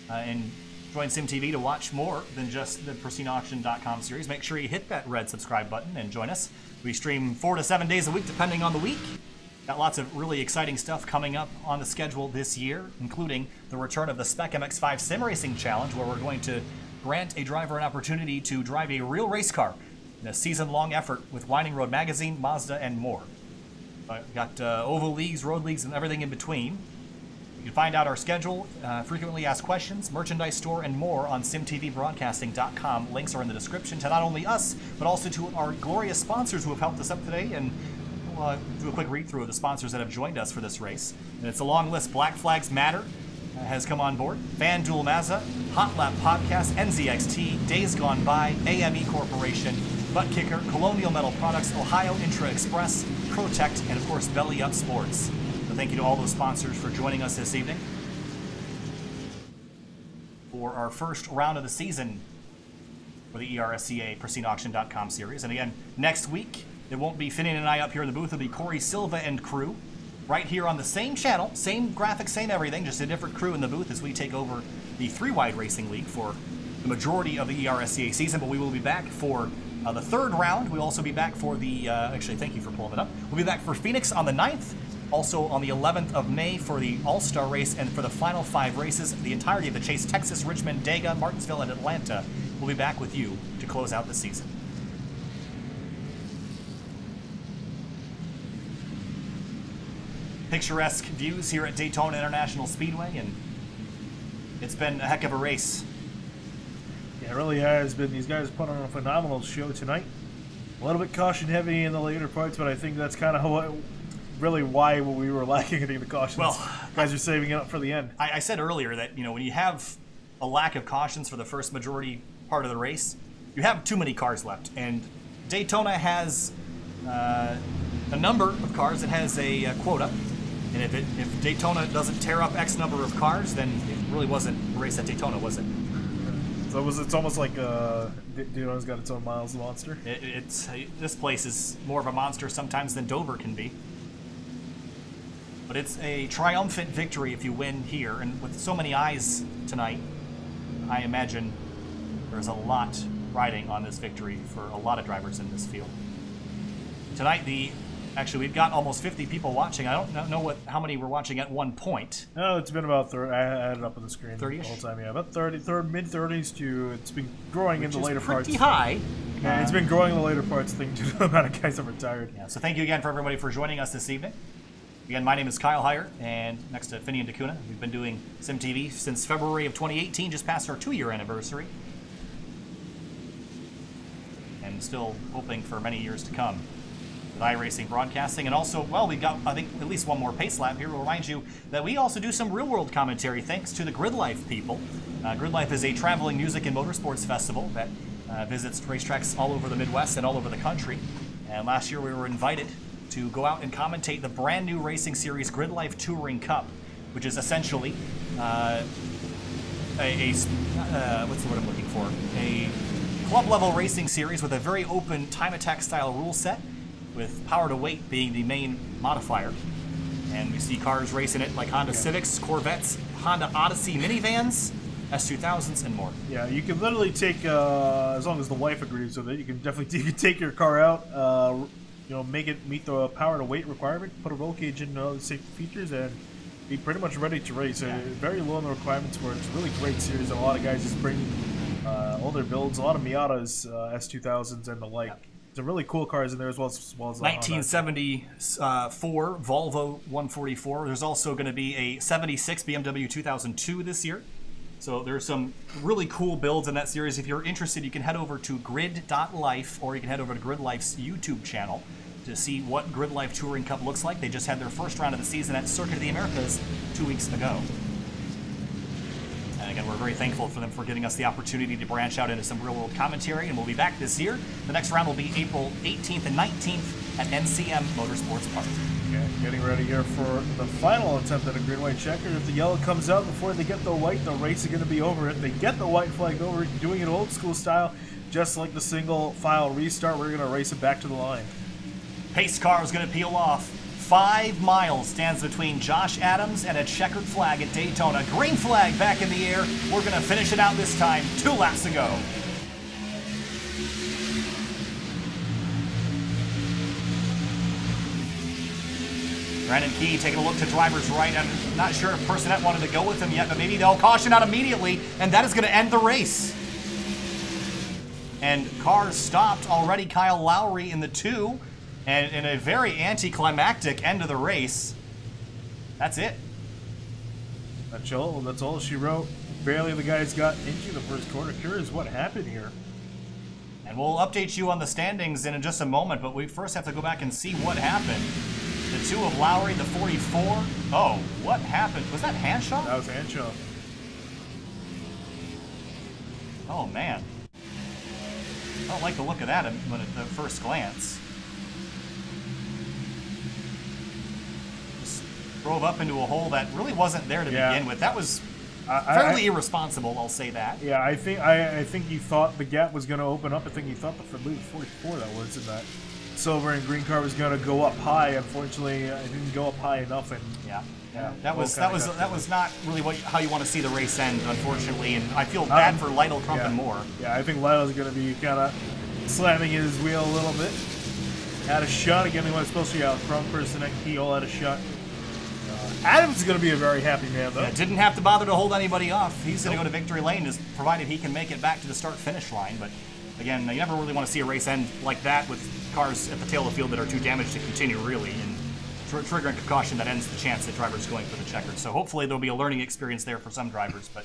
and join SYM TV to watch more than just the pristineauction.com series, make sure you hit that red subscribe button and join us. We stream 4 to 7 days a week depending on the week. Got lots of really exciting stuff coming up on the schedule this year, including the return of the Spec MX-5 Sim Racing Challenge, where we're going to grant a driver an opportunity to drive a real race car in a season-long effort with Winding Road Magazine, Mazda, and more. Got oval leagues, road leagues, and everything in between. You can find out our schedule, frequently asked questions, merchandise store, and more on SymTVBroadcasting.com. Links are in the description to not only us, but also to our glorious sponsors who have helped us up today. And we'll do a quick read-through of the sponsors that have joined us for this race. And it's a long list. Black Flags Matter has come on board. FanDuel Mazda, Hot Lap Podcast, NZXT, Days Gone By, AME Corporation, Butt Kicker, Colonial Metal Products, Ohio Intra Express, Protect, and of course Belly Up Sports. So thank you to all those sponsors for joining us this evening for our first round of the season for the ERSCA PristineAuction.com series. And again, next week it won't be Finian and I up here in the booth. It'll be Corey Silva and crew right here on the same channel, same graphics, same everything, just a different crew in the booth as we take over the 3-wide racing league for the majority of the ERSCA season. But we will be back for the 3rd round. We'll also be back for the, actually, thank you for pulling it up. We'll be back for Phoenix on the 9th, also on the 11th of May for the All-Star race, and for the final 5 races, the entirety of the Chase, Texas, Richmond, Dega, Martinsville, and Atlanta. We'll be back with you to close out the season. Picturesque views here at Daytona International Speedway, and it's been a heck of a race. Yeah, it really has been. These guys put on a phenomenal show tonight. A little bit caution heavy in the later parts, but I think that's kind of really why we were lacking in the cautions. Well, guys are saving it up for the end. I said earlier that, you know, when you have a lack of cautions for the first majority part of the race, you have too many cars left. And Daytona has a number of cars. It has a quota. And if Daytona doesn't tear up X number of cars, then it really wasn't a race at Daytona, was it? So it's almost like Daytona's got its own miles monster. This place is more of a monster sometimes than Dover can be. But it's a triumphant victory if you win here. And with so many eyes tonight, I imagine there's a lot riding on this victory for a lot of drivers in this field. Tonight, actually, we've got almost 50 people watching. I don't know how many were watching at one point. No, it's been about 30. I had it up on the screen 30-ish? the whole time. Yeah, about 30, mid-30s to it's been growing in the later parts. Pretty high. Yeah, it's been growing in the later parts thing due to the amount of guys that retired. Yeah, so thank you again for everybody for joining us this evening. Again, my name is Kyle Heyer, and next to Finian DeCuna, we've been doing SYM TV since February of 2018, just past our 2-year anniversary. And still hoping for many years to come with iRacing broadcasting. And also, well, we've got, I think, at least one more pace lap here. We'll remind you that we also do some real-world commentary thanks to the Grid Life people. Grid Life is a traveling music and motorsports festival that visits racetracks all over the Midwest and all over the country. And last year we were invited to go out and commentate the brand new racing series Grid Life Touring Cup, which is essentially what's the word I'm looking for? A club-level racing series with a very open time attack style rule set, with power to weight being the main modifier. And we see cars racing it like Honda Civics, Corvettes, Honda Odyssey minivans, S2000s, and more. Yeah, you can literally take, as long as the wife agrees with it, you can take your car out, make it meet the power to weight requirement, put a roll cage in all the safety features, and be pretty much ready to race. Yeah. Very low on the requirements for it. It's a really great series, and a lot of guys just bring all their builds, a lot of Miatas, S2000s, and the like. Yeah. Some really cool cars in there as well as 1974 Volvo 144. There's also going to be a 76 BMW 2002 this year. So there's some really cool builds in that series. If you're interested, you can head over to grid.life, or you can head over to Grid Life's YouTube channel to see what Grid Life Touring Cup looks like. They just had their first round of the season at Circuit of the Americas 2 weeks ago. And Again, we're very thankful for them for giving us the opportunity to branch out into some real-world commentary, and we'll be back this year. The next round will be April 18th and 19th at NCM Motorsports Park. Okay, getting ready here for the final attempt at a green-white checker. If the yellow comes out before they get the white, the race is going to be over. If they get the white flag over, doing it old school style, just like the single file restart, we're going to race it back to the line. Pace car is going to peel off. 5 miles stands between Josh Adams and a checkered flag at Daytona. Green flag back in the air. We're going to finish it out this time. 2 laps to go. Brandon Key taking a look to driver's right. I'm not sure if Personette wanted to go with him yet, but maybe they'll caution out immediately, and that is going to end the race. And cars stopped already. Kyle Lowry in the 2. And in a very anticlimactic end of the race, that's it. That's all she wrote. Barely the guys got into the first quarter. Curious what happened here. And we'll update you on the standings in just a moment, but we first have to go back and see what happened. The 2 of Lowry, the 44. Oh, what happened? Was that Hanshaw? That was Hanshaw. Oh, man. I don't like the look of that at the first glance. Drove up into a hole that really wasn't there to begin with. That was fairly irresponsible, I'll say that. Yeah, I think he thought the gap was going to open up. I think he thought the 44 that was in that silver and green car was going to go up high. Unfortunately, it didn't go up high enough. And yeah, that was not really how you want to see the race end, unfortunately. And I feel bad for Lytle Crump and more. Yeah, I think Lytle's going to be kind of slamming his wheel a little bit. Had a shot again. He was supposed to be out. Crump, Personette, Key all had a shot. Adams is going to be a very happy man, though. Yeah, didn't have to bother to hold anybody off. He's going to go to victory lane, just provided he can make it back to the start-finish line. But again, you never really want to see a race end like that with cars at the tail of the field that are too damaged to continue, really, and triggering a caution that ends the chance that drivers going for the checkered. So hopefully there'll be a learning experience there for some drivers. But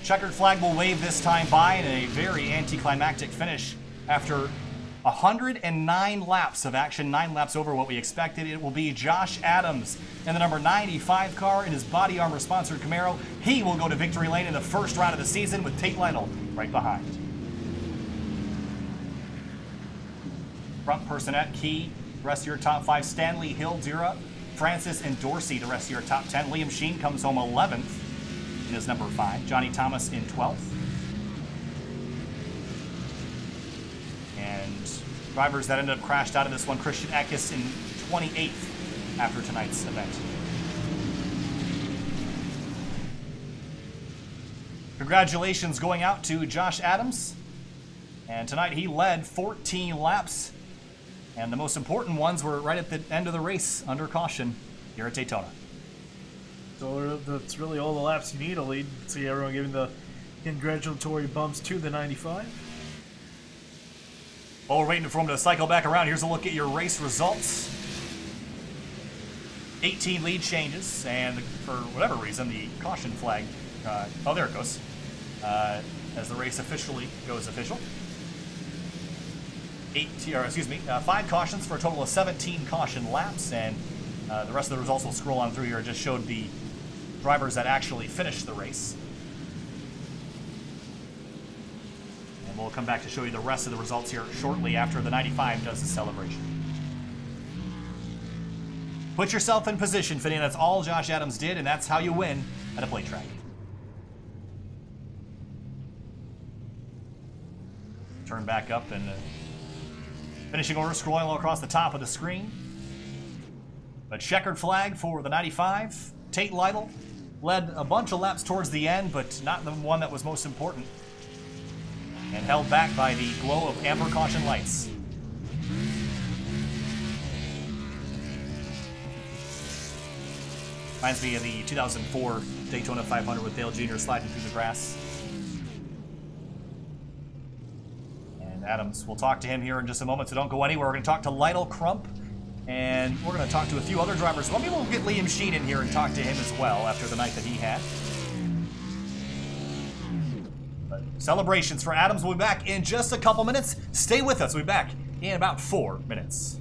checkered flag will wave this time by in a very anticlimactic finish after 109 laps of action, 9 laps over what we expected. It will be Josh Adams in the number 95 car in his body armor sponsored Camaro. He will go to victory lane in the first round of the season with Tate Lytle right behind. Front Personette, Key, the rest of your top 5. Stanley, Hill, Dura, Francis, and Dorsey, the rest of your top 10. Liam Sheen comes home 11th in his number 5. Johnny Thomas in 12th. And drivers that ended up crashed out of this one, Christian Eckes in 28th after tonight's event. Congratulations going out to Josh Adams. And tonight he led 14 laps. And the most important ones were right at the end of the race under caution here at Daytona. So that's really all the laps you need to lead. See everyone giving the congratulatory bumps to the 95. While we're waiting for him to cycle back around, here's a look at your race results. 18 lead changes, and for whatever reason, the caution flag, oh, there it goes, as the race officially goes official. 5 cautions for a total of 17 caution laps, and the rest of the results will scroll on through here. It just showed the drivers that actually finished the race. And we'll come back to show you the rest of the results here shortly after the 95 does the celebration. Put yourself in position, Finney. That's all Josh Adams did, and that's how you win at a plate track. Turn back up and finishing order scrolling across the top of the screen. A checkered flag for the 95. Tate Lytle led a bunch of laps towards the end, but not the one that was most important. And held back by the glow of amber caution lights. Reminds me of the 2004 Daytona 500 with Dale Jr. sliding through the grass. And Adams, we'll talk to him here in just a moment, so don't go anywhere. We're going to talk to Lytle Crump, and we're going to talk to a few other drivers. Well, maybe we'll get Liam Sheen in here and talk to him as well after the night that he had. But celebrations for Adams will be back in just a couple minutes. Stay with us. We'll be back in about 4 minutes.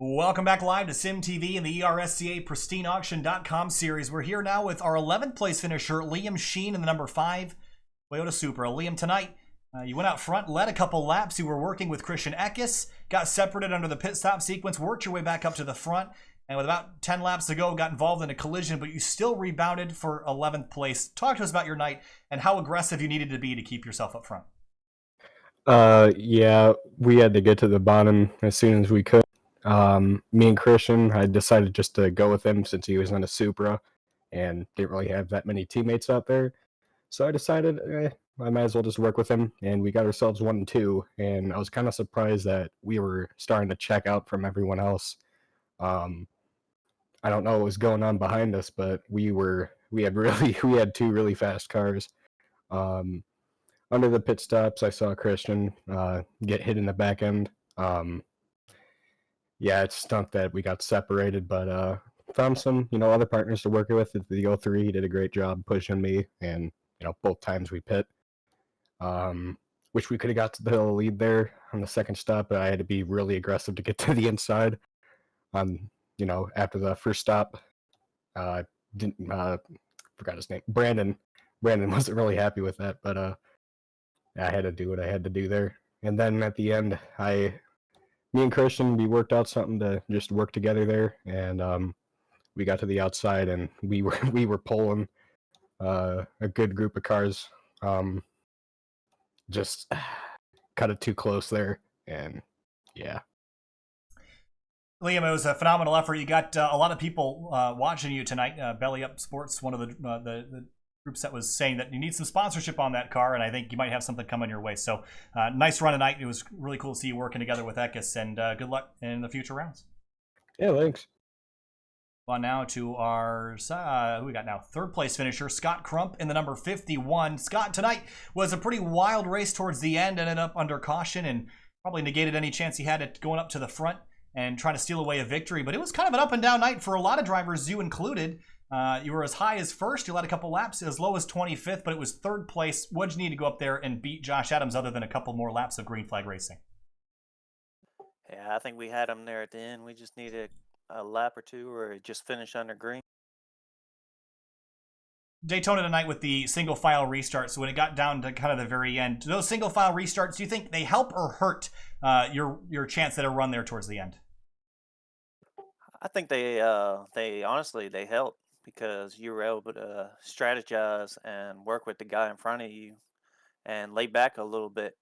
Welcome back live to SYM TV and the ERSCA Pristine Auction.com series. We're here now with our 11th place finisher, Liam Sheen, in the number 5 Toyota Supra. Liam, tonight, you went out front, led a couple laps. You were working with Christian Eckes, got separated under the pit stop sequence, worked your way back up to the front, and with about 10 laps to go, got involved in a collision, but you still rebounded for 11th place. Talk to us about your night and how aggressive you needed to be to keep yourself up front. Yeah, we had to get to the bottom as soon as we could. Me and Christian, I decided just to go with him since he was in a Supra and didn't really have that many teammates out there. So I decided I might as well just work with him, and we got ourselves 1 and 2. And I was kind of surprised that we were starting to check out from everyone else. I don't know what was going on behind us, but we had 2 really fast cars. Under the pit stops, I saw Christian get hit in the back end. Yeah, it stunk that we got separated, but found some, other partners to work with at the 03. He did a great job pushing me, and, both times we pit. Wish we could have got to the lead there on the second stop, but I had to be really aggressive to get to the inside. After the first stop, forgot his name, Brandon. Brandon wasn't really happy with that, but I had to do what I had to do there. And then at the end, me and Christian, we worked out something to just work together there, and we got to the outside, and we were pulling a good group of cars. Just cut it too close there, and yeah. Liam, it was a phenomenal effort. You got a lot of people watching you tonight. Belly Up Sports, one of the groups that was saying that you need some sponsorship on that car, and I think you might have something coming your way. So nice run tonight. It was really cool to see you working together with Eckes, and good luck in the future rounds. Yeah, thanks. On now to our who we got now, third place finisher, Scott Crump in the number 51. Scott, tonight was a pretty wild race towards the end, ended up under caution and probably negated any chance he had at going up to the front and trying to steal away a victory. But it was kind of an up and down night for a lot of drivers, you included. You were as high as first, you led a couple laps, as low as 25th, but it was third place. What'd you need to go up there and beat Josh Adams other than a couple more laps of green flag racing? Yeah, I think we had him there at the end. We just needed a lap or two or just finish under green. Daytona tonight with the single file restart, so when it got down to kind of the very end, those single file restarts, do you think they help or hurt your chance at a run there towards the end? I think they honestly they help because you were able to strategize and work with the guy in front of you and lay back a little bit,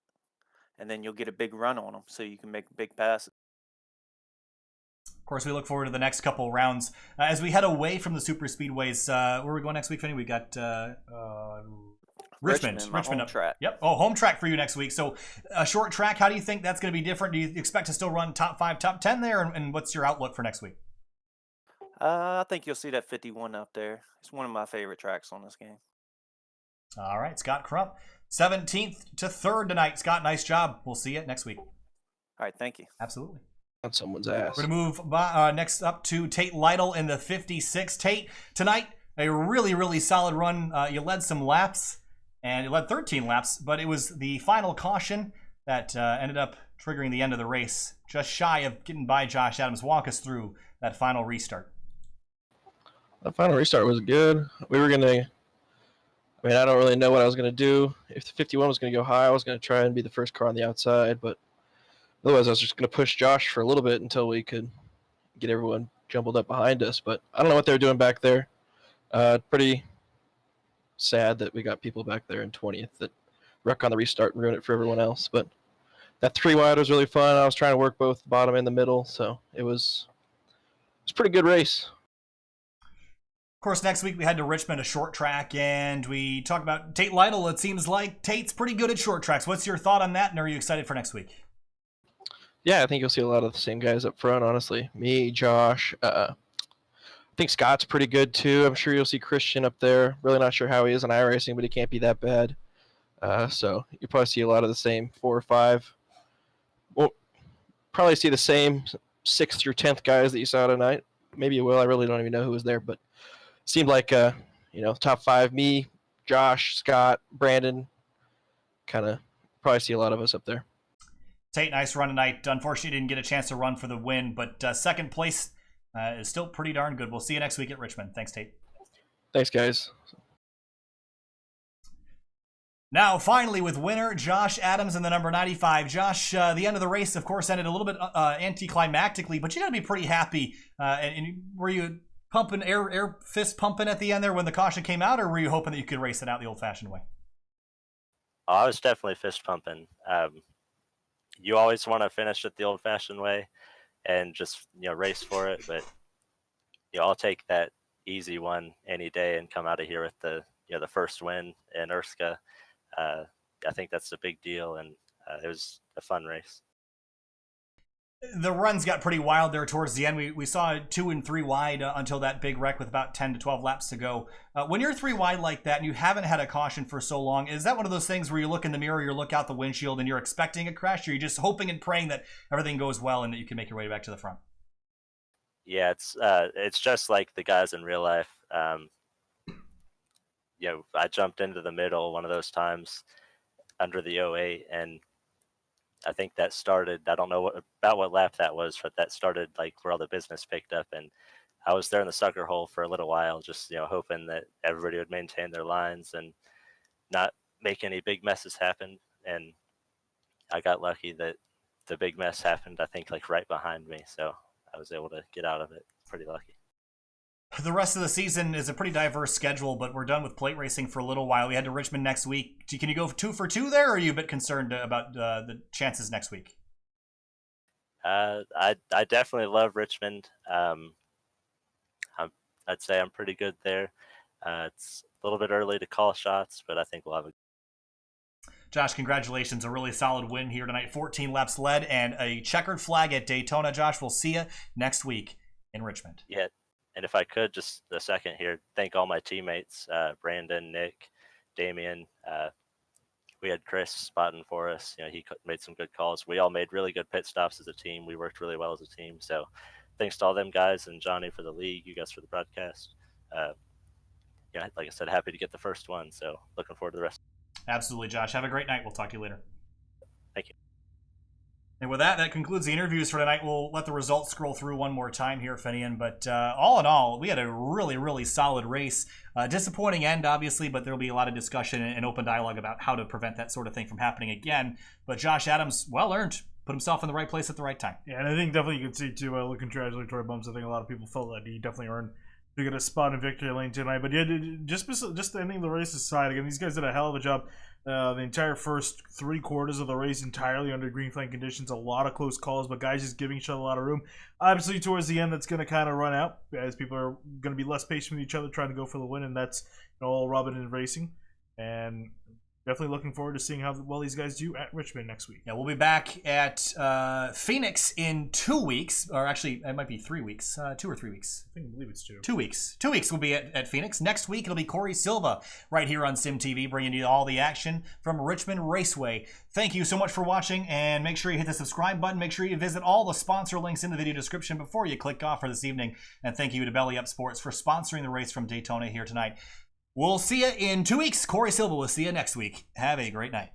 and then you'll get a big run on them so you can make big passes. Of course, we look forward to the next couple rounds. As we head away from the super speedways, where are we going next week, Finney? We got Richmond home up. track. Yep. Oh, home track for you next week. So a short track, how do you think that's going to be different? Do you expect to still run top 5, top 10 there? And what's your outlook for next week? I think you'll see that 51 up there. It's one of my favorite tracks on this game. All right, Scott Crump, 17th to 3rd tonight. Scott, nice job. We'll see you next week. All right, thank you. Absolutely. On someone's ass. We're going to move next up to Tate Lytle in the 56. Tate, tonight, a really, really solid run. You led some laps, and you led 13 laps, but it was the final caution that ended up triggering the end of the race, just shy of getting by Josh Adams. Walk us through that final restart. The final restart was good. We were going to, I don't really know what I was going to do. If the 51 was going to go high, I was going to try and be the first car on the outside, but otherwise, I was just going to push Josh for a little bit until we could get everyone jumbled up behind us. But I don't know what they were doing back there. Pretty sad that we got people back there in 20th that wreck on the restart and ruin it for everyone else. But that 3 wide was really fun. I was trying to work both the bottom and the middle, so it was a pretty good race. Of course, next week we head to Richmond, a short track, and we talk about Tate Lytle. It seems like Tate's pretty good at short tracks. What's your thought on that, and are you excited for next week? Yeah, I think you'll see a lot of the same guys up front, honestly. Me, Josh. I think Scott's pretty good, too. I'm sure you'll see Christian up there. Really not sure how he is in iRacing, but he can't be that bad. So you'll probably see a lot of the same 4 or 5. We'll probably see the same 6th through 10th guys that you saw tonight. Maybe you will. I really don't even know who was there, but it seemed like, top 5, me, Josh, Scott, Brandon, kind of probably see a lot of us up there. Tate, nice run tonight. Unfortunately, you didn't get a chance to run for the win, but second place is still pretty darn good. We'll see you next week at Richmond. Thanks, Tate. Thanks, guys. Now, finally, with winner Josh Adams in the number 95. Josh, the end of the race, of course, ended a little bit anticlimactically, but you got to be pretty happy. And were you pumping air fist pumping at the end there when the caution came out, or were you hoping that you could race it out the old-fashioned way? Oh, I was definitely fist pumping. You always want to finish it the old-fashioned way and just race for it, but I'll take that easy one any day and come out of here with the the first win in ERSCA. I think that's a big deal, and it was a fun race. The runs got pretty wild there towards the end. We saw 2 and 3 wide until that big wreck with about 10 to 12 laps to go. When you're 3 wide like that and you haven't had a caution for so long, is that one of those things where you look in the mirror, you look out the windshield, and you're expecting a crash, or you're just hoping and praying that everything goes well and that you can make your way back to the front? Yeah, it's just like the guys in real life. I jumped into the middle one of those times under the 08, and I think that started, I don't know about what lap that was, but that started like where all the business picked up, and I was there in the sucker hole for a little while, just hoping that everybody would maintain their lines and not make any big messes happen. And I got lucky that the big mess happened, I think, like right behind me, so I was able to get out of it. Pretty lucky. The rest of the season is a pretty diverse schedule, but we're done with plate racing for a little while. We head to Richmond next week. Can you go 2 for 2 there, or are you a bit concerned about the chances next week? I definitely love Richmond. I'd say I'm pretty good there. It's a little bit early to call shots, but I think we'll have a... Josh, congratulations. A really solid win here tonight. 14 laps led and a checkered flag at Daytona. Josh, we'll see you next week in Richmond. Yeah. And if I could, just a second here, thank all my teammates, Brandon, Nick, Damian. We had Chris spotting for us. He made some good calls. We all made really good pit stops as a team. We worked really well as a team. So thanks to all them guys, and Johnny for the league, you guys for the broadcast. Like I said, happy to get the first one. So looking forward to the rest. Absolutely, Josh. Have a great night. We'll talk to you later. Thank you. And with that concludes the interviews for tonight. We'll let the results scroll through one more time here, Finian. But all in all, we had a really, really solid race. Disappointing end, obviously, but there'll be a lot of discussion and open dialogue about how to prevent that sort of thing from happening again. But Josh Adams, well earned, put himself in the right place at the right time. Yeah, and I think definitely you can see, too, looking congratulatory bumps, I think a lot of people felt that he definitely earned to get a spot in victory lane tonight. But yeah, just the ending of the race aside, again, these guys did a hell of a job. The entire first 3 quarters of the race entirely under green flag conditions. A lot of close calls, but guys just giving each other a lot of room. Obviously, towards the end, that's going to kind of run out as people are going to be less patient with each other trying to go for the win, and that's all Robin in racing. And definitely looking forward to seeing how well these guys do at Richmond next week. Yeah, we'll be back at Phoenix in 2 weeks, or actually, it might be 3 weeks, 2 or 3 weeks. I believe it's 2. 2 weeks. 2 weeks we'll be at Phoenix. Next week, it'll be Corey Silva right here on SYM TV, bringing you all the action from Richmond Raceway. Thank you so much for watching, and make sure you hit the subscribe button. Make sure you visit all the sponsor links in the video description before you click off for this evening. And thank you to Belly Up Sports for sponsoring the race from Daytona here tonight. We'll see you in 2 weeks. Corey Silva will see you next week. Have a great night.